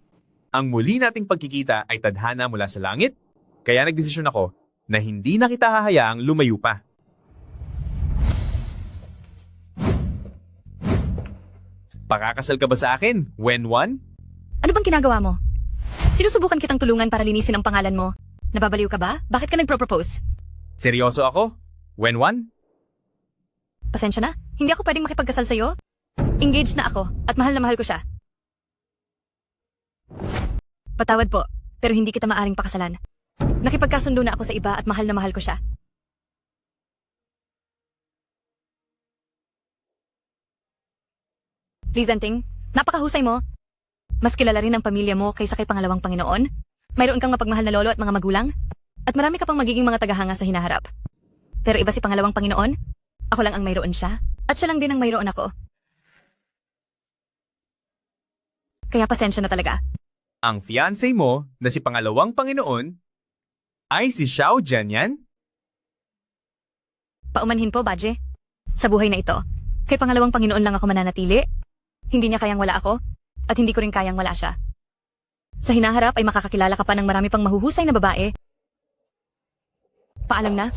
ang muli nating pagkikita ay tadhana mula sa langit, kaya nagdesisyon ako na hindi na kita hahayaang lumayo pa. Pakakasal ka ba sa akin, Wenwan? Ano bang ginagawa mo? Sinusubukan kitang tulungan para linisin ang pangalan mo. Nababaliw ka ba? Bakit ka nagpro-propose? Seryoso ako, Wenwan? Pasensya na, hindi ako pwedeng makipagkasal sa'yo. Engaged na ako at mahal na mahal ko siya. Patawad po, pero hindi kita maaring pakasalan. Nakipagkasundo na ako sa iba at mahal na mahal ko siya. Li Zhenting, napakahusay mo. Mas kilala rin ang pamilya mo kaysa kay Pangalawang Panginoon. Mayroon kang mapagmahal na lolo at mga magulang. At marami ka pang magiging mga tagahanga sa hinaharap. Pero iba si Pangalawang Panginoon. Ako lang ang mayroon siya. At siya lang din ang mayroon ako. Kaya pasensya na talaga. Ang fiancé mo na si Pangalawang Panginoon ay si Xiao Jianyan? Paumanhin po, Baje. Sa buhay na ito, kay Pangalawang Panginoon lang ako mananatili. Hindi niya kayang wala ako. At hindi ko rin kayang wala siya. Sa hinaharap ay makakakilala ka pa ng marami pang mahuhusay na babae. Paalam na.